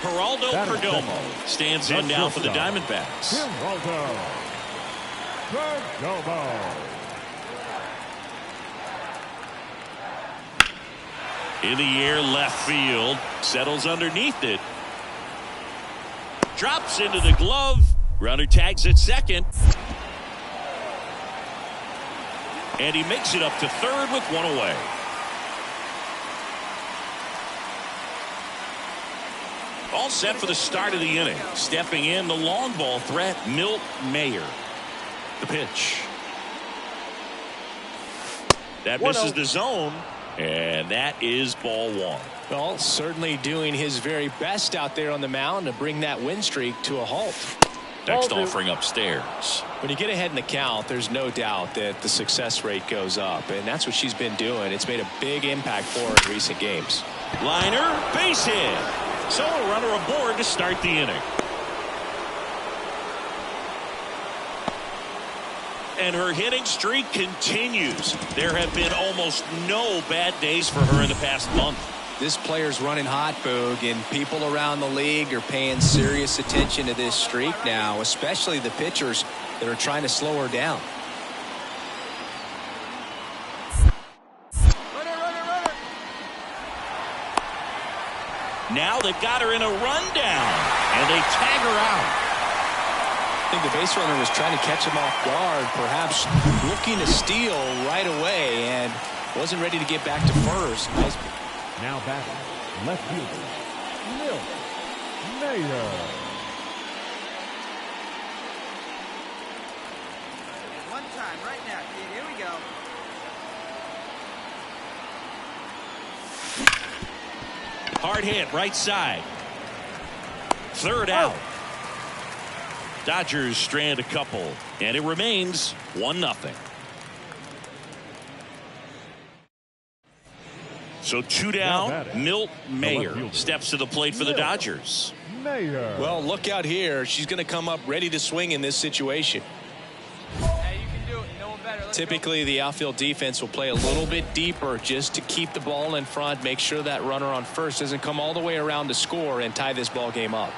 Speaker 2: Geraldo Perdomo stands in now for the Diamondbacks.
Speaker 4: Geraldo Perdomo.
Speaker 2: In the air, left field, settles underneath it. Drops into the glove. Runner tags at second. And he makes it up to third with one away. All set for the start of the inning. Stepping in, the long ball threat, Milt Mayer. The pitch. That misses the zone, and that is ball one.
Speaker 3: Well, certainly doing his very best out there on the mound to bring that win streak to a halt.
Speaker 2: Next offering upstairs.
Speaker 3: When you get ahead in the count, there's no doubt that the success rate goes up, and that's what she's been doing. It's made a big impact for her in recent games.
Speaker 2: Liner, base hit. So a runner aboard to start the inning. And her hitting streak continues. There have been almost no bad days for her in the past month.
Speaker 3: This player's running hot, Boog, and people around the league are paying serious attention to this streak now, especially the pitchers that are trying to slow her down.
Speaker 5: Runner.
Speaker 2: Now they've got her in a rundown, and they tag her out.
Speaker 3: I think the base runner was trying to catch him off guard, perhaps looking to steal right away, and wasn't ready to get back to first. Nice.
Speaker 4: Now batting, left fielder, Milt Mayer.
Speaker 5: One time right now, kid. Here we go.
Speaker 2: Hard hit, right side. Third out. Dodgers strand a couple, and it remains 1-0. So two down, Milt Mayer steps to the plate for the Dodgers.
Speaker 4: Mayer.
Speaker 3: Well, look out here. She's going to come up ready to swing in this situation.
Speaker 5: Hey, you can do it. No one better. Let's
Speaker 3: Typically, the outfield defense will play a little bit deeper just to keep the ball in front, make sure that runner on first doesn't come all the way around to score and tie this ball game up.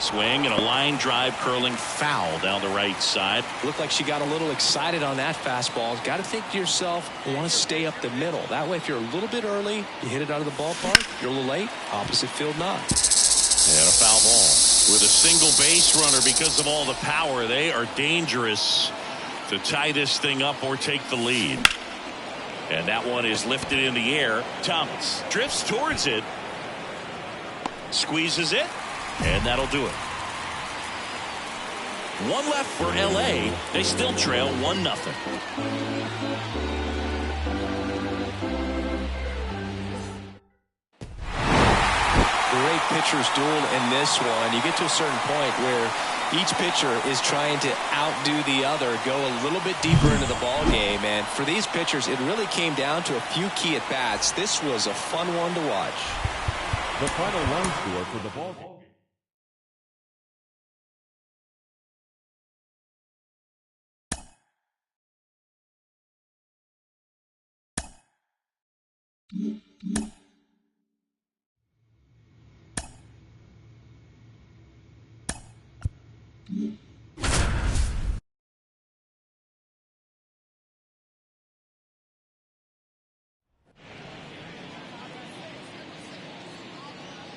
Speaker 2: Swing and a line drive curling foul down the right side.
Speaker 3: Looked like she got a little excited on that fastball. Got to think to yourself, you want to stay up the middle. That way, if you're a little bit early, you hit it out of the ballpark. You're a little late, opposite field nod.
Speaker 2: And a foul ball. With a single base runner, because of all the power, they are dangerous to tie this thing up or take the lead. And that one is lifted in the air. Thomas drifts towards it. Squeezes it. And that'll do it. One left for LA. They still trail 1-0.
Speaker 3: Great pitchers duel in this one. You get to a certain point where each pitcher is trying to outdo the other, go a little bit deeper into the ball game. And for these pitchers, it really came down to a few key at-bats. This was a fun one to watch.
Speaker 4: The final run score for the ball game.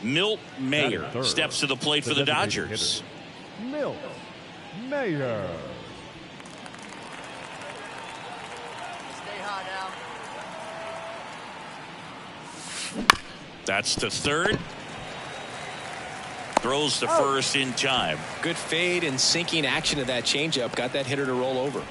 Speaker 2: Milt Mayer steps to the plate for the Dodgers.
Speaker 4: Milt Mayer.
Speaker 5: Stay hot now.
Speaker 2: That's to third. Throws to first in time.
Speaker 3: Good fade and sinking action of that changeup. Got that hitter to roll over.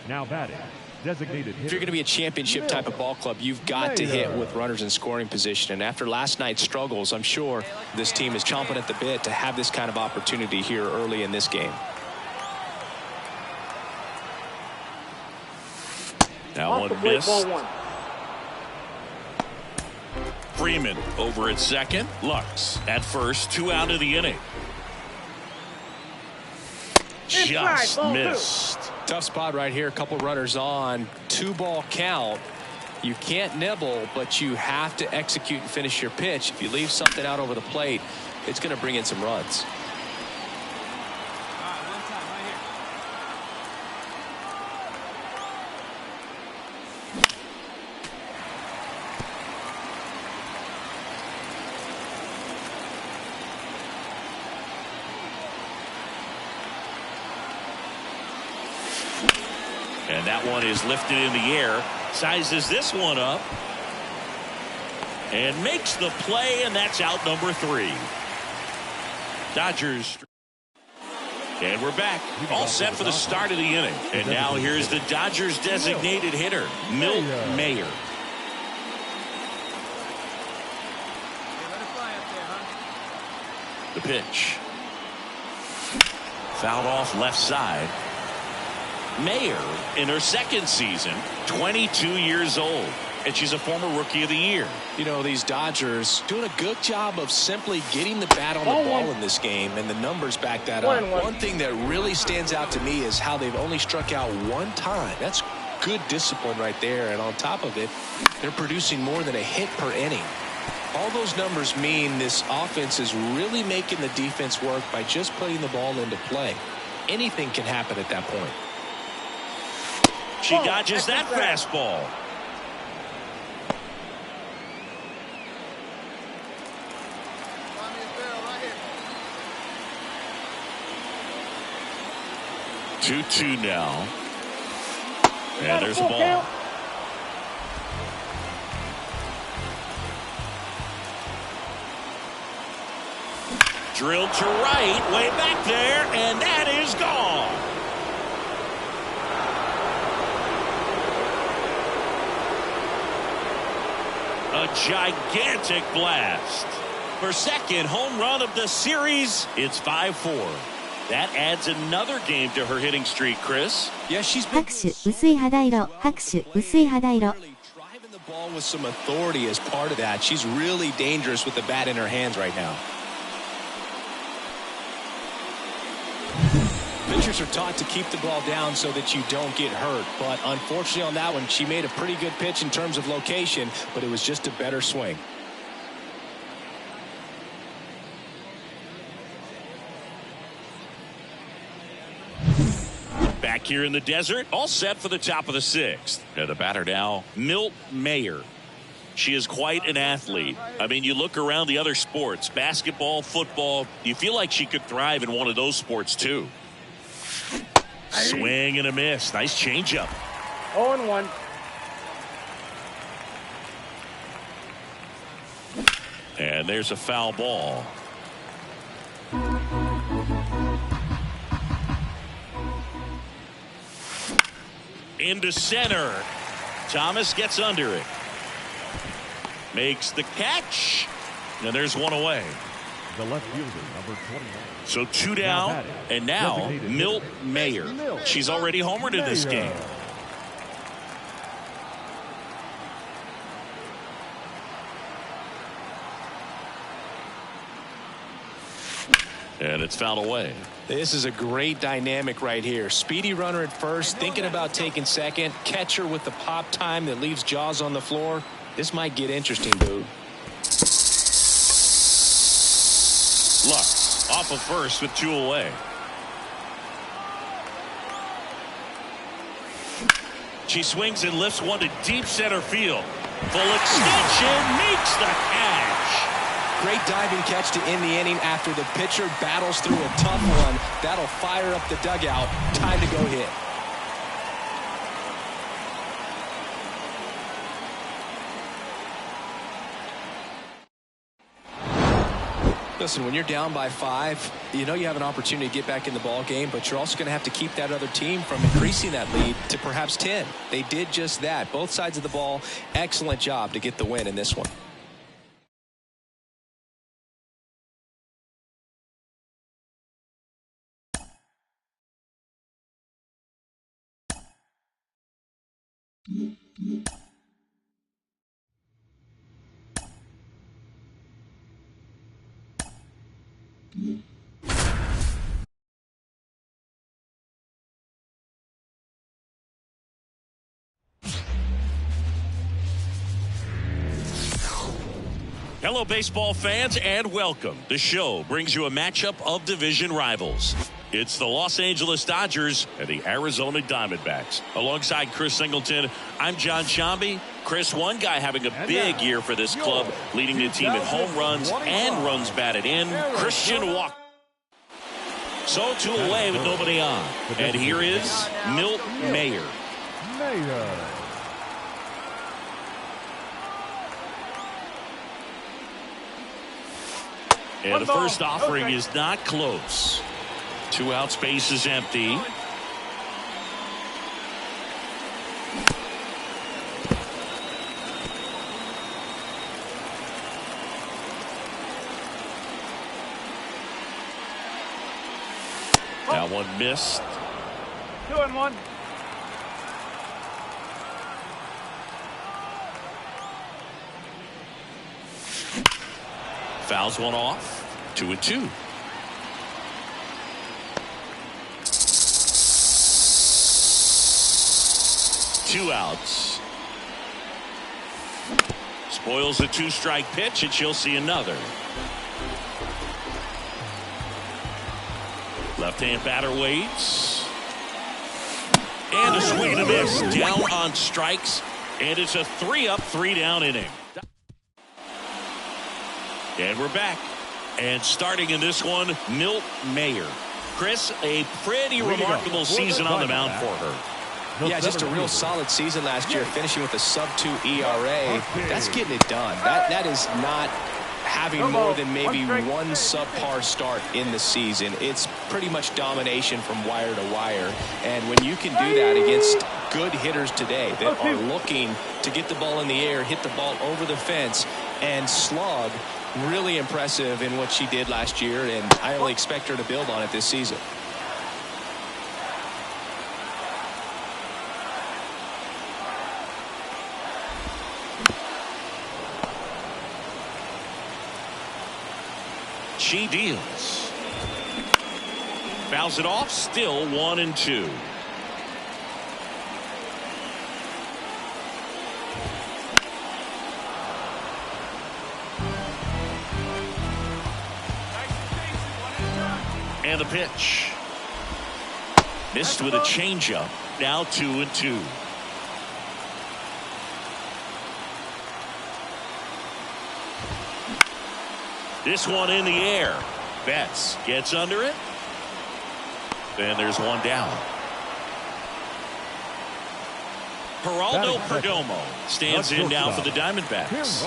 Speaker 4: Now batting. Designated hitter.
Speaker 3: If you're going to be a championship type of ball club, you've got to hit with runners in scoring position. And after last night's struggles, I'm sure this team is chomping at the bit to have this kind of opportunity here early in this game.
Speaker 2: That one missed. Freeman over at second. Lux at first. 2 out of the inning. Just missed.
Speaker 3: Tough spot right here. A couple runners on. 2-ball count. You can't nibble, but you have to execute and finish your pitch. If you leave something out over the plate, it's going to bring in some runs.
Speaker 2: And that one is lifted in the air. Sizes this one up. And makes the play, and that's out number 3. Dodgers. And we're back. All set for the start of the inning. And now here's the Dodgers designated hitter, Milt Mayer. The pitch. Fouled off left side. Mayer, in her second season, 22 years old, and she's a former Rookie of the Year.
Speaker 3: You know, these Dodgers doing a good job of simply getting the bat on the ball in this game, and the numbers back that up. One thing that really stands out to me is how they've only struck out 1 time. That's good discipline right there, and on top of it, they're producing more than a hit per inning. All those numbers mean this offense is really making the defense work by just putting the ball into play. Anything can happen at that point.
Speaker 2: She dodges that fastball. Two now. And there's a ball. Drilled to right, way back there, and that is gone. A gigantic blast. Her second home run of the series. It's 5-4. That adds another game to her hitting streak, Chris.
Speaker 3: Yeah, she's been
Speaker 1: 拍手薄い肌色拍手薄い肌色
Speaker 3: driving the ball with some authority as part of that. She's really dangerous with the bat in her hands right now. Pitchers are taught to keep the ball down so that you don't get hurt. But unfortunately on that one, she made a pretty good pitch in terms of location, but it was just a better swing.
Speaker 2: Back here in the desert, all set for the top of the 6th. And the batter now, Milt Mayer. She is quite an athlete. I mean, you look around the other sports, basketball, football, you feel like she could thrive in one of those sports too. Swing and a miss. Nice changeup.
Speaker 6: 0-1.
Speaker 2: And there's a foul ball. Into center. Thomas gets under it. makes the catch, and there's one away.
Speaker 4: The left fielder, number 29.
Speaker 2: So 2 down, and now Mlb Major. She's already homered in this game. And it's fouled away.
Speaker 3: This is a great dynamic right here. Speedy runner at first, thinking about taking second. Catcher with the pop time that leaves Jaws on the floor. This might get interesting, dude.
Speaker 2: Luck off of first with 2 away. She swings and lifts one to deep center field. Full extension, makes the catch.
Speaker 3: Great diving catch to end the inning after the pitcher battles through a tough one. That'll fire up the dugout. Time to go hit. Listen, when you're down by 5, you know you have an opportunity to get back in the ball game, but you're also going to have to keep that other team from increasing that lead to perhaps 10. They did just that. Both sides of the ball, excellent job to get the win in this one.
Speaker 2: Hello, baseball fans, and welcome. The show brings you a matchup of division rivals. It's the Los Angeles Dodgers and the Arizona Diamondbacks. Alongside Chris Singleton, I'm John Shambi. Chris, one guy having a big year for this club, leading the team in home runs and runs batted in, Christian Walker. So 2 away with nobody on. And here is Mlb Major. And the first offering is not close. 2 out, space is empty. That one missed.
Speaker 6: 2-1.
Speaker 2: Fouls one off. 2-2. Two outs. Spoils the 2-strike pitch, and she'll see another. Left-hand batter waits. And a swing and a miss. Down on strikes. And it's a 3-up, 3-down inning. And we're back. And starting in this one, Mlb Major. Chris, a pretty remarkable season on the mound for her.
Speaker 3: Yeah, just a real solid season last year, finishing with a sub-2 ERA. That's getting it done. That is not having more than maybe one subpar start in the season. It's pretty much domination from wire to wire. And when you can do that against good hitters today that are looking to get the ball in the air, hit the ball over the fence, and slug, really impressive in what she did last year, and I only expect her to build on it this season.
Speaker 2: She deals. Fouls it off, still 1-2. And the pitch. Missed with a changeup. Now 2-2. This one in the air. Betts gets under it. And there's one down. Geraldo Perdomo stands in now for the Diamondbacks.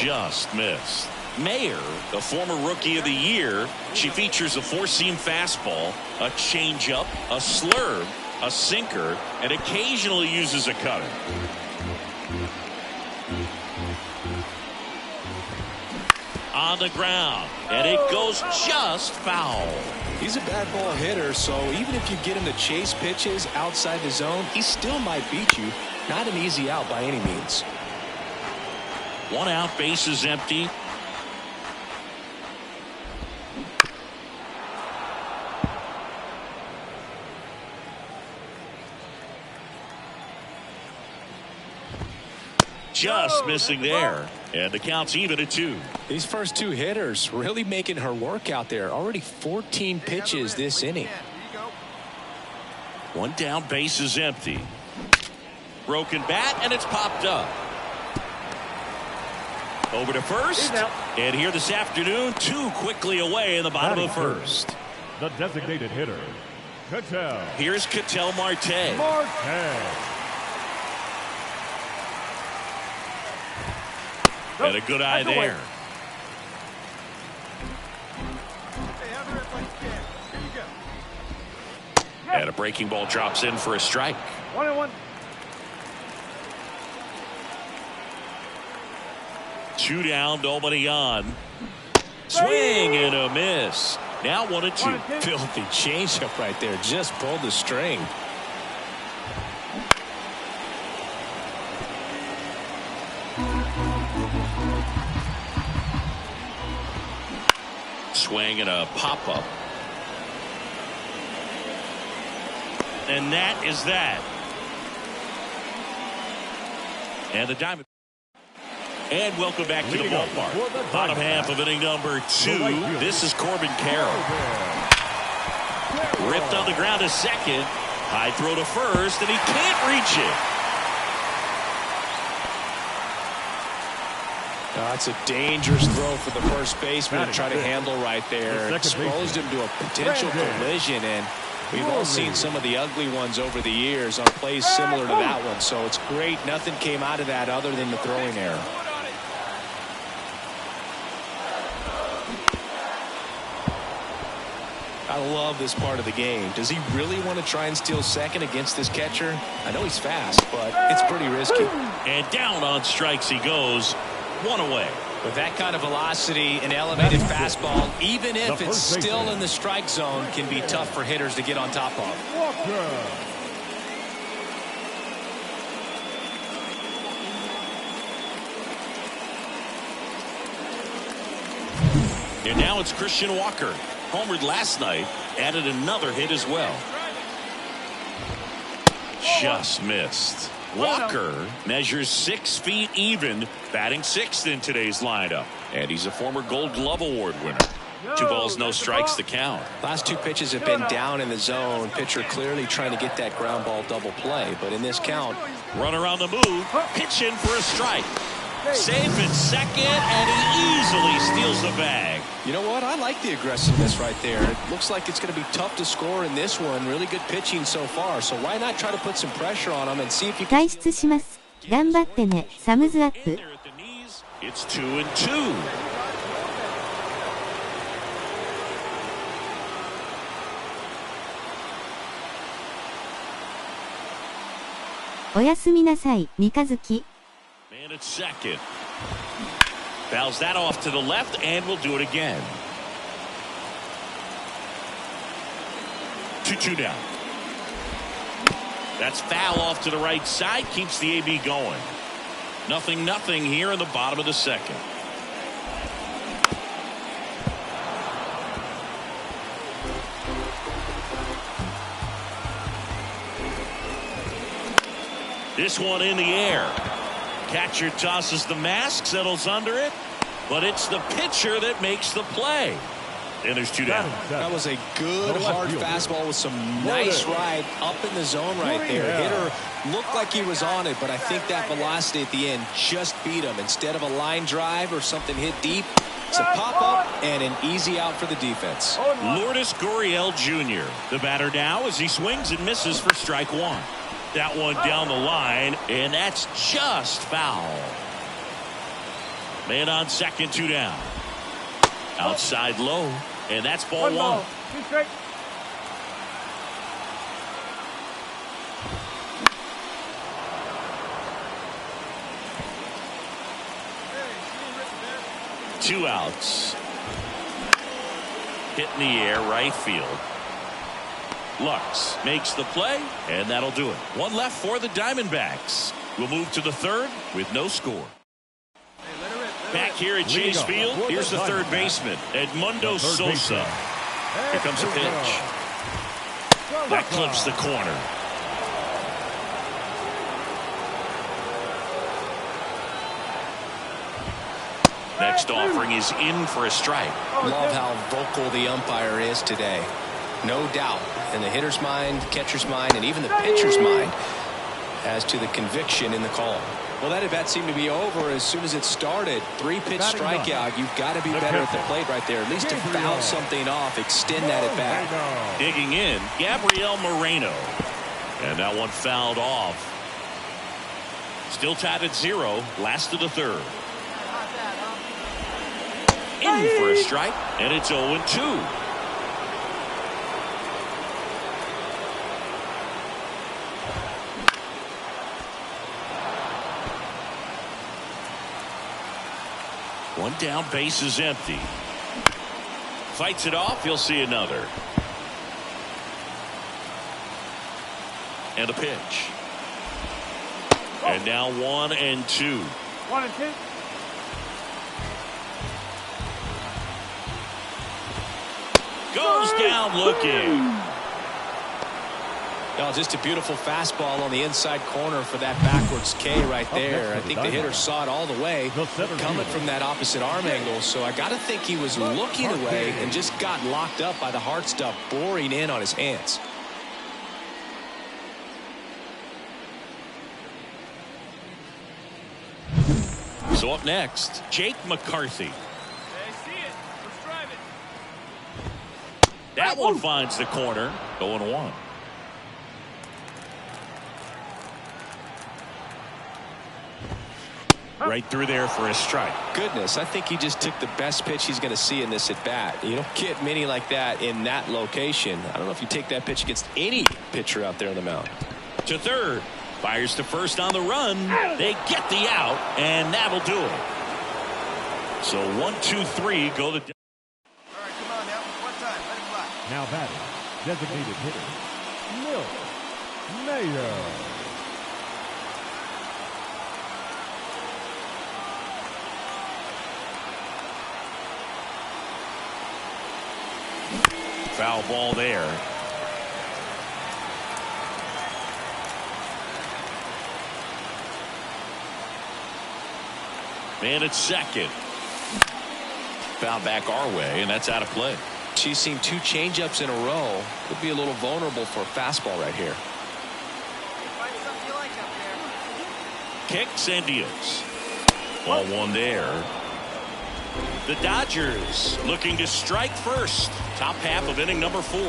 Speaker 2: Just missed. Major, the former Rookie of the Year, she features a 4-seam fastball, a changeup, a slurve, a sinker, and occasionally uses a cutter. On the ground, and it goes just foul.
Speaker 3: He's a bad ball hitter, so even if you get him to chase pitches outside the zone, he still might beat you. Not an easy out by any means.
Speaker 2: 1 out, base is empty. Just missing there. And the count's even at 2.
Speaker 3: These first 2 hitters really making her work out there. Already 14 pitches this inning.
Speaker 2: 1 down, base is empty. Broken bat, and it's popped up. Over to first. And here this afternoon, 2 quickly away in the bottom of first.
Speaker 4: The designated hitter, Cattell.
Speaker 2: Here's Cattell Marte. And a good eye there. And a breaking ball drops in for a strike.
Speaker 6: 1-1.
Speaker 2: 2 down, nobody on. Swing and a miss. Now 1-2.
Speaker 3: Filthy changeup right there. Just pulled the string.
Speaker 2: Swing and a pop-up. And that is that. And the Diamondbacks. And welcome back to the ballpark. Bottom half of inning number 2. This is Corbin Carroll. Ripped on the ground to second. High throw to first, and he can't reach it.
Speaker 3: That's a dangerous throw for the first baseman to try to handle right there. Exposed him to a potential collision, and we've all seen some of the ugly ones over the years on plays similar to that one. So it's great nothing came out of that other than the throwing error. I love this part of the game. Does he really want to try and steal second against this catcher? I know he's fast, but it's pretty risky.
Speaker 2: And down on strikes he goes. 1 away.
Speaker 3: With that kind of velocity, an elevated fastball, even if it's still in the strike zone, can be tough for hitters to get on top of.
Speaker 2: And now it's Christian Walker. Homered last night, added another hit as well. Just missed. Walker measures 6 feet even, batting 6th in today's lineup. And he's a former Gold Glove Award winner. 2 balls, no strikes to count.
Speaker 3: Last 2 pitches have been down in the zone. Pitcher clearly trying to get that ground ball double play. But in this count,
Speaker 2: runner on the move, pitching for a strike. Safe at second, and he easily steals the bag.
Speaker 3: You know what? I like the aggressiveness right there. It looks like it's going to be tough to score in this one. Really good pitching so far. So why not try to put some pressure on him and see if you can.
Speaker 1: 退出します。頑張ってね。サムズアップ。
Speaker 2: It's 2-2.
Speaker 1: おやすみなさい、三日月。
Speaker 2: Man at second. Fouls that off to the left, and we'll do it again. 2-2 down. That's foul off to the right side, keeps the AB going. 0-0 here in the bottom of the second. This one in the air. Catcher tosses the mask, settles under it, but it's the pitcher that makes the play. And there's 2 down.
Speaker 3: That was a good hard fastball with some nice ride up in the zone right there. Hitter looked like he was on it, but I think that velocity at the end just beat him. Instead of a line drive or something hit deep, it's a pop-up and an easy out for the defense.
Speaker 2: Lourdes Gurriel Jr., the batter now as he swings and misses for strike 1. That one down the line, and that's just foul. Man on second, 2 down. Outside low, and that's ball 1. 2 outs. Hit in the air, right field. Lux makes the play, and that'll do it. 1 left for the Diamondbacks. We'll move to the 3rd with no score. Back here at Chase Field, here's the 3rd baseman, Edmundo Sosa. Here comes a pitch. That clips the corner. Next offering is in for a strike.
Speaker 3: Love how vocal the umpire is today. No doubt in the hitter's mind, catcher's mind, and even the pitcher's mind as to the conviction in the call. Well, that at-bat seemed to be over as soon as it started. 3-pitch strikeout. You've got to be better at the plate right there. At least to foul something off, extend that at-bat.
Speaker 2: Digging in, Gabriel Moreno. And that one fouled off. Still tied at 0. Last of the 3rd. In for a strike, and it's 0-2. One down, base is empty. Fights it off, he'll see another. And a pitch. And now 1-2.
Speaker 6: 1-2.
Speaker 2: Goes down looking.
Speaker 3: No, just a beautiful fastball on the inside corner for that backwards K right there. I think the hitter saw it all the way coming from that opposite arm angle. So I got to think he was looking away and just got locked up by the hard stuff boring in on his hands.
Speaker 2: So up next, Jake McCarthy. That one finds the corner. 0-1. Right through there for a strike.
Speaker 3: Goodness, I think he just took the best pitch he's going to see in this at bat. You don't get many like that in that location. I don't know if you take that pitch against any pitcher out there on the mound.
Speaker 2: To 3rd. Fires to 1st on the run. They get the out, and that'll do it. So 1-2-3 go the.
Speaker 4: Now batting, designated hitter, Milt Major.
Speaker 2: Foul ball there. Man at 2nd. Foul back our way, and that's out of play.
Speaker 3: She's seen 2 changeups in a row. Could be a little vulnerable for a fastball right here.
Speaker 2: Kicks and deals. Ball 1 there. The Dodgers looking to strike first. Top half of inning number 4.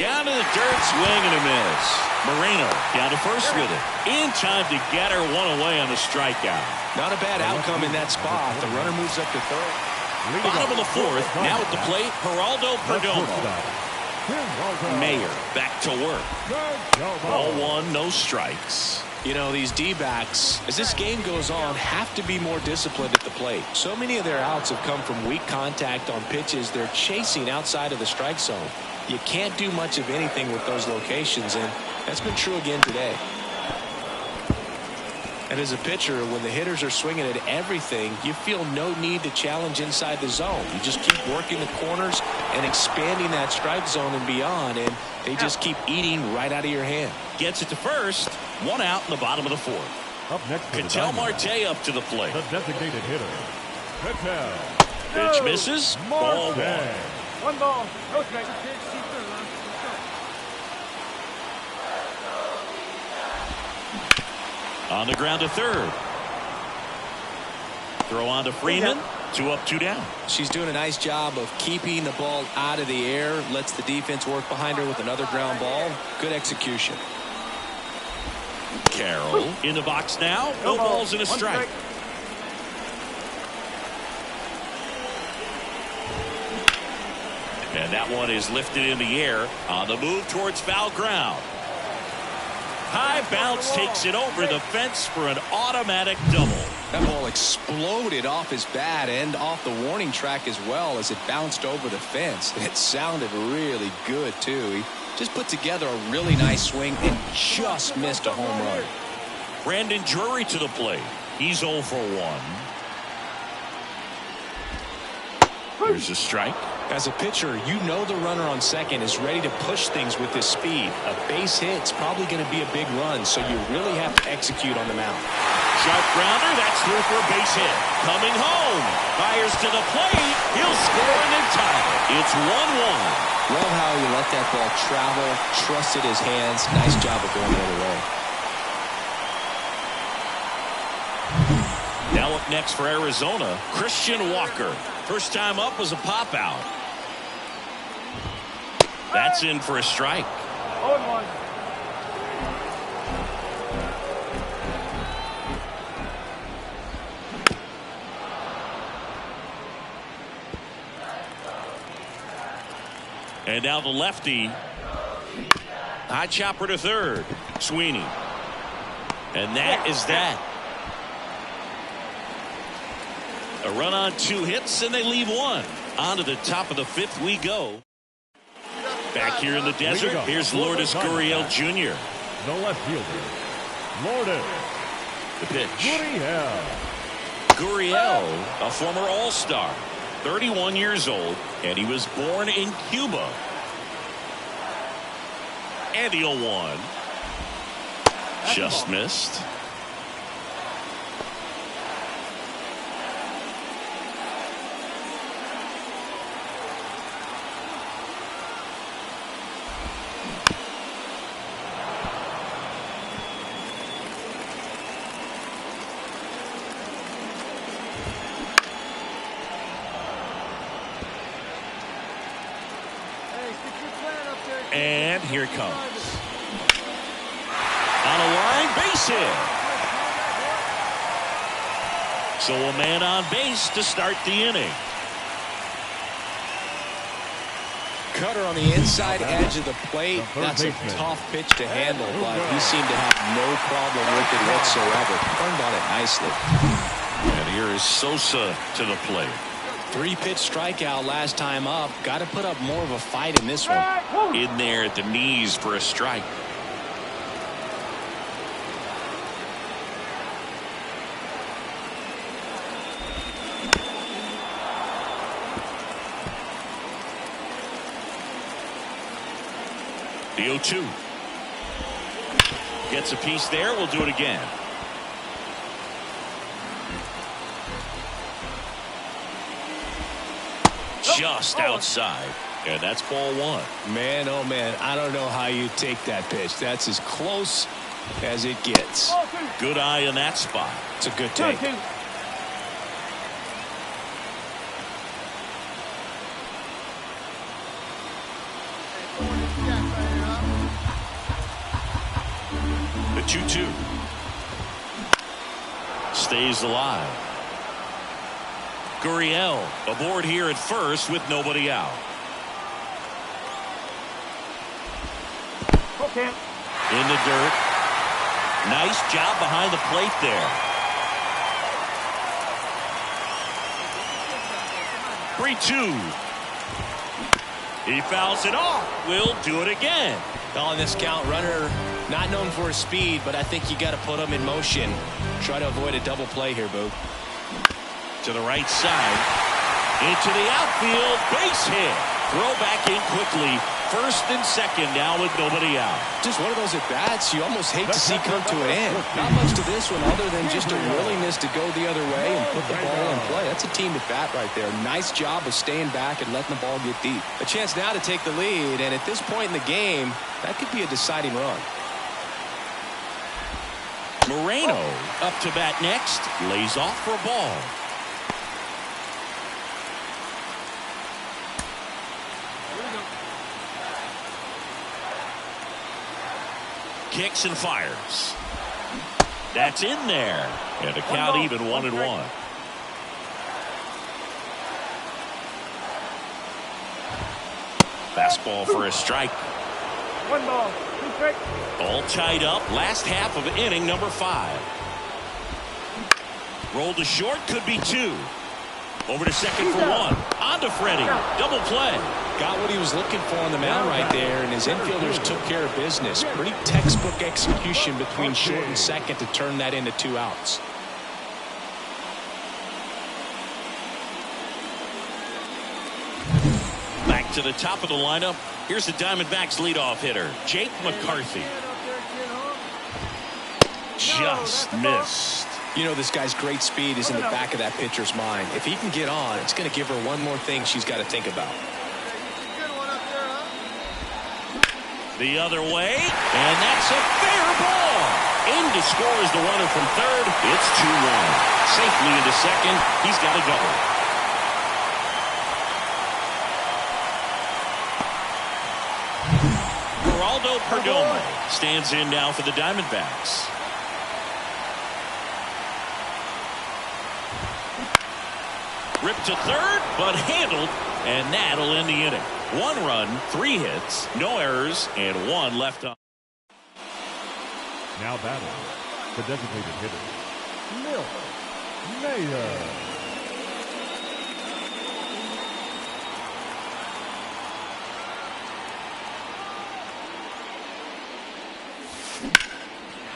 Speaker 2: Down to the dirt, swing and a miss. Moreno down to 1st with it. In time to get her one away on the strikeout.
Speaker 3: Not a bad outcome in that spot. The runner moves up to 3rd.
Speaker 2: Bottom of the 4th. Now at the plate, Geraldo Perdomo. Mayer back to work. Ball 1, no strikes.
Speaker 3: You know, these D-backs, as this game goes on, have to be more disciplined at the plate. So many of their outs have come from weak contact on pitches they're chasing outside of the strike zone. You can't do much of anything with those locations, and that's been true again today. And as a pitcher, when the hitters are swinging at everything, you feel no need to challenge inside the zone. You just keep working the corners and expanding that strike zone and beyond, and they just keep eating right out of your hand.
Speaker 2: Gets it to 1st. 1 out in the bottom of the 4th.
Speaker 4: Up next,
Speaker 2: Ketel Marte up to the plate.
Speaker 4: The designated hitter, Ketel.
Speaker 2: Pitch misses. Ball 1.
Speaker 6: 1 ball. No strike.
Speaker 2: On the ground to 3rd. Throw on to Freeman. 2 up, 2 down.
Speaker 3: She's doing a nice job of keeping the ball out of the air. Lets the defense work behind her with another ground ball. Good execution.
Speaker 2: Carroll in the box now. No balls and a strike. And that one is lifted in the air on the move towards foul ground. High bounce takes it over the fence for an automatic double.
Speaker 3: That ball exploded off his bat and off the warning track as well as it bounced over the fence. It sounded really good, too. He just put together a really nice swing and just missed a home run.
Speaker 2: Brandon Drury to the plate. He's 0 for 1. Here's a strike.
Speaker 3: As a pitcher, you know the runner on second is ready to push things with his speed. A base hit's probably going to be a big run, so you really have to execute on the mound.
Speaker 2: Sharp grounder, that's through for a base hit. Coming home. Fires to the plate. He'll score and then tie it. It's 1-1.
Speaker 3: Love how he let that ball travel, trusted his hands. Nice job of going the other way.
Speaker 2: Now up next for Arizona, Christian Walker. First time up was a pop out. That's in for a strike.
Speaker 6: 0-1.
Speaker 2: And now the lefty. High chopper to third. Sweeney. And that is that. A run on 2 hits, and they leave 1. On to the top of the 5th we go. Back here in the desert, here's Lourdes Gurriel Jr.
Speaker 4: The left fielder, Lourdes.
Speaker 2: The pitch.
Speaker 4: Gurriel.
Speaker 2: Gurriel, a former All-Star, 31 years old, and he was born in Cuba. And the 0-1. Just missed. And here it comes. On a line, base hit. So a man on base to start the inning.
Speaker 3: Cutter on the inside edge of the plate. That's a tough pitch to handle, but he seemed to have no problem with it whatsoever. Turned on it nicely.
Speaker 2: And here is Sosa to the plate.
Speaker 3: 3-pitch strikeout last time up. Got to put up more of a fight in this one.
Speaker 2: In there at the knees for a strike. The 0-2. Gets a piece there. We'll do it again. Just outside. And that's ball 1.
Speaker 3: Man, oh man, I don't know how you take that pitch. That's as close as it gets.
Speaker 2: Good eye in that spot.
Speaker 3: It's a good take.
Speaker 2: The 2-2. Stays alive. Gurriel aboard here at first with nobody out.
Speaker 6: Okay.
Speaker 2: In the dirt. Nice job behind the plate there. 3-2. He fouls it off. We'll do it again.
Speaker 3: On this count, runner not known for his speed, but I think you got to put him in motion. Try to avoid a double play here, Boo.
Speaker 2: To the right side. Into the outfield. Base hit. Throw back in quickly. First and second now with nobody out.
Speaker 3: Just one of those at-bats you almost hate to see come to an end. Not much to this one other than just a willingness to go the other way and put the ball in play. That's a team at-bat right there. Nice job of staying back and letting the ball get deep. A chance now to take the lead, and at this point in the game, that could be a deciding run.
Speaker 2: Moreno up to bat next. Lays off for a ball. Kicks and fires. That's in there. And the count even 1-1. Fastball for a strike.
Speaker 6: 1 ball.
Speaker 2: All tied up. Last half of inning number 5. Rolled to short. Could be 2. Over to second for 1. On to Freddie. Double play.
Speaker 3: Got what he was looking for on the mound right there, and his infielders took care of business. Pretty textbook execution between short and second to turn that into 2 outs.
Speaker 2: Back to the top of the lineup. Here's the Diamondbacks leadoff hitter, Jake McCarthy. Just missed.
Speaker 3: You know, this guy's great speed is in the back of that pitcher's mind. If he can get on, it's going to give her one more thing she's got to think about.
Speaker 2: The other way, and that's a fair ball. In to score is the runner from third. It's 2-1. Safely into second. He's got a double. Perdomo stands in now for the Diamondbacks. Ripped to third, but handled, and that'll end the inning. 1 run, 3 hits, no errors, and 1 left on.
Speaker 4: Now batting, the designated hitter, Mlb Major.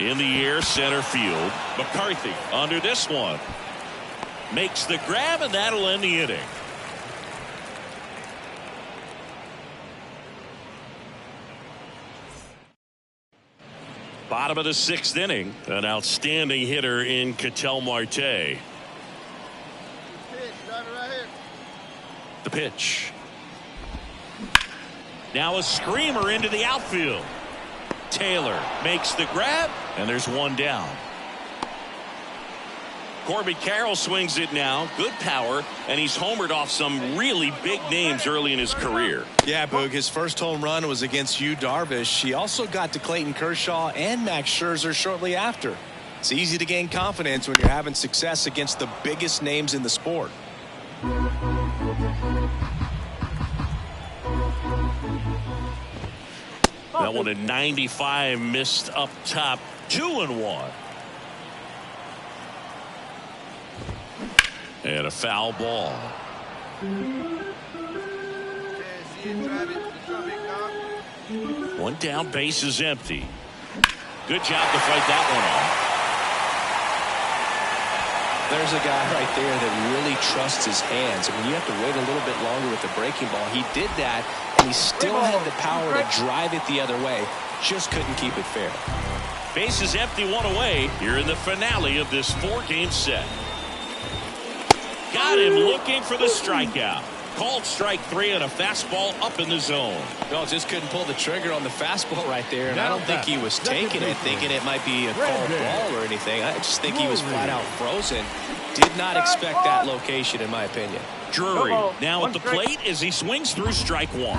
Speaker 2: In the air, center field. McCarthy under this one. Makes the grab, and that'll end the inning. Bottom of the 6th inning. An outstanding hitter in Ketel Marte. The pitch. Now a screamer into the outfield. Taylor makes the grab, and there's 1 down. Corbin Carroll swings it now. Good power, and he's homered off some really big names early in his career.
Speaker 3: Yeah, Boog, his first home run was against Yu Darvish. He also got to Clayton Kershaw and Max Scherzer shortly after. It's easy to gain confidence when you're having success against the biggest names in the sport.
Speaker 2: That one at 95, missed up top. 2-1. And a foul ball. One down, base is empty. Good job to fight that one off.
Speaker 3: There's a guy right there that really trusts his hands. I mean, you have to wait a little bit longer with the breaking ball. He did that, and he still had the power to drive it the other way. Just couldn't keep it fair.
Speaker 2: Base is empty, 1 away. Here in the finale of this 4-game set. Got him looking for the strikeout. Called strike 3 and a fastball up in the zone.
Speaker 3: No, just couldn't pull the trigger on the fastball right there. And I don't think he was taking it, thinking it might be a called ball or anything. I just think he was flat out frozen. Did not expect that location, in my opinion.
Speaker 2: Drury now at the plate as he swings through strike 1.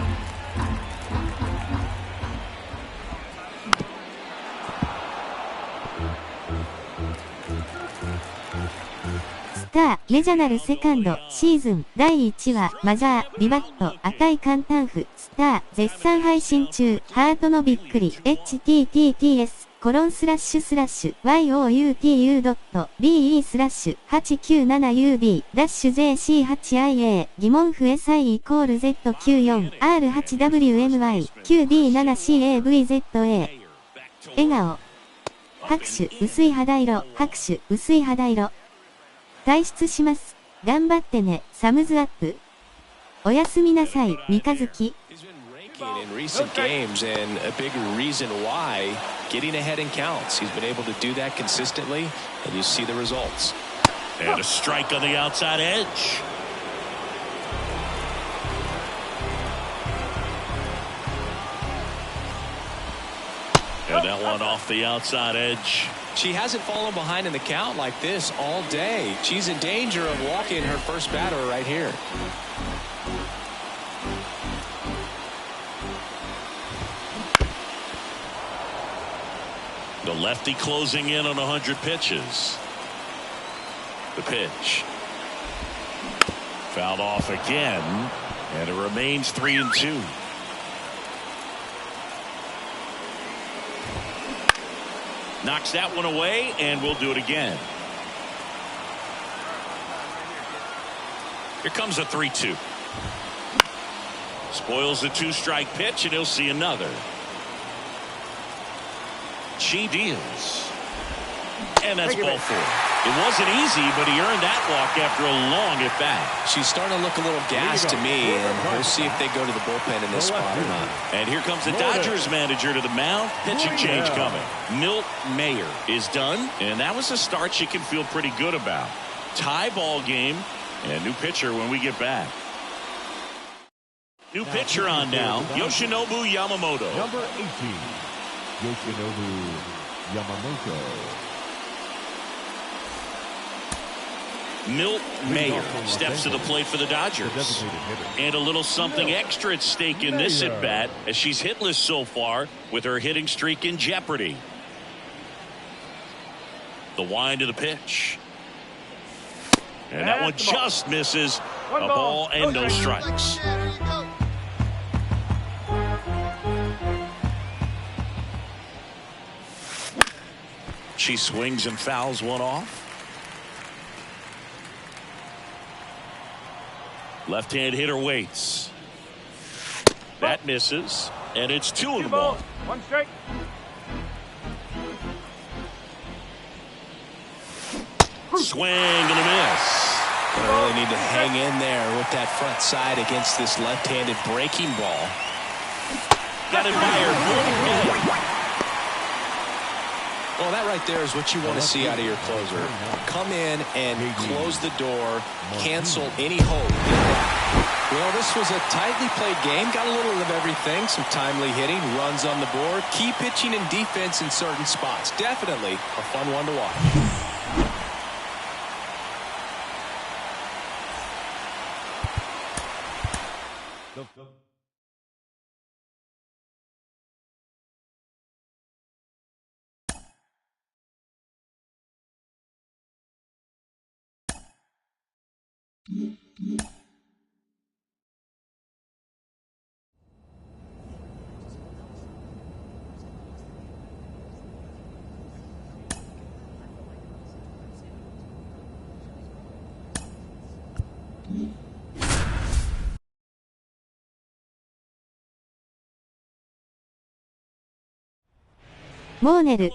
Speaker 1: スター、メジャナルセカンド、シーズン、第1話、マジャー、ビバット、赤い簡単符、スター、絶賛配信中、ハートのびっくり、https://youtu.be/897UB-JC8IA 疑問符 SI=Z94R8WMY9D7CAVZA 笑顔拍手薄い肌色拍手薄い肌色退出します。頑張ってね、サムズアップ。おやすみなさい、三日月。
Speaker 3: In recent games, and a big reason why getting ahead in counts. He's been able to do that consistently, and you see the results.
Speaker 2: And a strike on the outside edge. And that one off the outside edge.
Speaker 3: She hasn't fallen behind in the count like this all day. She's in danger of walking her first batter right here.
Speaker 2: The lefty closing in on 100 pitches. The pitch. Fouled off again, and it remains 3-2. Knocks that one away, and we'll do it again. Here comes a 3-2. Spoils the 2-strike pitch, and he'll see another. She deals. And that's ball 4. It wasn't easy, but he earned that walk after a long at-bat.
Speaker 3: She's starting to look a little gassed to me, and we'll see if they go to the bullpen in this spot or not.
Speaker 2: And here comes the Dodgers manager to the mound. Pitching change coming. Milt Mayer is done, and that was a start she can feel pretty good about. Tie ball game, and new pitcher when we get back. New pitcher on now, Yoshinobu Yamamoto.
Speaker 4: Number 18, Yoshinobu Yamamoto.
Speaker 2: Milt Mayer steps to the plate for the Dodgers. And a little something extra at stake in this at-bat as she's hitless so far with her hitting streak in jeopardy. The wind of the pitch. And that one just misses. A ball and no strikes. She swings and fouls one off. Left-hand hitter waits. That misses, and it's 2-1.
Speaker 6: 1 strike.
Speaker 2: Swing and a miss.
Speaker 3: They really need to hang in there with that front side against this left-handed breaking ball.
Speaker 2: Got it fired.
Speaker 3: Well, that right there is what you want to see out of your closer. Come in and close the door, cancel any hope. Well, this was a tightly played game. Got a little of everything. Some timely hitting, runs on the board, key pitching and defense in certain spots. Definitely a fun one to watch.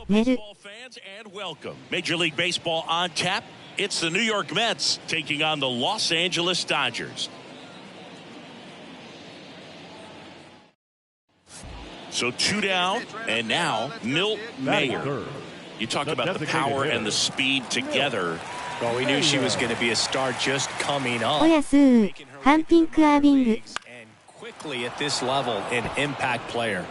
Speaker 2: Baseball fans, and welcome. Major League Baseball on tap. It's the New York Mets taking on the Los Angeles Dodgers. So 2 down, and now Milt Mayer. You talk about the power and the speed together.
Speaker 3: Well, we knew she was going to be a star just coming up.
Speaker 1: おやすー、ハンピンクアービング。
Speaker 3: And quickly at this level, an impact player.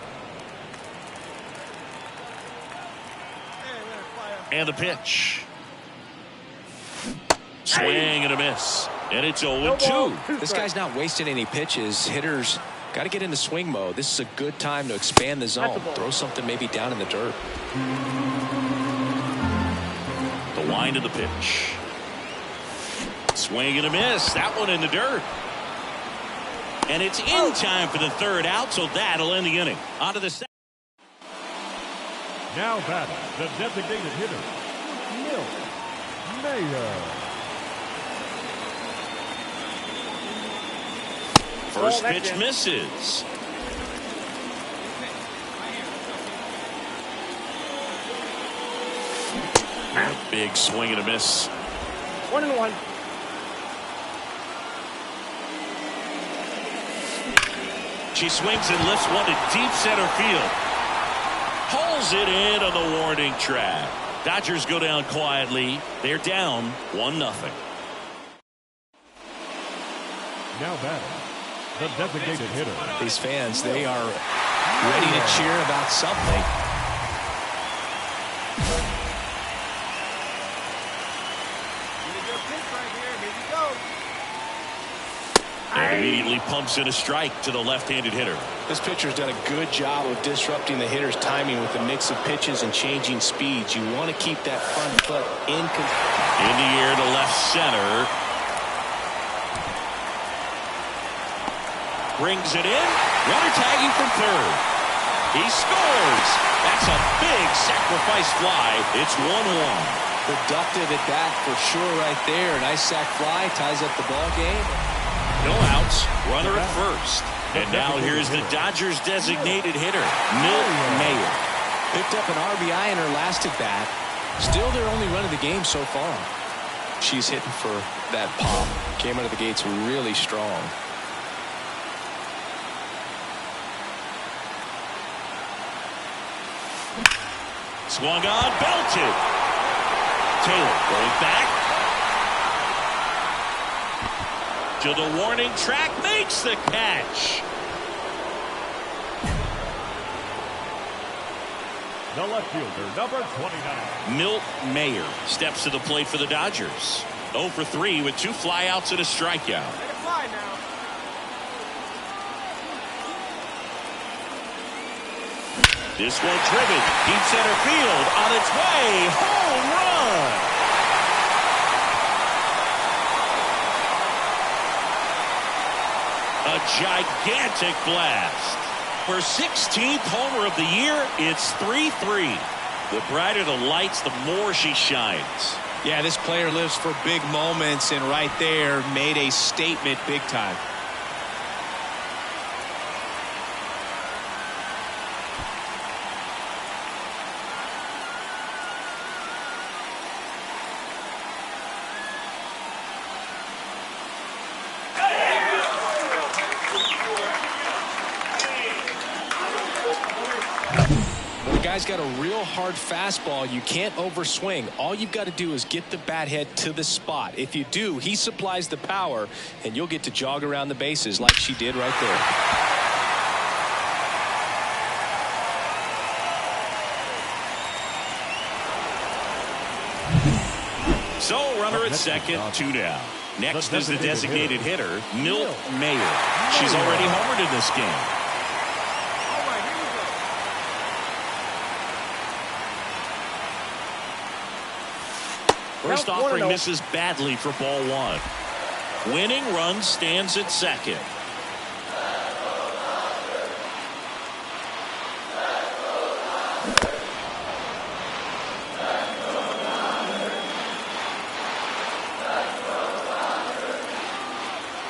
Speaker 2: And the pitch. Swing and a miss. And it's 0-2.
Speaker 3: This guy's not wasting any pitches. Hitters got to get into swing mode. This is a good time to expand the zone. Throw something maybe down in the dirt.
Speaker 2: The wind of the pitch. Swing and a miss. That one in the dirt. And it's in time for the 3rd out, so that'll end the inning. On to the second.
Speaker 4: Now batting, the designated hitter, Milt Mayer.
Speaker 2: First pitch misses. Big swing and a miss.
Speaker 6: 1-1.
Speaker 2: She swings and lifts one to deep center field. Pulls it in on the warning track. Dodgers go down quietly. They're down 1-0.
Speaker 4: Now batting, the designated hitter.
Speaker 3: These fans, they are ready to cheer about something.
Speaker 2: And immediately pumps in a strike to the left-handed hitter.
Speaker 3: This pitcher's done a good job of disrupting the hitter's timing with a mix of pitches and changing speeds. You want to keep that front foot in
Speaker 2: the air to left center. Brings it in. Runner tagging from third. He scores. That's a big sacrifice fly. It's 1-1.
Speaker 3: Productive at bat for sure right there. Nice sac fly, ties up the ball game.
Speaker 2: No outs, runner at first. And now here's the Dodgers designated hitter, Milt Mayer.
Speaker 3: Picked up an RBI in her last at bat. Still their only run of the game so far. She's hitting for that pop. Came out of the gates really strong.
Speaker 2: Swung on, belted. Taylor going back to the warning track, makes the catch.
Speaker 4: The left fielder, number 29.
Speaker 2: Milt Mayer steps to the plate for the Dodgers. 0 for 3 with 2 flyouts and a strikeout. This one driven deep center field on its way. Home run. A gigantic blast. Her 16th homer of the year, it's 3-3. The brighter the lights, the more she shines.
Speaker 3: Yeah, this player lives for big moments, and right there made a statement big time. Guy's got a real hard fastball. You can't overswing. All you've got to do is get the bat head to the spot. If you do, he supplies the power, and you'll get to jog around the bases like she did right there.
Speaker 2: So runner at second, 2 down. Next is the designated hitter, Milt Mayer. She's already homered in this game. First offering misses badly for ball 1. Winning run stands at second.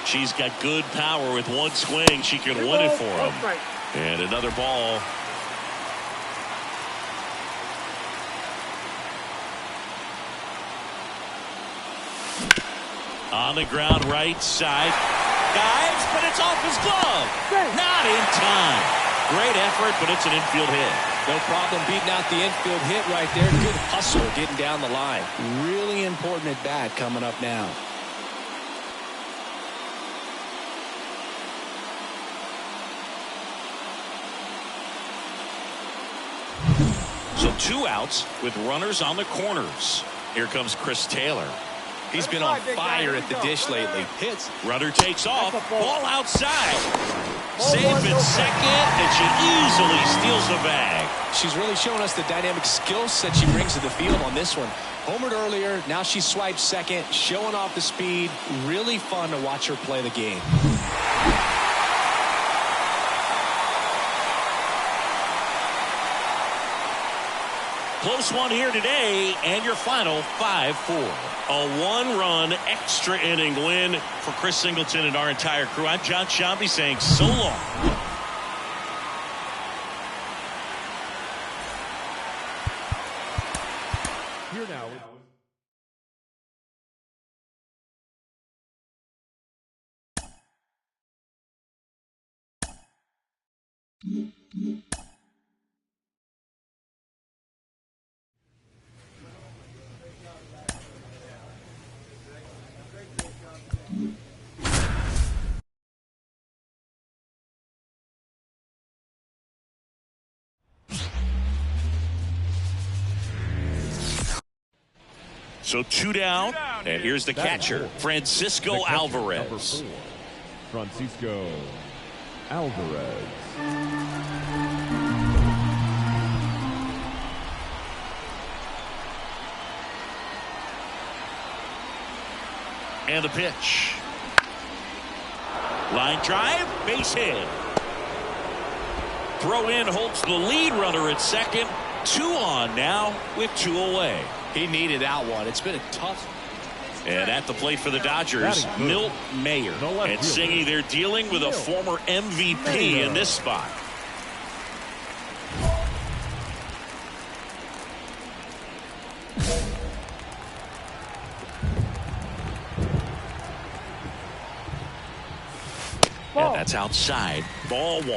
Speaker 2: She's got good power. With one swing, she can win it for him. And another ball. On the ground right side. Dives, but it's off his glove. Not in time. Great effort, but it's an infield hit.
Speaker 3: No problem beating out the infield hit right there. Good hustle getting down the line. Really important at bat coming up now.
Speaker 2: So 2 outs with runners on the corners. Here comes Chris Taylor.
Speaker 3: He's been on fire at the dish lately. Hits.
Speaker 2: Runner takes off. Ball outside. Safe at second, and she easily steals the bag.
Speaker 3: She's really showing us the dynamic skills that she brings to the field on this one. Homered earlier, now she swiped second, showing off the speed. Really fun to watch her play the game.
Speaker 2: Close one here today, and your final 5-4. A 1-run extra inning win for Chris Singleton and our entire crew. I'm John Shambi saying so long.
Speaker 4: Here now.
Speaker 2: So 2 down, and here's the catcher, Francisco Alvarez.
Speaker 4: Francisco Alvarez.
Speaker 2: And the pitch. Line drive, base hit. Throw in holds the lead runner at second. 2 on now with 2 away.
Speaker 3: He needed that one. It's been a tough.
Speaker 2: And at the plate for the Dodgers, Milt Mayer. And singing, they're dealing with a former MVP in this spot. And that's outside. Ball 1.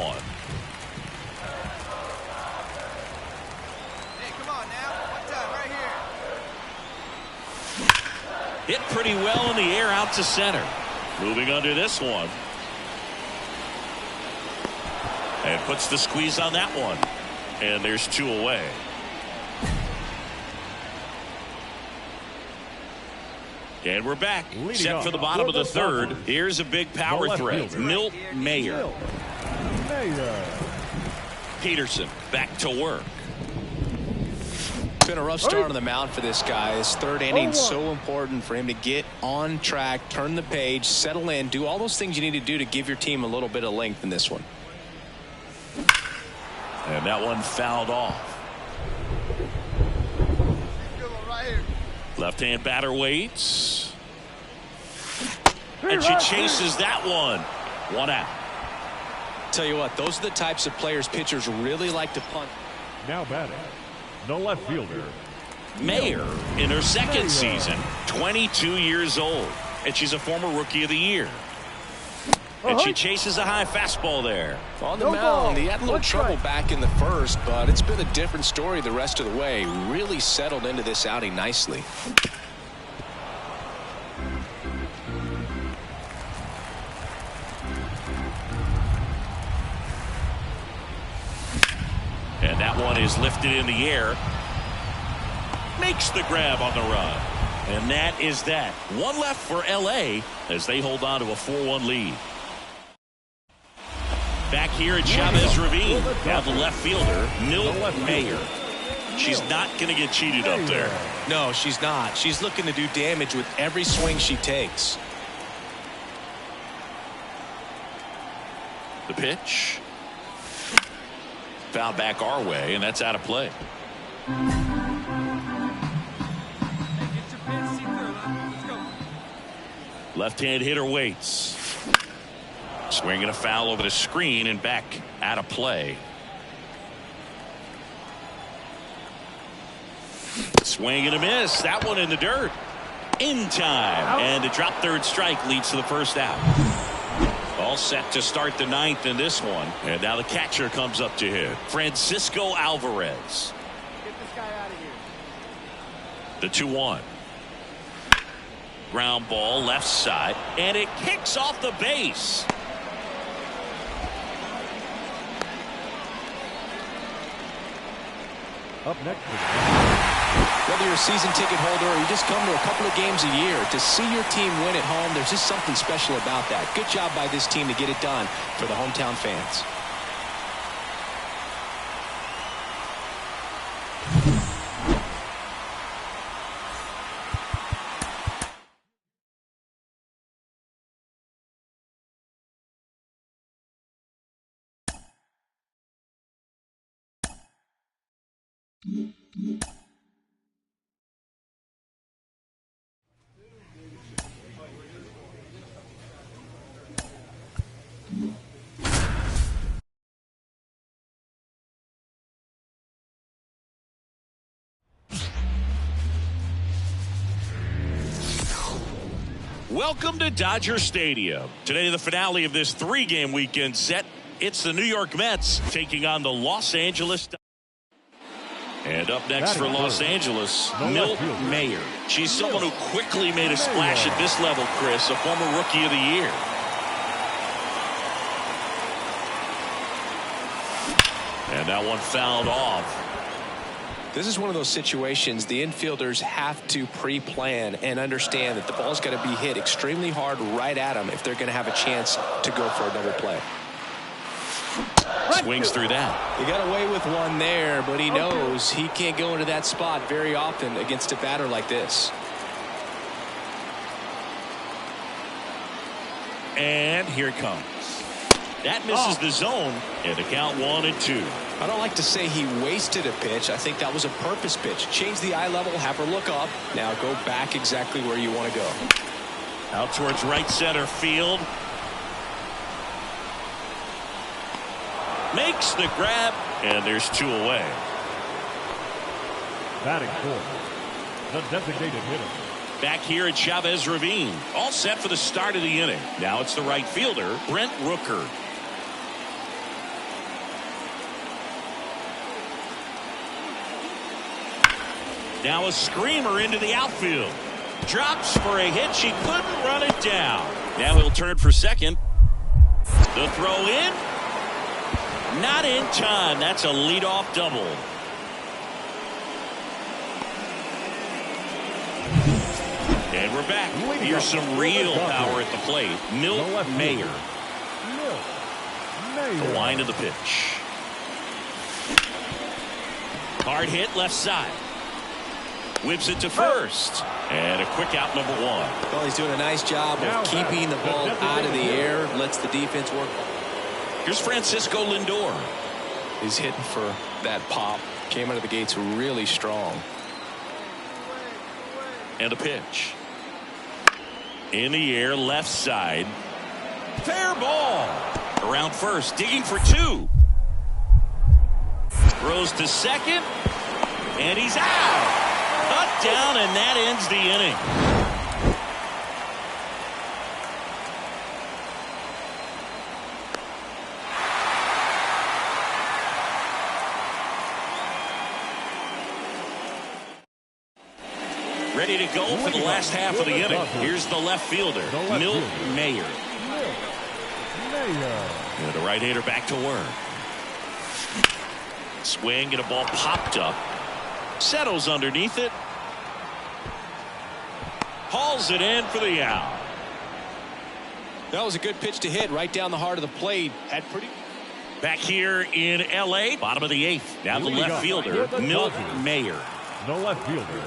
Speaker 5: Hey, come on now. One time, right here.
Speaker 2: Hit pretty well in the air out to center. Moving under this one. And puts the squeeze on that one. And there's 2 away. And we're back. Set for the bottom of the 3rd. Here's a big power threat. Milt Mayer. Peterson back to work.
Speaker 3: It's been a rough start on the mound for this guy. His 3rd inning so important for him to get on track, turn the page, settle in, do all those things you need to do to give your team a little bit of length in this one.
Speaker 2: And that one fouled off. Left-hand batter waits. And she chases that one. 1 out.
Speaker 3: Tell you what, those are the types of players pitchers really like to punt.
Speaker 4: Now batting, the left fielder.
Speaker 2: Mayer in her 2nd season, 22 years old. And she's a former Rookie of the Year. And she chases a high fastball there.
Speaker 3: On the mound, he had a little trouble back in the 1st, but it's been a different story the rest of the way. Really settled into this outing nicely.
Speaker 2: And that one is lifted in the air. Makes the grab on the run. And that is that. 1 left for L.A. as they hold on to a 4-1 lead. Back here at Chavez Ravine. Now the left fielder, Milt Mayer. She's not going to get cheated up there.
Speaker 3: No, she's not. She's looking to do damage with every swing she takes.
Speaker 2: The pitch. Foul back our way, and that's out of play. Left-hand hitter waits. Swinging a foul over the screen and back out of play. Swing and a miss. That one in the dirt. In time. And a drop 3rd strike leads to the 1st out. All set to start the 9th in this one. And now the catcher comes up to hit. Francisco Alvarez.
Speaker 5: Get this guy out of here.
Speaker 2: The 2-1. Ground ball left side. And it kicks off the base.
Speaker 4: Up next.
Speaker 3: Whether you're a season ticket holder or you just come to a couple of games a year, to see your team win at home, there's just something special about that. Good job by this team to get it done for the hometown fans.
Speaker 2: Welcome to Dodger Stadium. Today, the finale of this 3-game weekend set. It's the New York Mets taking on the Los Angeles. And up next for Los Angeles, Milt Mayer. She's someone who quickly made a splash at this level, Chris, a former Rookie of the Year. And that one fouled off.
Speaker 3: This is one of those situations the infielders have to pre-plan and understand that the ball's got to be hit extremely hard right at them if they're going to have a chance to go for a double play.
Speaker 2: Swings through that.
Speaker 3: He got away with one there, but he knows he can't go into that spot very often against a batter like this.
Speaker 2: And here it comes. That misses the zone, and the count 1-2.
Speaker 3: I don't like to say he wasted a pitch. I think that was a purpose pitch. Change the eye level, have her look up. Now go back exactly where you want to go.
Speaker 2: Out towards right center field. Makes the grab, and there's 2 away.
Speaker 4: Batting fourth, the designated hitter.
Speaker 2: Back here at Chavez Ravine. All set for the start of the inning. Now it's the right fielder, Brent Rooker. Now a screamer into the outfield. Drops for a hit. She couldn't run it down. Now he'll turn for second. The throw in. Not in time. That's a leadoff double. And we're back. Here's some real power at the plate. Milt Major. The line of the pitch. Hard hit left side. Whips it to first. And a quick out, number 1.
Speaker 3: Well, he's doing a nice job of keeping the ball out of the air. Lets the defense work.
Speaker 2: Here's Francisco Lindor.
Speaker 3: He's hitting for that pop. Came out of the gates really strong.
Speaker 2: And a pitch. In the air, left side. Fair ball. Around first, digging for 2. Throws to second. And he's out. Cut down, and that ends the inning. Ready to go for the last half of the inning. Here's the left fielder, Milt Major. And the right-hander back to work. Swing and a ball popped up. Settles underneath it. Hauls it in for the out.
Speaker 3: That was a good pitch to hit right down the heart of the plate. Had pretty.
Speaker 2: Back here in L.A., bottom of the 8th. Now the left fielder, Milt Major.
Speaker 4: The left fielder,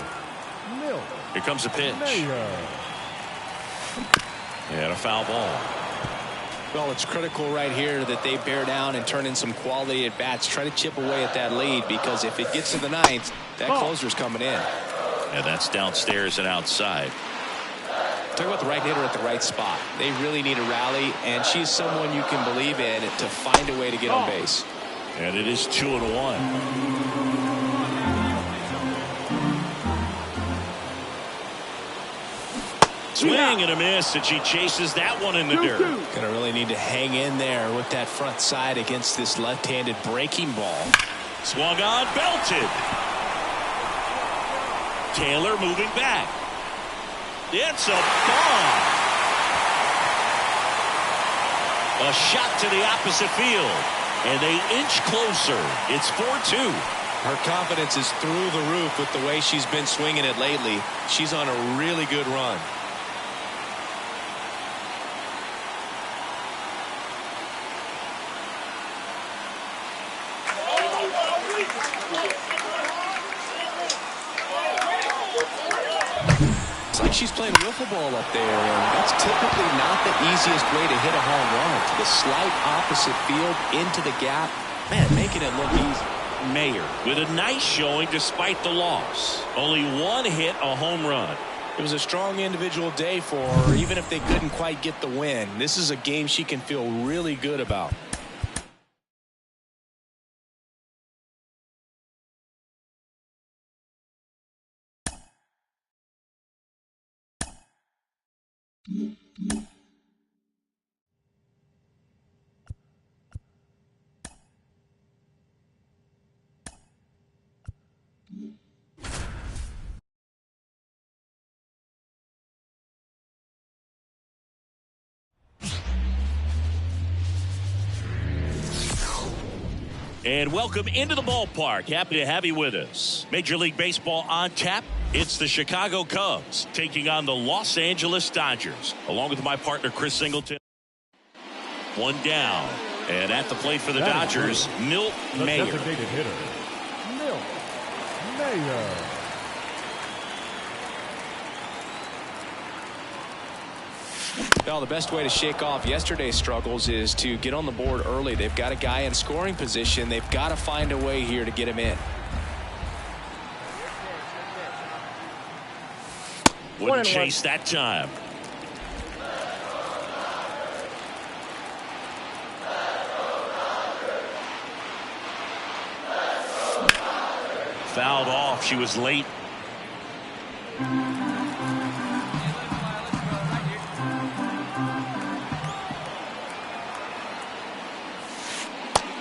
Speaker 4: Milt.
Speaker 2: Here comes a pitch. And a foul ball.
Speaker 3: Well, it's critical right here that they bear down and turn in some quality at bats. Try to chip away at that lead, because if it gets to the 9th, that closer's coming in.
Speaker 2: And that's downstairs and outside.
Speaker 3: Talk about the right hitter at the right spot. They really need a rally, and she's someone you can believe in to find a way to get on base.
Speaker 2: And it is 2-1. Swing and a miss, and she chases that one in the dirt.
Speaker 3: Gonna really need to hang in there with that front side against this left-handed breaking ball.
Speaker 2: Swung on, belted. Taylor moving back. It's a bomb. A shot to the opposite field, and they inch closer. It's 4-2.
Speaker 3: Her confidence is through the roof with the way she's been swinging it lately. She's on a really good run. It's like she's playing wiffle ball up there, and that's typically not the easiest way to hit a home run. To the slight opposite field, into the gap. Man, making it look easy.
Speaker 2: Major with a nice showing despite the loss. Only 1 hit, a home run.
Speaker 3: It was a strong individual day for her, even if they couldn't quite get the win. This is a game she can feel really good about.
Speaker 2: And welcome into the ballpark. Happy to have you with us. Major League Baseball on tap. It's the Chicago Cubs taking on the Los Angeles Dodgers. Along with my partner, Chris Singleton. 1 down. And at the plate for the Dodgers, Milt Major.
Speaker 4: The designated hitter, Milt Major.
Speaker 3: Well, the best way to shake off yesterday's struggles is to get on the board early. They've got a guy in scoring position. They've got to find a way here to get him in.
Speaker 2: Wouldn't chase that time. Fouled off. She was late.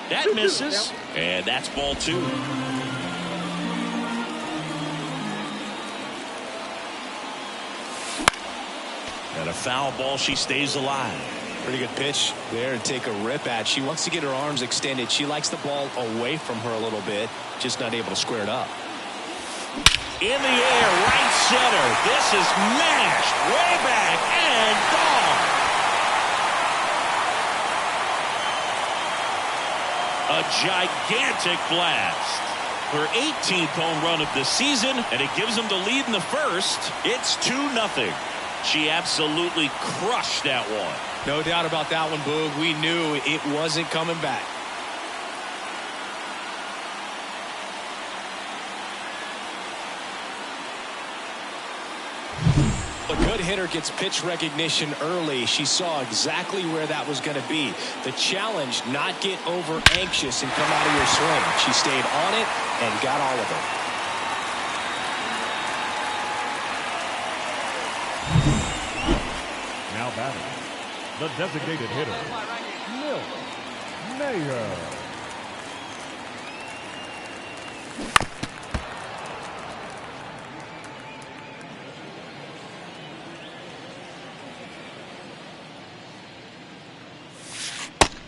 Speaker 2: That misses, and that's ball 2. And a foul ball. She stays alive.
Speaker 3: Pretty good pitch there to take a rip at. She wants to get her arms extended. She likes the ball away from her a little bit, just not able to square it up.
Speaker 2: In the air, right center. This is mashed way back and gone. A gigantic blast. Her 18th home run of the season, and it gives them the lead in the first. It's 2-0. She absolutely crushed that one.
Speaker 3: No doubt about that one, Boog. We knew it wasn't coming back. A good hitter gets pitch recognition early. She saw exactly where that was going to be. The challenge, not get over anxious and come out of your swing. She stayed on it and got all of it.
Speaker 4: Now batting, the designated hitter, Mlb Major.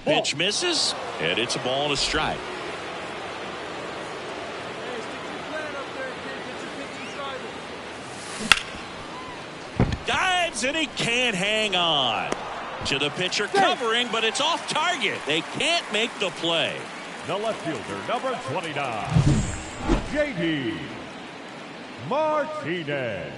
Speaker 2: Pitch misses, and it's a ball and a strike.
Speaker 5: Hey, stick your plan up there, kid. Get your pitch and drive it.
Speaker 2: Dives, and he can't hang on. To the pitcher covering, but it's off target. They can't make the play.
Speaker 4: The left fielder, number 29, J.D. Martinez.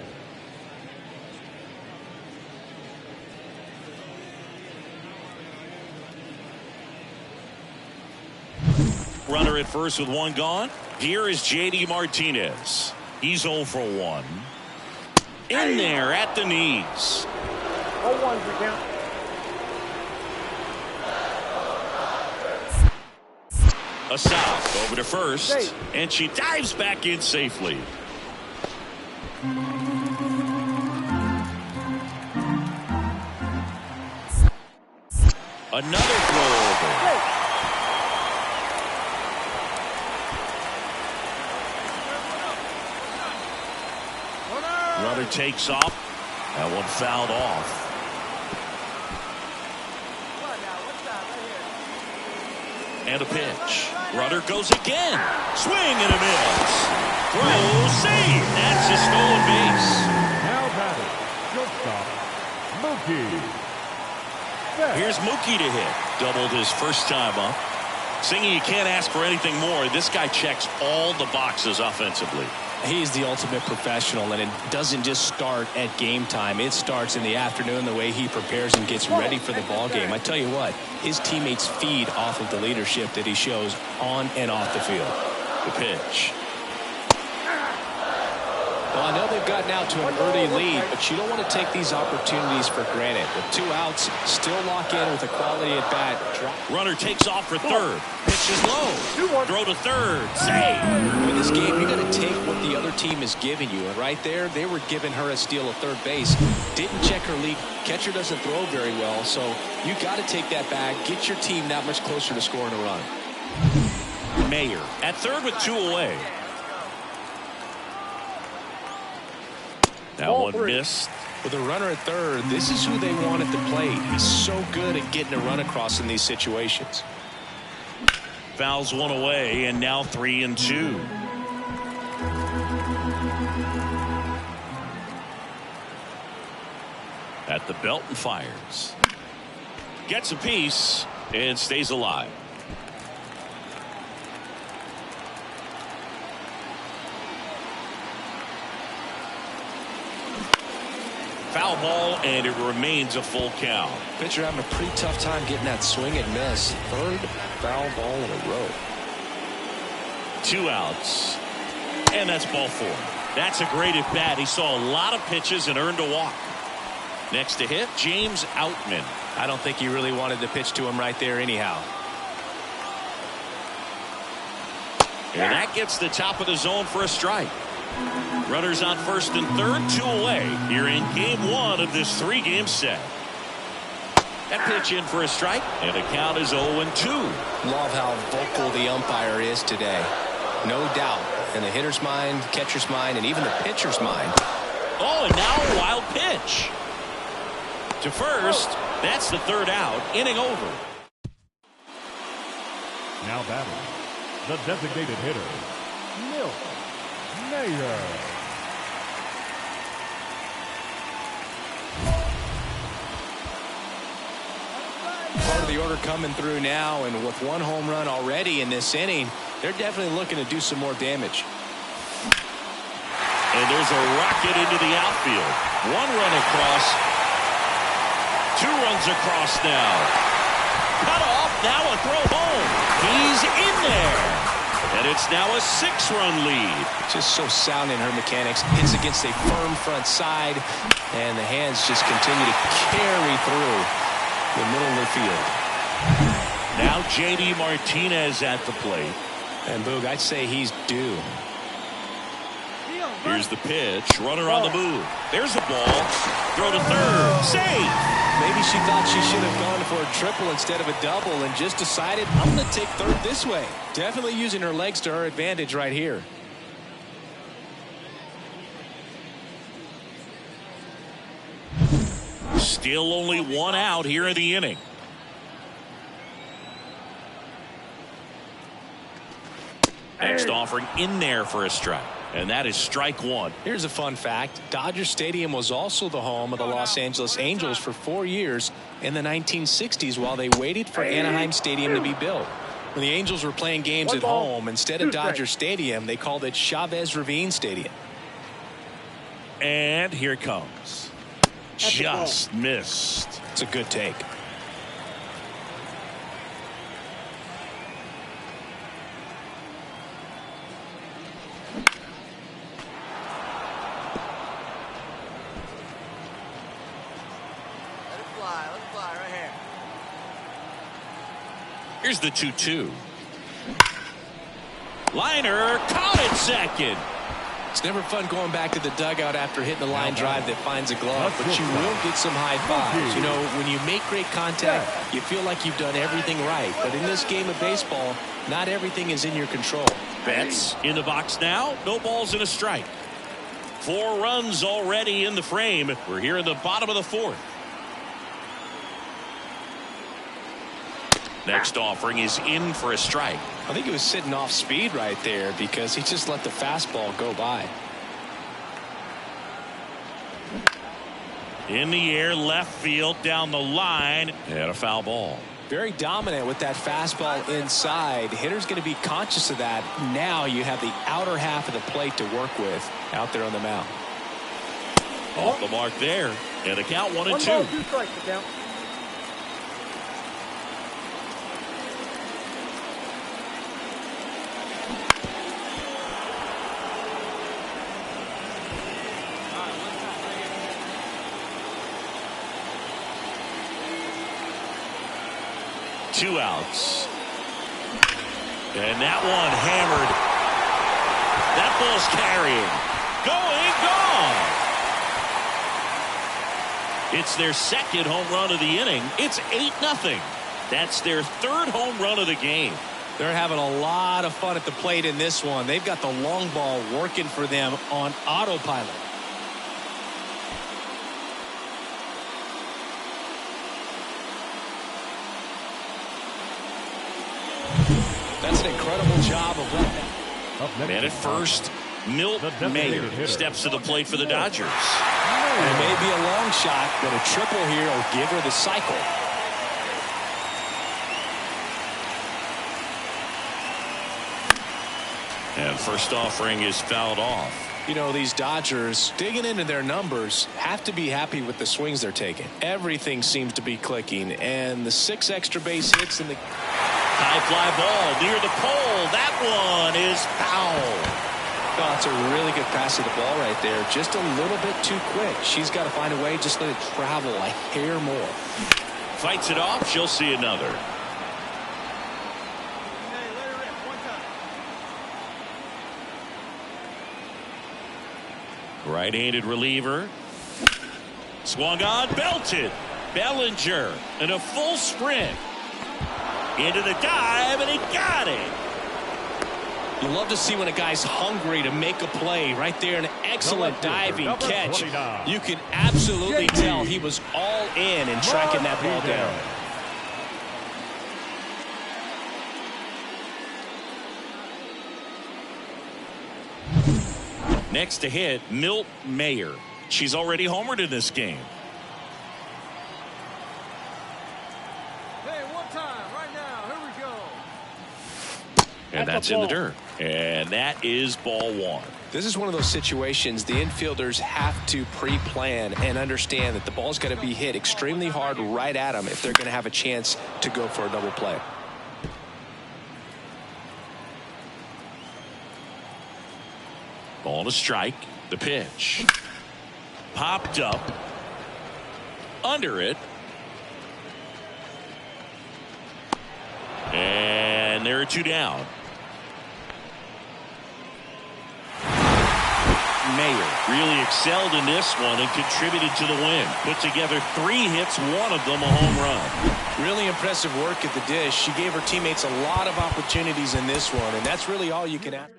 Speaker 2: Runner at first with one gone. Here is J.D. Martinez. He's 0 for 1. In there at the knees.
Speaker 6: 0-1 for count.
Speaker 2: A stop over to first, and she dives back in safely. Another throw over. Runner takes off. That one fouled off. And a pitch. Runner goes again. Swing and a miss. Throw, save. That's a stolen base.
Speaker 4: Now batting, shortstop, Mookie.
Speaker 2: Here's Mookie to hit. Doubled his first time up. Singing, you can't ask for anything more. This guy checks all the boxes offensively.
Speaker 3: He's the ultimate professional, and it doesn't just start at game time. It starts in the afternoon, the way he prepares and gets ready for the ball game. I tell you what, his teammates feed off of the leadership that he shows on and off the field.
Speaker 2: The pitch.
Speaker 3: Well, I know they've gotten out to an early lead, but you don't want to take these opportunities for granted. With 2 outs, still lock in with a quality at bat.
Speaker 2: Runner takes off for third. Pitch is low. Throw to third. Save.
Speaker 3: In this game, you got to take what the other team is giving you. And right there, they were giving her a steal at third base. Didn't check her lead. Catcher doesn't throw very well, so you got to take that bag, get your team that much closer to scoring a run.
Speaker 2: Mayer at third with 2 away. That one missed.
Speaker 3: With a runner at third, this is who they want at the plate. He's so good at getting a run across in these situations.
Speaker 2: Fouls one away, and now 3-2. At the belt and fires. Gets a piece and stays alive. foul ball, and it remains a full count.
Speaker 3: Pitcher having a pretty tough time getting that swing and miss. Third foul ball in a row.
Speaker 2: 2 outs. And that's ball 4. That's a great at bat. He saw a lot of pitches and earned a walk. Next to hit, James Outman.
Speaker 3: I don't think he really wanted to pitch to him right there anyhow.
Speaker 2: And that gets the top of the zone for a strike. Runners on first and third, 2 away here in game 1 of this 3-game set. That pitch in for a strike, and the count is 0-2.
Speaker 3: Love how vocal the umpire is today. No doubt. In the hitter's mind, catcher's mind, and even the pitcher's mind.
Speaker 2: Oh, and now a wild pitch. To first, that's the 3rd out, inning over.
Speaker 4: Now batting, the designated hitter, Mlb The Show.
Speaker 3: Part of the order coming through now, and with 1 home run already in this inning, they're definitely looking to do some more damage.
Speaker 2: And there's a rocket into the outfield. 1 run across. 2 runs across now. Cut off, now a throw home. He's in there. And it's now a 6-run lead.
Speaker 3: Just so sound in her mechanics. Hits against a firm front side, and the hands just continue to carry through the middle of the field.
Speaker 2: Now J.D. Martinez at the plate.
Speaker 3: And Boog, I'd say he's due.
Speaker 2: Here's the pitch. Runner on the move. There's a ball. Throw to third. Save.
Speaker 3: Maybe she thought she should have gone for a triple instead of a double and just decided, I'm going to take third this way. Definitely using her legs to her advantage right here.
Speaker 2: Still only 1 out here in the inning. Next offering in there for a strike. And that is strike 1.
Speaker 3: Here's a fun fact. Dodger Stadium was also the home of the Los Angeles Angels for 4 years in the 1960s while they waited for Anaheim Stadium to be built. When the Angels were playing games at home, instead of Dodger Stadium, they called it Chavez Ravine Stadium.
Speaker 2: And here it comes. Just missed.
Speaker 3: It's a good take.
Speaker 2: Here's the 2-2. Liner caught it second.
Speaker 3: It's never fun going back to the dugout after hitting the line drive that finds a glove, but you will get some high fives. You know, when you make great contact, you feel like you've done everything right. But in this game of baseball, not everything is in your control.
Speaker 2: Betts in the box now. No balls and a strike. 4 runs already in the frame. We're here in the bottom of the 4th. Next offering is in for a strike.
Speaker 3: I think he was sitting off speed right there because he just let the fastball go by.
Speaker 2: In the air, left field, down the line, and a foul ball.
Speaker 3: Very dominant with that fastball inside. Hitter's going to be conscious of that. Now you have the outer half of the plate to work with out there on the mound.
Speaker 2: Off the mark there, and a count 1-2.
Speaker 6: 1 ball, 2 strikes, the count.
Speaker 2: Two outs. And that one hammered. That ball's carrying. Going, gone. It's their 2nd home run of the inning. It's 8-0. That's their 3rd home run of the game.
Speaker 3: They're having a lot of fun at the plate in this one. They've got the long ball working for them on autopilot. That's an incredible job of letting that.
Speaker 2: Man at first, Milt the Major steps to the plate for the Dodgers.
Speaker 3: It may be a long shot, but a triple here will give her the cycle.
Speaker 2: And first offering is fouled off.
Speaker 3: You know, these Dodgers, digging into their numbers, have to be happy with the swings they're taking. Everything seems to be clicking, and the 6 extra base hits in the
Speaker 2: high fly ball near the pole. That one is foul.
Speaker 3: Oh, it's a really good pass of the ball right there. Just a little bit too quick. She's got to find a way, just let it travel a hair more.
Speaker 2: Fights it off. She'll see another. Right-handed reliever. Swung on, belted. Bellinger in a full sprint. Into the dive, and he got it.
Speaker 3: You love to see when a guy's hungry to make a play. Right there, an excellent diving catch. You can absolutely tell he was all in tracking that ball down.
Speaker 2: Next to hit, Mlb Major. She's already homered in this game.
Speaker 5: Hey, one time, right now. Here we go.
Speaker 2: And that's in the dirt. And that is ball one.
Speaker 3: This is one of those situations the infielders have to pre-plan and understand that the ball's got to be hit extremely hard right at them if they're going to have a chance to go for a double play.
Speaker 2: Ball to strike. The pitch. Popped up. Under it. And there are 2 down. Major really excelled in this one and contributed to the win. Put together 3 hits, 1 of them a home run.
Speaker 3: Really impressive work at the dish. She gave her teammates a lot of opportunities in this one, and that's really all you can ask.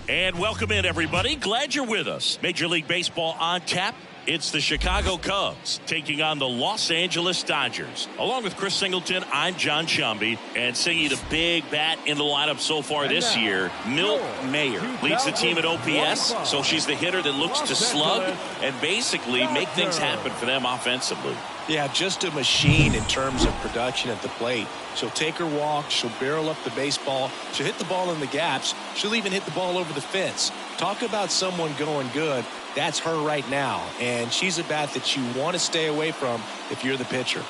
Speaker 2: And welcome in, everybody. Glad you're with us. Major League Baseball on tap. It's the Chicago Cubs taking on the Los Angeles Dodgers. Along with Chris Singleton, I'm John Shambi. And singing the big bat in the lineup so far this year, Mlb Major leads the team at OPS. So she's the hitter that looks to slug and basically make things happen for them offensively.
Speaker 3: Yeah, just a machine in terms of production at the plate. She'll take her walk. She'll barrel up the baseball. She'll hit the ball in the gaps. She'll even hit the ball over the fence. Talk about someone going good. That's her right now. And she's a bat that you want to stay away from if you're the pitcher.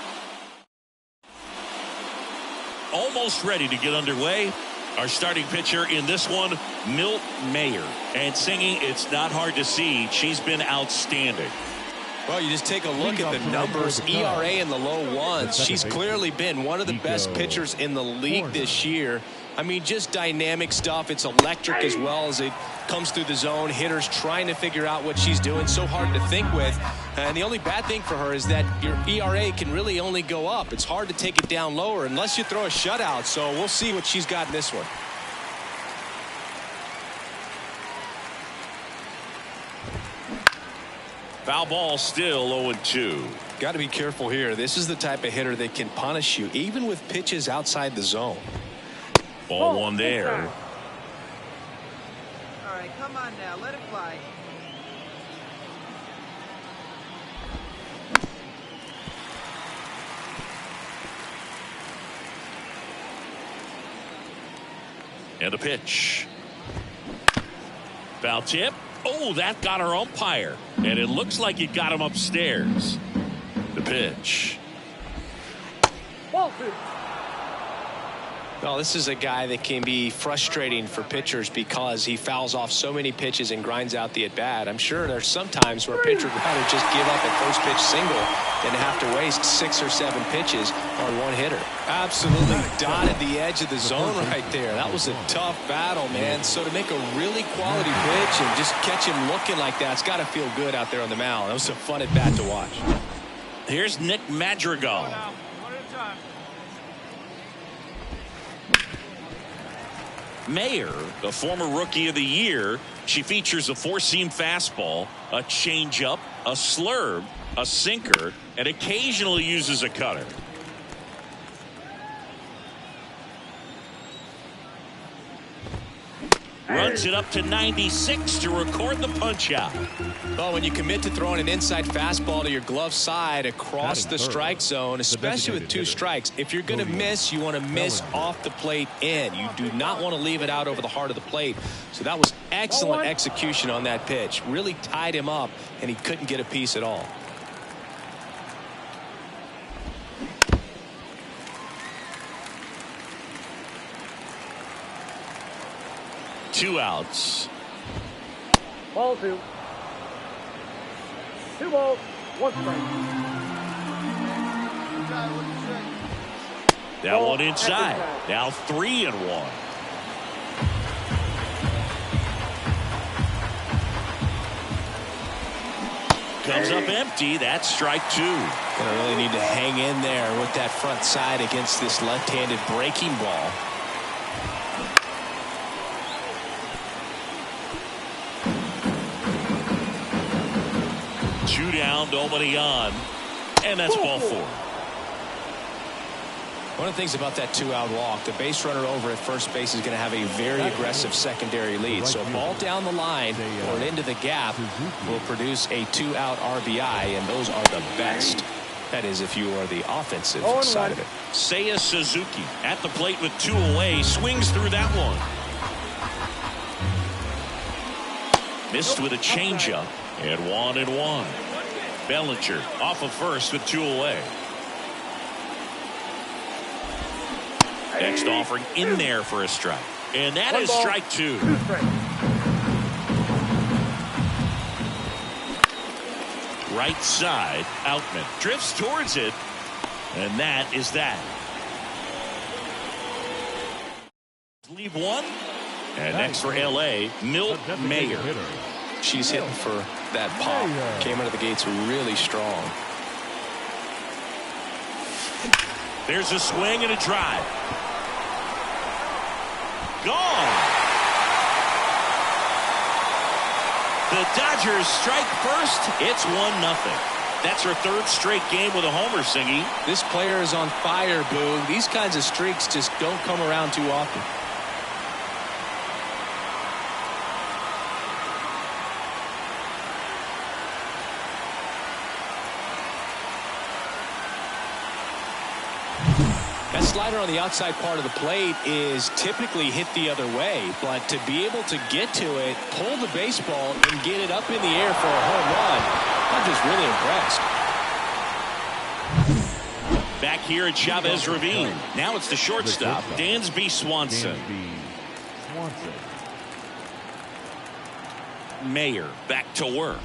Speaker 2: Almost ready to get underway. Our starting pitcher in this one, Mlb Major. And singing, it's not hard to see. She's been outstanding.
Speaker 3: Well, you just take a look at the numbers, ERA in the low ones. She's clearly been one of the best pitchers in the league this year. I mean, just dynamic stuff. It's electric as well as it comes through the zone. Hitters trying to figure out what she's doing. So hard to think with. And the only bad thing for her is that your ERA can really only go up. It's hard to take it down lower unless you throw a shutout. So we'll see what she's got in this one.
Speaker 2: Foul ball, still 0-2.
Speaker 3: Got to be careful here. This is the type of hitter that can punish you even with pitches outside the zone.
Speaker 2: Ball one there.
Speaker 5: All right, come on now, let it fly.
Speaker 2: And a pitch. Foul tip. Oh, that got our umpire. And it looks like it got him upstairs. The pitch.
Speaker 3: Well, this is a guy that can be frustrating for pitchers because he fouls off so many pitches and grinds out the at-bat. I'm sure there's some times where a pitcher would rather just give up a first pitch single than have to waste 6 or 7 pitches on one hitter. Absolutely dotted the edge of the zone right there. That was a tough battle, man. So to make a really quality pitch and just catch him looking like that, it's got to feel good out there on the mound. That was a fun at-bat to watch.
Speaker 2: Here's Nick Madrigal. Mayer, the former Rookie of the Year, she features a four-seam fastball, a changeup, a slurve, a sinker, and occasionally uses a cutter. Runs it up to 96 to record the punch out.
Speaker 3: Well, when you commit to throwing an inside fastball to your glove side across the strike zone, especially with two strikes, if you're going to miss, you want to miss off the plate in. You do not want to leave it out over the heart of the plate. So that was excellent execution on that pitch. Really tied him up, and he couldn't get a piece at all.
Speaker 2: Two outs.
Speaker 6: Ball two. 2 balls, 1 strike.
Speaker 2: That one inside. Now 3-1. Comes up empty. That's strike 2.
Speaker 3: Gonna really need to hang in there with that front side against this left-handed breaking ball.
Speaker 2: Two down, nobody on, and that's ball 4.
Speaker 3: One of the things about that 2-out walk, the base runner over at first base is going to have a very aggressive secondary lead. So a ball down the line or into the gap will produce a 2-out RBI, and those are the best. That is, if you are the offensive side of it.
Speaker 2: Seiya Suzuki at the plate with 2 away, swings through that one. Missed with a changeup, and 1-1. Bellinger off of first with 2 away. Next offering in there for a strike. And that is strike 2. Right side, Outman drifts towards it. And that is that. Leave 1. And next for LA, Milt Mayer. She's hitting for that pop. Came out of the gates really strong. There's a swing and a drive. Gone. The Dodgers strike first. It's 1-0. That's her 3rd straight game with a homer, Singy.
Speaker 3: This player is on fire, Boo. These kinds of streaks just don't come around too often. That slider on the outside part of the plate is typically hit the other way, but to be able to get to it, pull the baseball, and get it up in the air for a home run, I'm just really impressed.
Speaker 2: Back here at Chavez Ravine. Now it's the shortstop, Dansby Swanson. Mayer back to work.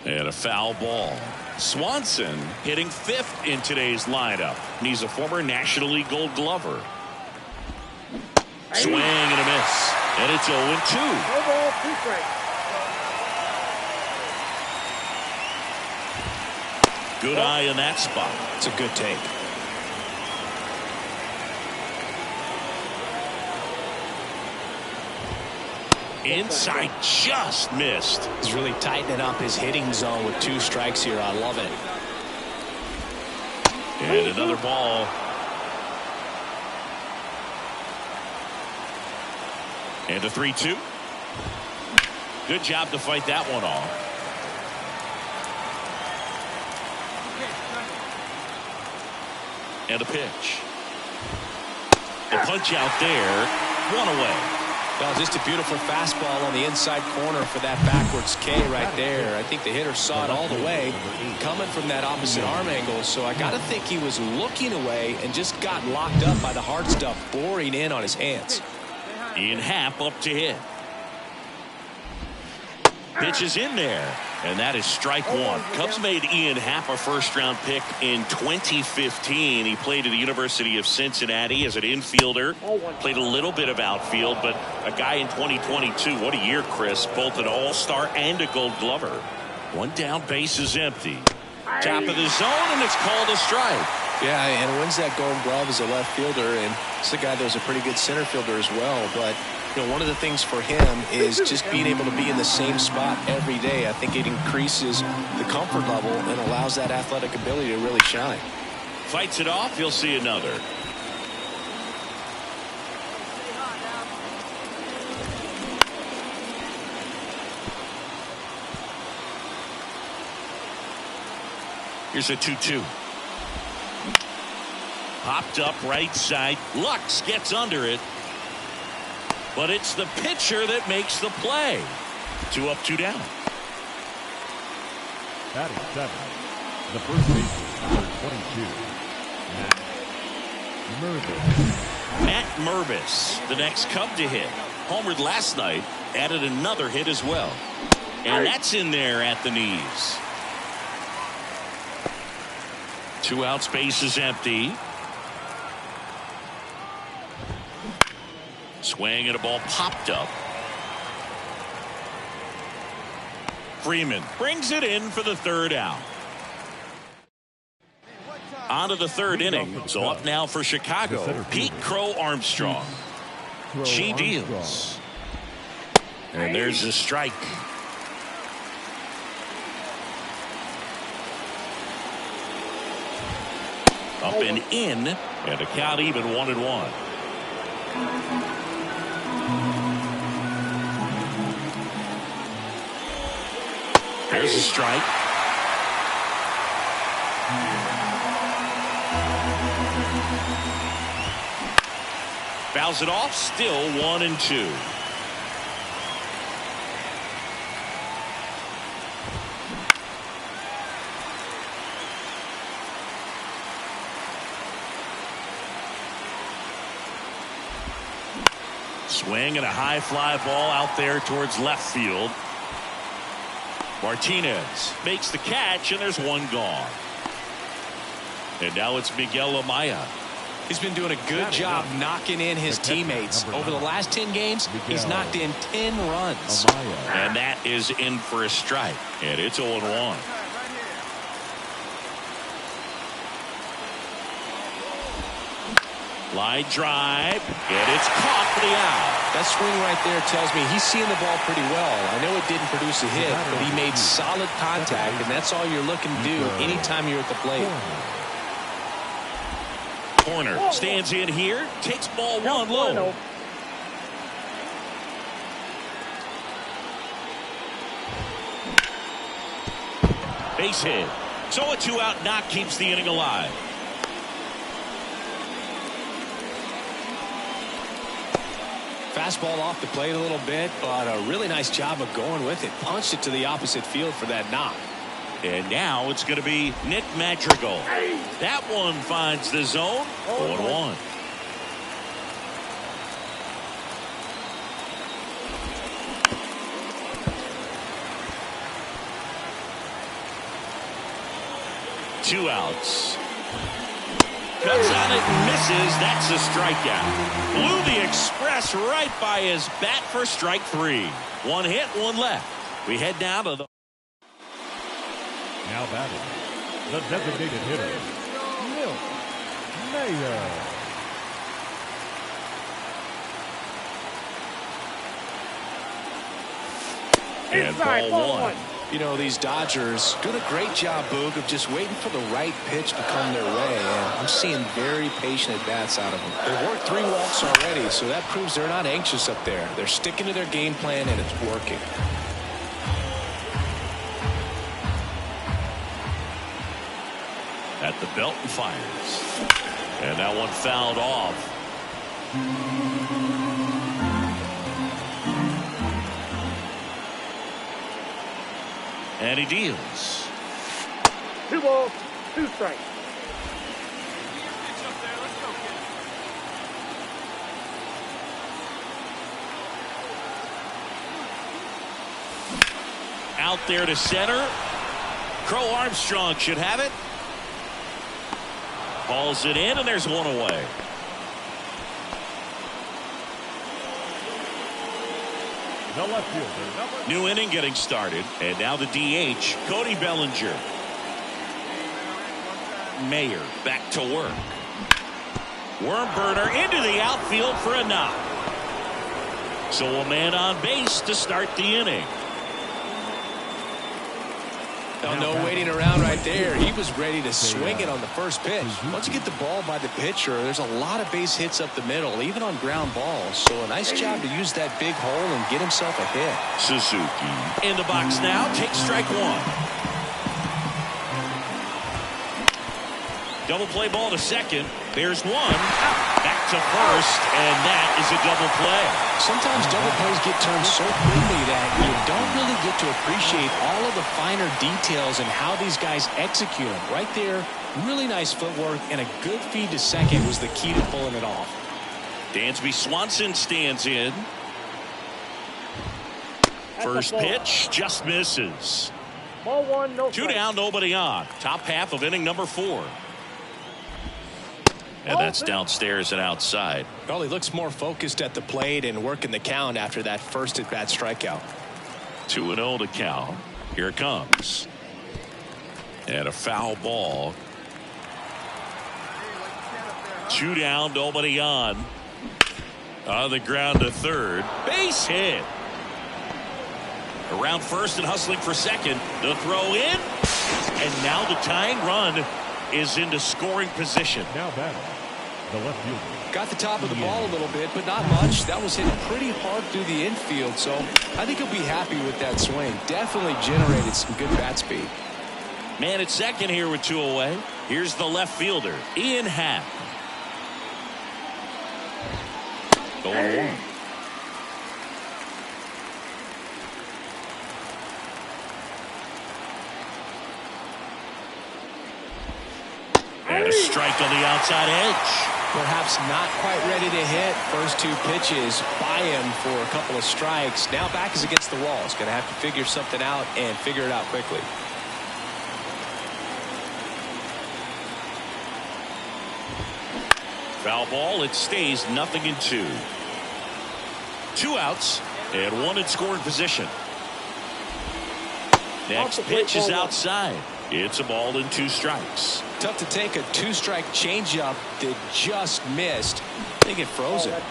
Speaker 2: And a foul ball. Swanson hitting 5th in today's lineup. And he's a former National League Gold Glover. Swing and a miss. And it's 0-2.
Speaker 6: 2 balls, 2 strikes.
Speaker 2: Good eye in that spot.
Speaker 3: It's a good take.
Speaker 2: Inside, just missed.
Speaker 3: He's really tightening up his hitting zone with 2 strikes here. I love it.
Speaker 2: And another ball. And a 3-2. Good job to fight that one off. And a pitch. The punch out there. 1 away.
Speaker 3: Well, just a beautiful fastball on the inside corner for that backwards K right there. I think the hitter saw it all the way coming from that opposite arm angle. So I got to think he was looking away and just got locked up by the hard stuff boring in on his hands.
Speaker 2: Ian Happ up to hit. Pitch is in there. And that is strike 1. Cubs made Ian Happ a first-round pick in 2015. He played at the University of Cincinnati as an infielder. Played a little bit of outfield, but a guy in 2022. What a year, Chris. Both an all-star and a Gold Glover. 1 down, base is empty. Top of the zone, and it's called a strike.
Speaker 3: Yeah, and wins that Gold Glove as a left fielder, and it's a guy that was a pretty good center fielder as well. But you know, one of the things for him is just being able to be in the same spot every day. I think it increases the comfort level and allows that athletic ability to really shine.
Speaker 2: Fights it off. You'll see another. Here's a 2-2. Popped up right side. Lux gets under it. But it's the pitcher that makes the play. 2 up, 2 down.
Speaker 4: Batting 7. The first baseman, number 22.
Speaker 2: Matt Mervis, the next Cub to hit. Homered last night, added another hit as well. And that's in there at the knees. 2 outs, base is empty. Swing and a ball popped up. Freeman brings it in for the 3rd out. On to the 3rd inning. So up now for Chicago, Pete Crow Armstrong. She deals. And there's a strike. Up and in, and the count even 1-1. There's a strike. Fouls it off, still 1-2. Swing and a high fly ball out there towards left field. Martinez makes the catch, and there's one gone. And now it's Miguel Amaya.
Speaker 3: He's been doing a good job knocking in his teammates. Over the last 10 games, he's knocked in 10 runs.
Speaker 2: And that is in for a strike. And it's 0-1. Line drive, and it's caught for the out.
Speaker 3: That swing right there tells me he's seeing the ball pretty well. I know it didn't produce a hit, but he made solid contact, and that's all you're looking to do anytime you're at the plate.
Speaker 2: Corner stands in here, takes ball 1 low. Base hit. So a 2-out knock keeps the inning alive.
Speaker 3: Fastball off the plate a little bit, but a really nice job of going with it. Punched it to the opposite field for that knock.
Speaker 2: And now it's going to be Nick Madrigal. That one finds the zone. 0-1. Two outs. Cuts on it and misses. That's a strikeout. Blew the express right by his bat for strike 3. 1 hit, 1 left. We head down to the...
Speaker 4: Now batting, the designated hitter, Mlb Major.
Speaker 2: And ball 1.
Speaker 3: You know, these Dodgers doing a great job, Boog, of just waiting for the right pitch to come their way. And I'm seeing very patient at-bats out of them. They've worked 3 walks already, so that proves they're not anxious up there. They're sticking to their game plan, and it's working.
Speaker 2: At the belt and fires. And that one fouled off. And he deals.
Speaker 6: 2 balls, 2 strikes.
Speaker 2: Out there to center. Crow Armstrong should have it. Balls it in, and there's 1 away.
Speaker 4: The left fielder,
Speaker 2: New inning getting started, and now the DH, Cody Bellinger. Mayer back to work. Worm burner into the outfield for a knock. So a man on base to start the inning.
Speaker 3: No waiting around right there. He was ready to swing it on the first pitch. Once you get the ball by the pitcher, there's a lot of base hits up the middle, even on ground balls. So a nice job to use that big hole and get himself a hit.
Speaker 2: Suzuki in the box now. Takes strike one. Double play ball to second. There's one. Back to first, and that is a double play.
Speaker 3: Sometimes double plays get turned so quickly that you don't really get to appreciate all of the finer details and how these guys execute them. Right there, really nice footwork, and a good feed to second was the key to pulling it off.
Speaker 2: Dansby Swanson stands in. First pitch just misses.
Speaker 6: Ball one, no
Speaker 2: Two
Speaker 6: strikes.
Speaker 2: down, nobody on. Top half of inning number 4. And that's downstairs and outside.
Speaker 3: Well, he looks more focused at the plate and working the count after that first at-bat strikeout.
Speaker 2: 2-0 to count. Here it comes. And a foul ball. 2 down, nobody on. On the ground to third. Base hit. Around first and hustling for second. The throw in. And now the tying run is into scoring position.
Speaker 4: Now batting, the left fielder.
Speaker 3: Got the top of the ball a little bit, but not much. That was hit pretty hard through the infield, so I think he'll be happy with that swing. Definitely generated some good bat speed.
Speaker 2: Man at second here with 2 away. Here's the left fielder, Ian Happ. Going one. And a strike on the outside edge.
Speaker 3: Perhaps not quite ready to hit. First 2 pitches by him for a couple of strikes. Now back is against the wall. He's going to have to figure something out and figure it out quickly.
Speaker 2: Foul ball. It stays 0-2. 2 outs and 1 in scoring position. Next pitch is outside. It's a ball and 2 strikes.
Speaker 3: Tough to take a 2-strike changeup that just missed. I think it froze it.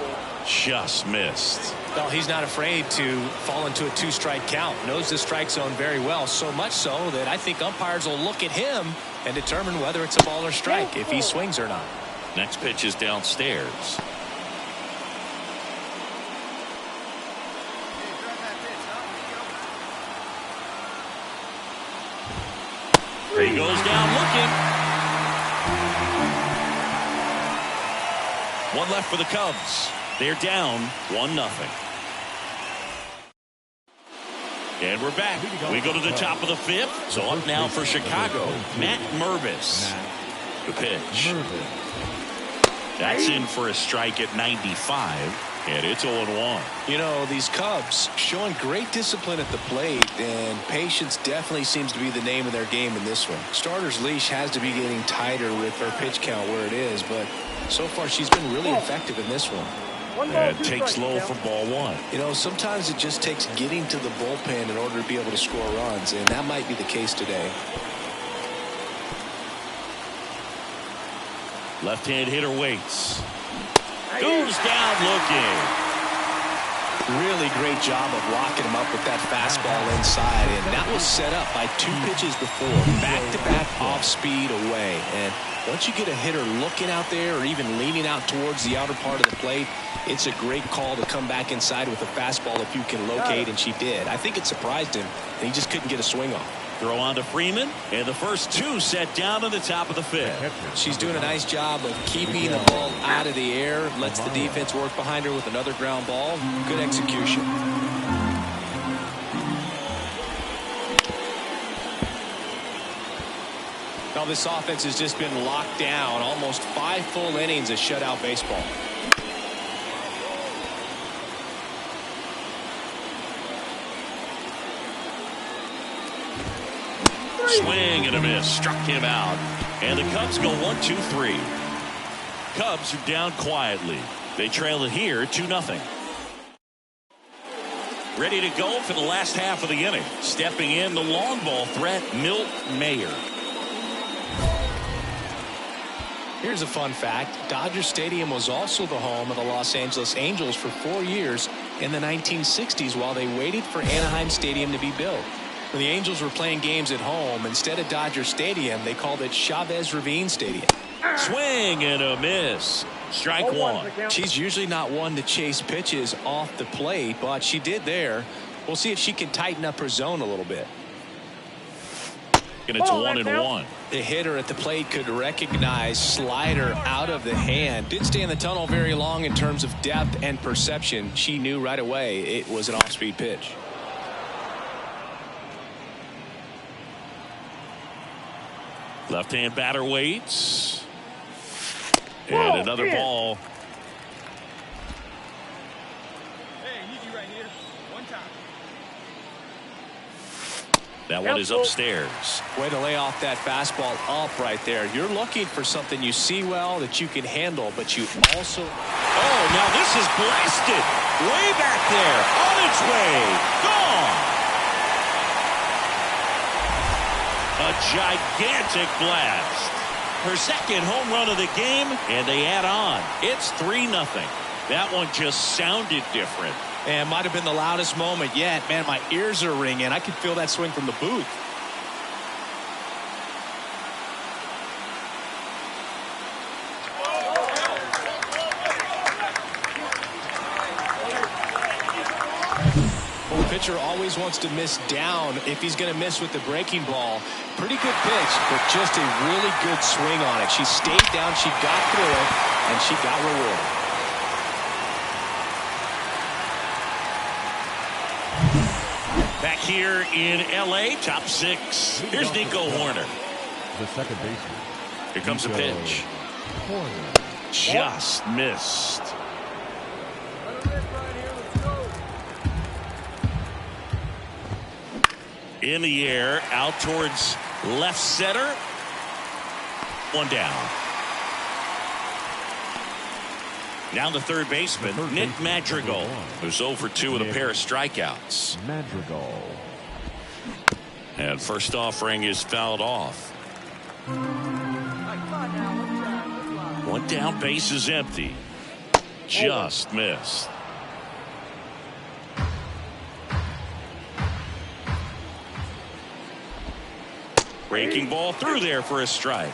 Speaker 2: Just missed.
Speaker 3: Well, he's not afraid to fall into a 2-strike count. Knows the strike zone very well. So much so that I think umpires will look at him and determine whether it's a ball or strike, if he swings or not.
Speaker 2: Next pitch is downstairs. He goes down looking. 1 left for the Cubs. They're down 1-0. And we're back. We go to the top of the 5th. So up now for Chicago, Matt Mervis. The pitch. That's in for a strike at 95. And it's 0-1.
Speaker 3: You know, these Cubs showing great discipline at the plate, and patience definitely seems to be the name of their game in this one. Starter's leash has to be getting tighter with her pitch count where it is, but so far she's been really effective in this one.
Speaker 2: And takes low for ball 1.
Speaker 3: You know, sometimes it just takes getting to the bullpen in order to be able to score runs, and that might be the case today.
Speaker 2: Left-hand hitter waits. Goes down looking.
Speaker 3: Really great job of locking him up with that fastball inside, and that was set up by 2 pitches before. Back-to-back off-speed away, and once you get a hitter looking out there or even leaning out towards the outer part of the plate, it's a great call to come back inside with a fastball if you can locate, and she did. I think it surprised him, and he just couldn't get a swing off.
Speaker 2: Throw on to Freeman, and the first 2 set down in the top of the 5th.
Speaker 3: She's doing a nice job of keeping the ball out of the air, lets the defense work behind her with another ground ball. Good execution. Now this offense has just been locked down. Almost 5 full innings of shutout baseball.
Speaker 2: Swing and a miss. Struck him out. And the Cubs go 1-2-3. Cubs are down quietly. They trail it here 2-0. Ready to go for the last half of the inning. Stepping in the long ball threat, Milt Mayer.
Speaker 3: Here's a fun fact. Dodger Stadium was also the home of the Los Angeles Angels for 4 years in the 1960s while they waited for Anaheim Stadium to be built. When the Angels were playing games at home, instead of Dodger Stadium, they called it Chavez Ravine Stadium.
Speaker 2: Swing and a miss. Strike one.
Speaker 3: She's usually not one to chase pitches off the plate, but she did there. We'll see if she can tighten up her zone a little bit.
Speaker 2: And it's 1-1.
Speaker 3: The hitter at the plate could recognize slider out of the hand. Didn't stay in the tunnel very long in terms of depth and perception. She knew right away it was an off-speed pitch.
Speaker 2: Left-hand batter waits. And another ball.
Speaker 5: Hey, easy right here. One time.
Speaker 2: That one is upstairs.
Speaker 3: Way to lay off that fastball up right there. You're looking for something you see well that you can handle, but you also...
Speaker 2: Oh, now this is blasted. Way back there. On its way. Gone. A gigantic blast. Her second home run of the game, and they add on. It's 3-0. That one just sounded different.
Speaker 3: And might have been the loudest moment yet. Man, my ears are ringing. I could feel that swing from the booth. Well, the pitcher always wants to miss down if he's going to miss with the breaking ball. Pretty good pitch, but just a really good swing on it. She stayed down, she got through it, and she got rewarded.
Speaker 2: Back here in L.A., top 6. Here's Nico Horner.
Speaker 4: The second baseman.
Speaker 2: Here comes a pitch.
Speaker 4: Horner.
Speaker 2: Just missed. In the air, out towards left center. One down. Now the third baseman, Nick Madrigal, who's 0 for 2 with a pair of strikeouts.
Speaker 4: Madrigal.
Speaker 2: And first offering is fouled off. One down, base is empty. Just missed. Breaking ball through there for a strike.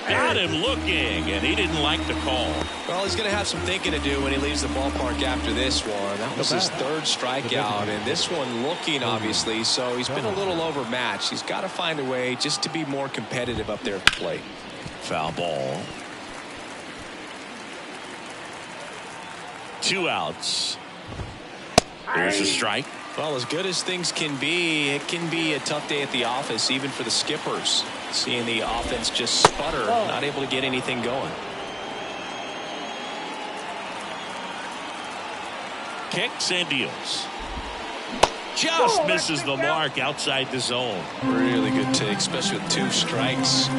Speaker 2: Got him looking, and he didn't like the call.
Speaker 3: Well, he's going to have some thinking to do when he leaves the ballpark after this one. That was his third strikeout, and this one looking, obviously, so he's been a little overmatched. He's got to find a way just to be more competitive up there at the plate.
Speaker 2: Foul ball. 2 outs. There's a strike.
Speaker 3: Well, as good as things can be, it can be a tough day at the office, even for the skippers. Seeing the offense just sputter, not able to get anything going.
Speaker 2: Kicks and deals. Just misses the mark outside the zone.
Speaker 3: Really good take, especially with 2 strikes.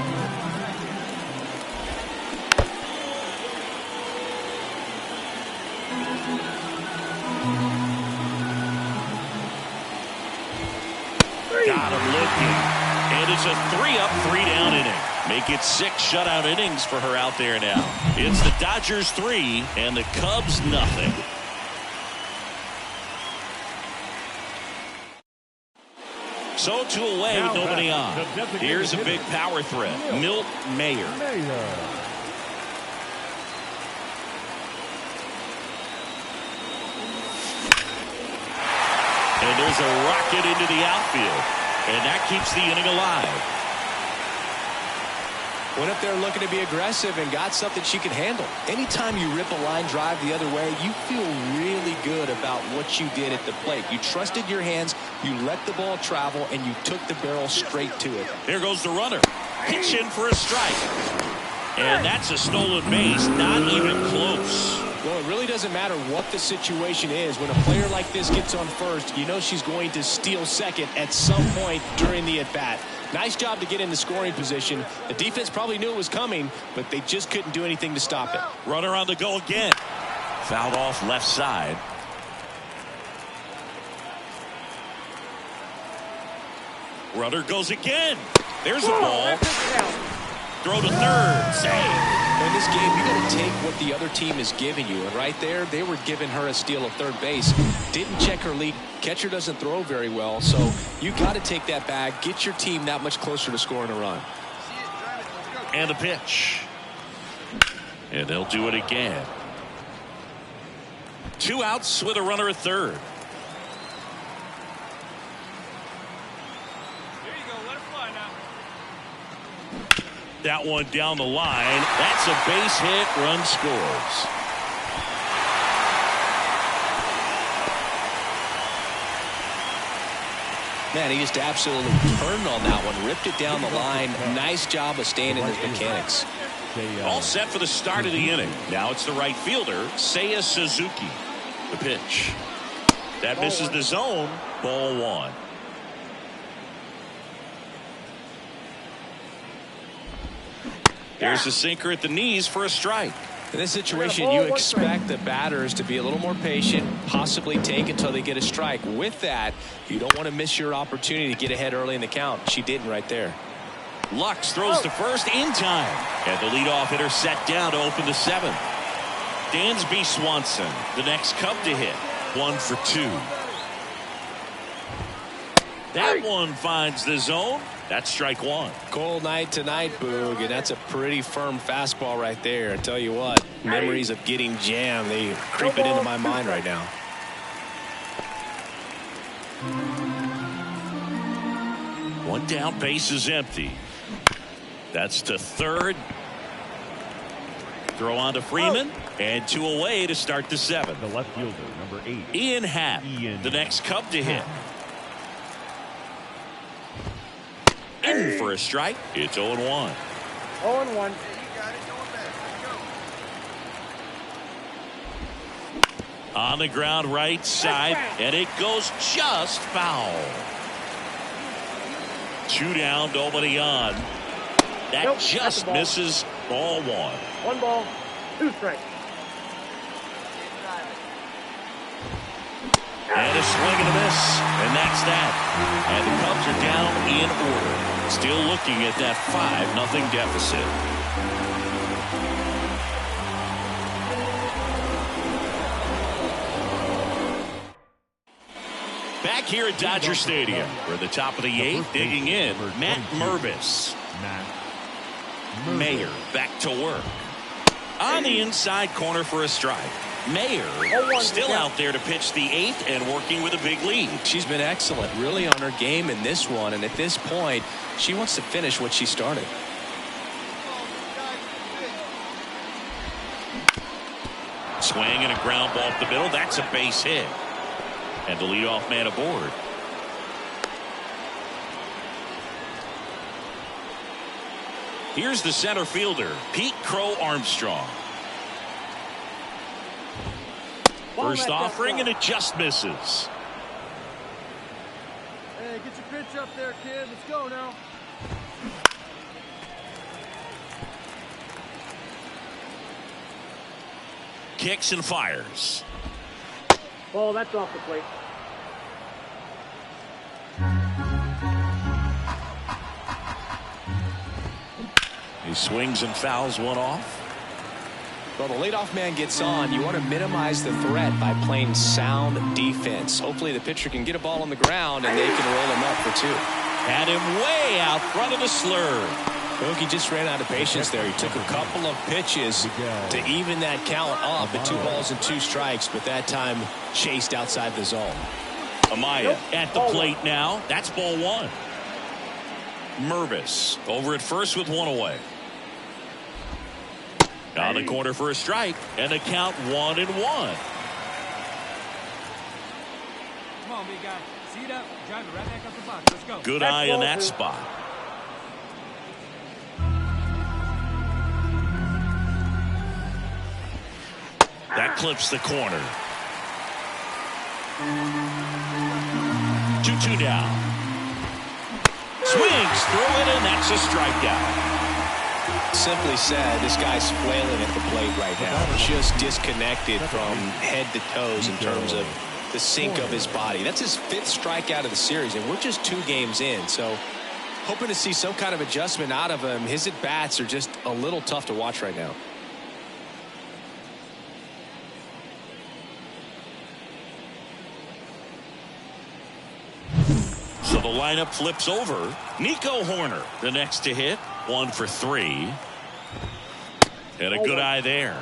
Speaker 2: Got him looking. And it's a 3-up, 3-down inning. Make it 6 shutout innings for her out there now. It's the Dodgers 3 and the Cubs nothing. So 2 away with nobody on. Here's a big power threat. Milt Mayer. And there's a rocket into the outfield. And that keeps the inning alive.
Speaker 3: Went up there looking to be aggressive and got something she could handle. Anytime you rip a line drive the other way, you feel really good about what you did at the plate. You trusted your hands, you let the ball travel, and you took the barrel straight to it.
Speaker 2: There goes the runner. Pitch in for a strike. And that's a stolen base, not even close.
Speaker 3: Well, it really doesn't matter what the situation is. When a player like this gets on first, you know she's going to steal second at some point during the at-bat. Nice job to get into scoring position. The defense probably knew it was coming, but they just couldn't do anything to stop it.
Speaker 2: Runner on the go again. Fouled off left side. Runner goes again. There's a ball. Throw to third. Save.
Speaker 3: In this game, you got to take what the other team is giving you. And right there, they were giving her a steal of third base. Didn't check her lead. Catcher doesn't throw very well. So you got to take that back. Get your team that much closer to scoring a run.
Speaker 2: And a pitch. And they'll do it again. 2 outs with a runner at third. That one down the line. That's a base hit. Run scores.
Speaker 3: Man, he just absolutely turned on that one. Ripped it down the line. Nice job of staying in his mechanics.
Speaker 2: All set for the start of the inning. Now it's the right fielder, Seiya Suzuki. The pitch. That misses the zone. Ball 1. There's a sinker at the knees for a strike.
Speaker 3: In this situation, you expect the batters to be a little more patient, possibly take until they get a strike. With that, you don't want to miss your opportunity to get ahead early in the count. She didn't right there.
Speaker 2: Lux throws to first in time. And the leadoff hitter set down to open the 7th. Dansby Swanson, the next Cub to hit. 1 for 2. That one finds the zone. That's strike 1.
Speaker 3: Cold night tonight, Boog, and that's a pretty firm fastball right there. I tell you what, memories of getting jammed, they creep it into my mind right now.
Speaker 2: One down, base is empty. That's to third. Throw on to Freeman, and 2 away to start the 7th.
Speaker 4: The left fielder, number 8.
Speaker 2: Ian Happ, the next Cub to hit. In for a strike. It's 0-1.
Speaker 6: 0-1.
Speaker 2: On the ground right side, and it goes just foul. 2 down, nobody on. That just misses. Ball 1.
Speaker 6: 1 ball, 2 strikes.
Speaker 2: And a swing and a miss, and that's that. And the Cubs are down in order. Still looking at that 5-0 deficit. Back here at Dodger Stadium, we're at the top of the 8th, digging in. Matt Mervis. Mayer back to work. On the inside corner for a strike. Mayer still out there to pitch the 8th and working with a big lead.
Speaker 3: She's been excellent, really on her game in this one, and at this point, she wants to finish what she started.
Speaker 2: Swing and a ground ball up the middle. That's a base hit. And the leadoff man aboard. Here's the center fielder, Pete Crow Armstrong. First offering, and it just misses.
Speaker 5: Hey, get your pitch up there, kid. Let's go now.
Speaker 2: Kicks and fires.
Speaker 6: Ball, that's off the plate.
Speaker 2: He swings and fouls one off.
Speaker 3: Well, the leadoff man gets on. You want to minimize the threat by playing sound defense. Hopefully the pitcher can get a ball on the ground and they can roll him up for 2.
Speaker 2: Had him way out front of the slur.
Speaker 3: He just ran out of patience there. He took a couple of pitches to even that count up at 2 balls and 2 strikes, but that time chased outside the zone.
Speaker 2: Amaya at the plate now. That's ball 1. Mervis over at first with 1 away. On the corner for a strike, and the count 1-1.
Speaker 5: Come on, big guy. See that? Drive it right back up the box. Let's go.
Speaker 2: Good eye in that spot. That clips the corner. 2-2 down. Swings through it, and that's a strikeout.
Speaker 3: Simply said, this guy's flailing at the plate right now. Just disconnected from head to toes in terms of the sink of his body. That's his 5th strikeout of the series, and we're just 2 games in. So hoping to see some kind of adjustment out of him. His at-bats are just a little tough to watch right now.
Speaker 2: So the lineup flips over. Nico Horner, the next to hit. 1 for 3. And a good eye there.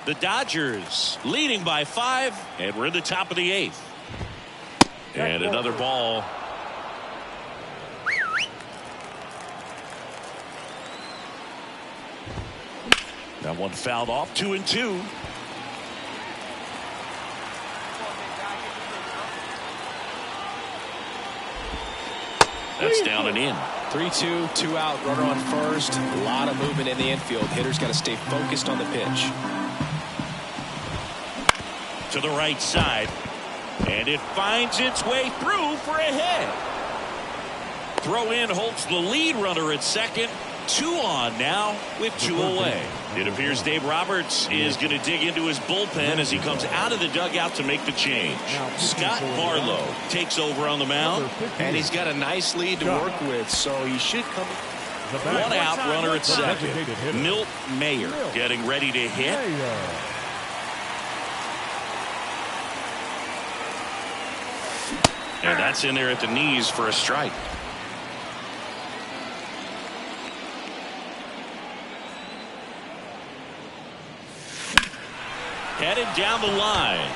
Speaker 2: The Dodgers leading by 5, and we're in the top of the 8th. And another ball. That one fouled off. 2-2. That's down and in.
Speaker 3: 3-2, 2 out, runner on first. A lot of movement in the infield. Hitter's got to stay focused on the pitch.
Speaker 2: To the right side, and it finds its way through for a hit. Throw in holds the lead runner at second. 2 on now with 2 away. It appears Dave Roberts is going to dig into his bullpen as he comes out of the dugout to make the change. Scott Barlow takes over on the mound,
Speaker 3: and he's got a nice lead to work with, so he should come.
Speaker 2: 1 out, runner at second. Milt Mayer getting ready to hit. And that's in there at the knees for a strike. Headed down the line.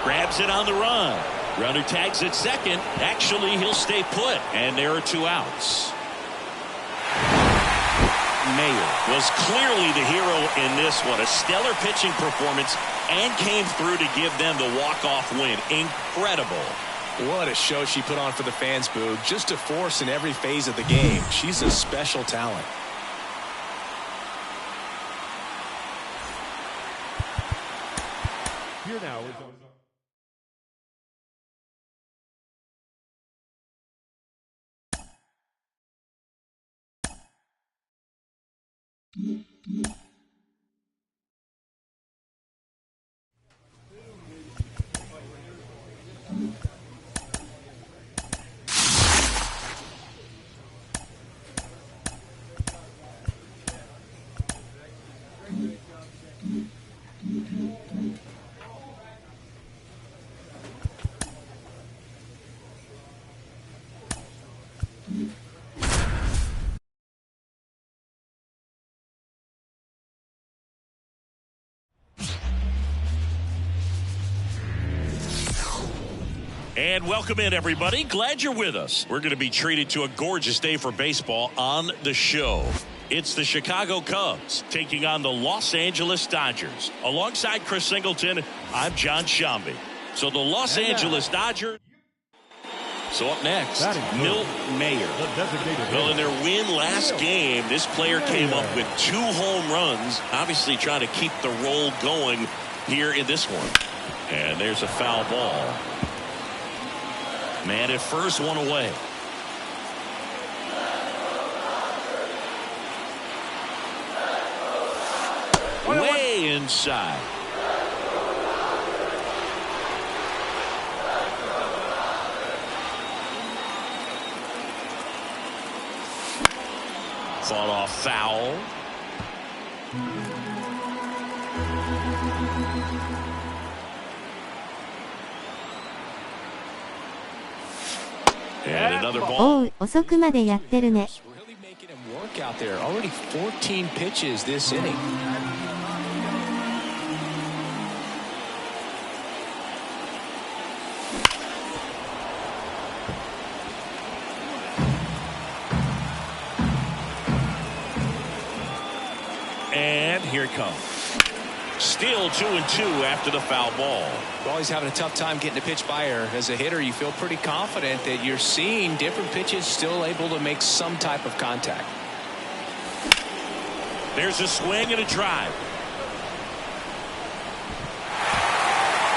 Speaker 2: Grabs it on the run. Runner tags at second. Actually, he'll stay put. And there are 2 outs. Mayer was clearly the hero in this one. A stellar pitching performance and came through to give them the walk-off win. Incredible.
Speaker 3: What a show she put on for the fans, Boog. Just a force in every phase of the game. She's a special talent.
Speaker 4: Here now is on.
Speaker 2: And welcome in, everybody. Glad you're with us. We're going to be treated to a gorgeous day for baseball on the show. It's the Chicago Cubs taking on the Los Angeles Dodgers. Alongside Chris Singleton, I'm John Shambi. So the Los Angeles Dodgers. So up next, Milt Mayer. Well, in their win last game, this player came up with 2 home runs, obviously trying to keep the roll going here in this one. And there's a foul ball. Man at first, 1 away. Way inside. Fought off foul. And another ball.
Speaker 1: おう、遅くまでやってるね。
Speaker 3: Really making him work out there. Already 14 pitches this inning.
Speaker 2: And here it comes. Still 2-2 after the foul ball.
Speaker 3: Well, he's having a tough time getting a pitch by her. As a hitter, you feel pretty confident that you're seeing different pitches still able to make some type of contact.
Speaker 2: There's a swing and a drive.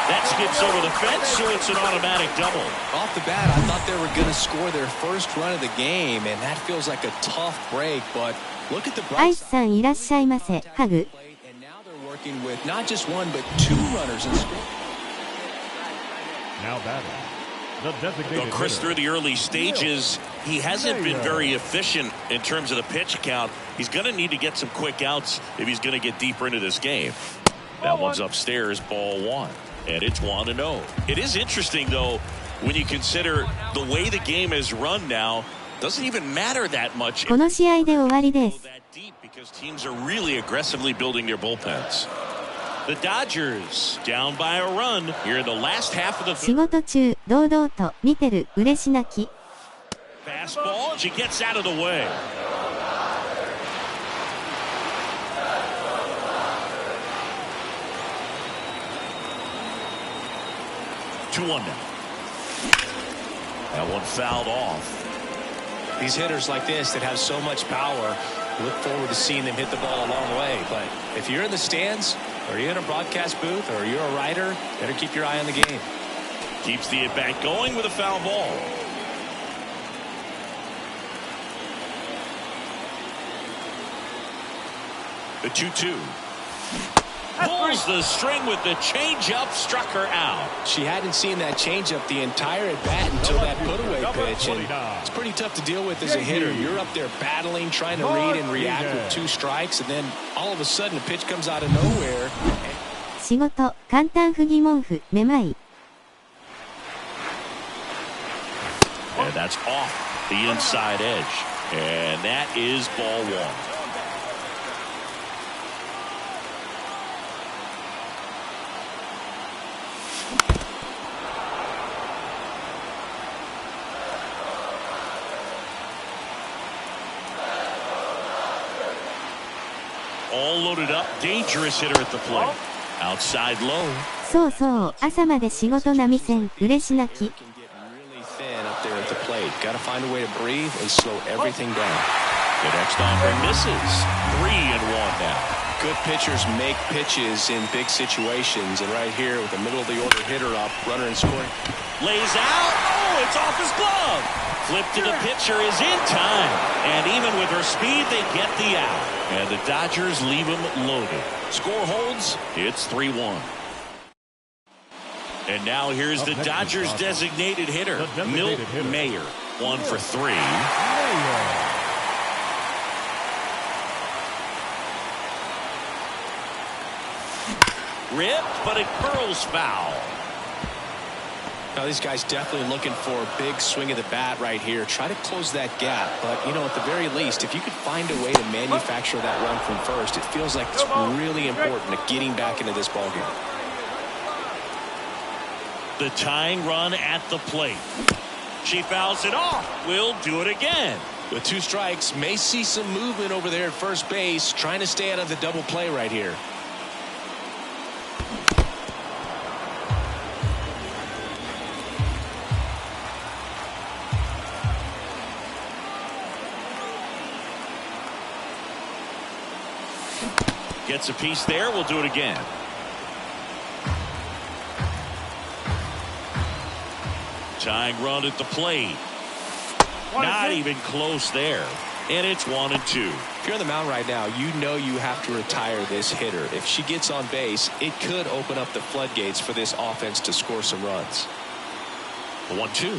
Speaker 2: That skips over the fence, so it's an automatic double.
Speaker 3: Off the bat, I thought they were going to score their first run of the game, and that feels like a tough break, but look at the
Speaker 1: アイ
Speaker 3: bright
Speaker 1: スさんいらっしゃいませ。ハグ。
Speaker 3: and now they're working with not just one, but two runners in score.
Speaker 4: Now batting, the designated
Speaker 2: Well, Chris,
Speaker 4: hitter.
Speaker 2: through the early stages, he hasn't been very efficient in terms of the pitch count. He's going to need to get some quick outs if he's going to get deeper into this game. That one's upstairs, ball one. And it's 1-0. It is interesting, though, when you consider the way the game is run now, doesn't even matter that much.
Speaker 1: この試合で終わりです。
Speaker 2: That deep because teams are really aggressively building their bullpens. The Dodgers down by a run here in the last half of the
Speaker 1: 仕事中、堂々と見てる嬉し泣き。
Speaker 2: fastball. She gets out of the way. Two one now. That one fouled off.
Speaker 3: These hitters like this that have so much power, look forward to seeing them hit the ball a long way. But if you're in the stands, or you're in a broadcast booth, or you're a writer, better keep your eye on the game.
Speaker 2: Keeps the at-bat going with a foul ball. The 2-2. Pulls the string with the changeup, struck her out.
Speaker 3: She hadn't seen that changeup the entire at-bat until that put-away pitch, and it's pretty tough to deal with as a hitter. You're up there battling, trying to read and react with two strikes, and then all of a sudden a pitch comes out of nowhere.
Speaker 1: 仕事、簡単不疑問符、めまい。
Speaker 2: And that's off the inside edge. And that is ball one. All loaded up, dangerous hitter at the plate. Outside low.
Speaker 1: そうそう、朝まで仕事並み線、嬉し泣き。
Speaker 3: Can get really thin up there at the plate. Got to find a way to breathe and slow everything down.
Speaker 2: The next offer misses. 3-1 now.
Speaker 3: Good pitchers make pitches in big situations, and right here with the middle of the order hitter up, runner in scoring.
Speaker 2: Lays out. Oh, it's off his glove. Flip to the pitcher is in time. And even with her speed, they get the out. And the Dodgers leave him loaded. Score holds. It's 3-1. And now here's the Dodgers designated hitter, Milt Mayer. 1 for 3. Ripped, but it curls foul.
Speaker 3: Now these guys definitely looking for a big swing of the bat right here. Try to close that gap, but you know, at the very least, if you could find a way to manufacture that run from first, it feels like it's really important to getting back into this ballgame.
Speaker 2: The tying run at the plate. She fouls it off. We'll do it again.
Speaker 3: With two strikes, may see some movement over there at first base, trying to stay out of the double play right here.
Speaker 2: Gets a piece there. We'll do it again. Tying run at the plate. Not even close there. And it's 1-2.
Speaker 3: If you're on the mound right now, you know you have to retire this hitter. If she gets on base, it could open up the floodgates for this offense to score some runs.
Speaker 2: The 1-2.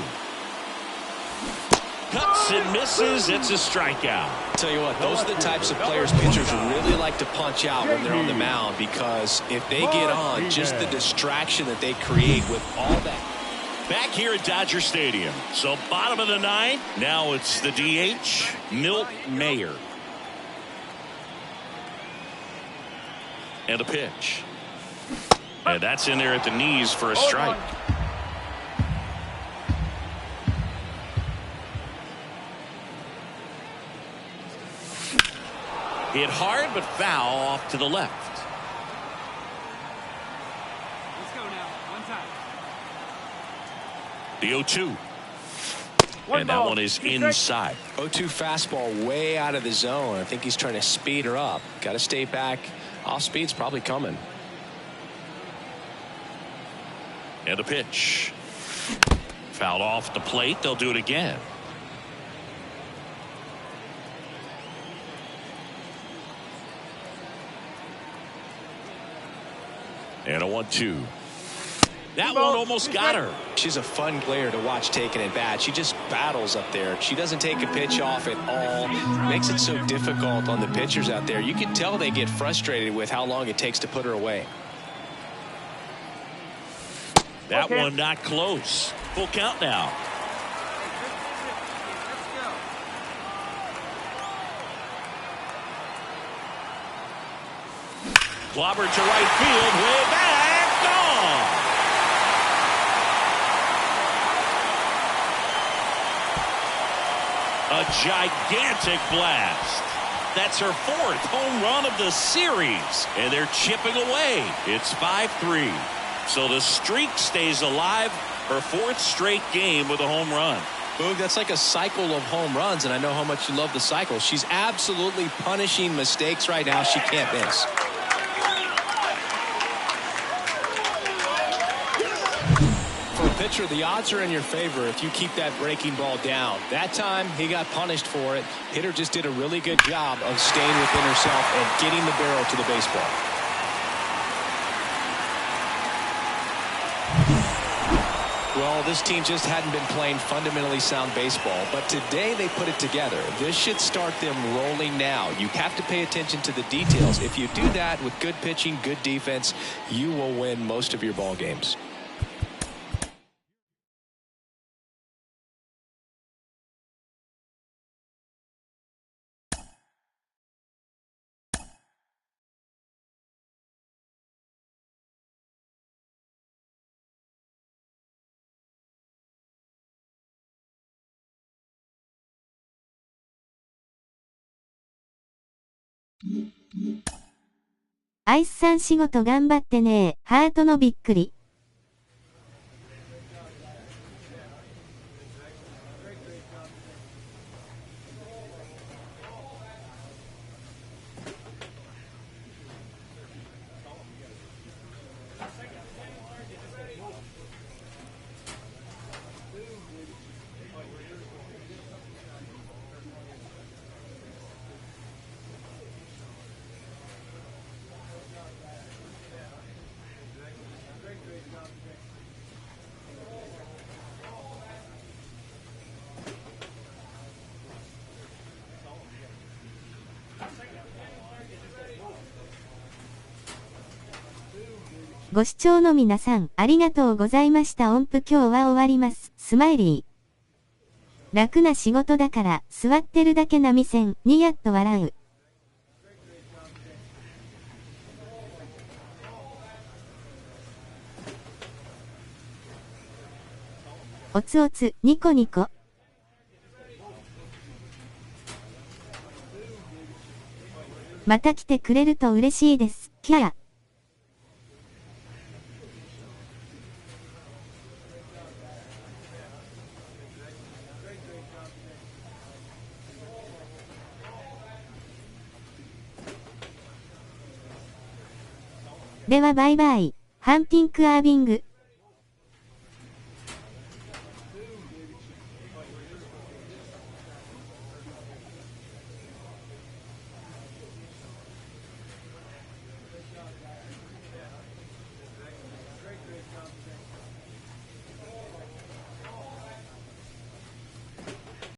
Speaker 2: Cuts and misses. It's a strikeout.
Speaker 3: Tell you what, those are the types of players pitchers really like to punch out when they're on the mound, because if they get on, just the distraction that they create with all that.
Speaker 2: Back here at Dodger Stadium. So bottom of the ninth. Now it's the DH, Milt Mayer. And a pitch. And that's in there at the knees for a strike. Hit hard, but foul off to the left.
Speaker 5: Let's go now. One time.
Speaker 2: The 0-2. And that one is inside.
Speaker 3: 0-2 fastball way out of the zone. I think he's trying to speed her up. Got to stay back. Off speed's probably coming.
Speaker 2: And the pitch. Fouled off the plate. They'll do it again. And a 1-2. That one almost got her.
Speaker 3: She's a fun player to watch taking at bat. She just battles up there. She doesn't take a pitch off at all. Makes it so difficult on the pitchers out there. You can tell they get frustrated with how long it takes to put her away.
Speaker 2: That one not close. Full count now. Clobbered to right field. Way back. Gone. A gigantic blast. That's her 4th home run of the series. And they're chipping away. It's 5-3. So the streak stays alive. Her 4th straight game with a home run.
Speaker 3: Boog, that's like a cycle of home runs, and I know how much you love the cycle. She's absolutely punishing mistakes right now. She can't miss. For a pitcher, the odds are in your favor if you keep that breaking ball down. That time, he got punished for it. Hitter just did a really good job of staying within herself and getting the barrel to the baseball. Well, this team just hadn't been playing fundamentally sound baseball, but today they put it together. This should start them rolling now. You have to pay attention to the details. If you do that with good pitching, good defense, you will win most of your ball games.
Speaker 1: アイスさん仕事頑張ってね。ハートのびっくり。ご視聴の皆さん、ありがとうございました。音符今日は終わります。スマイリー。楽な仕事だから、座ってるだけなみせん、にやっと笑う。おつおつ、ニコニコ。また来てくれると嬉しいです。キャー。ではバイバイ。ハンティンク・アービング。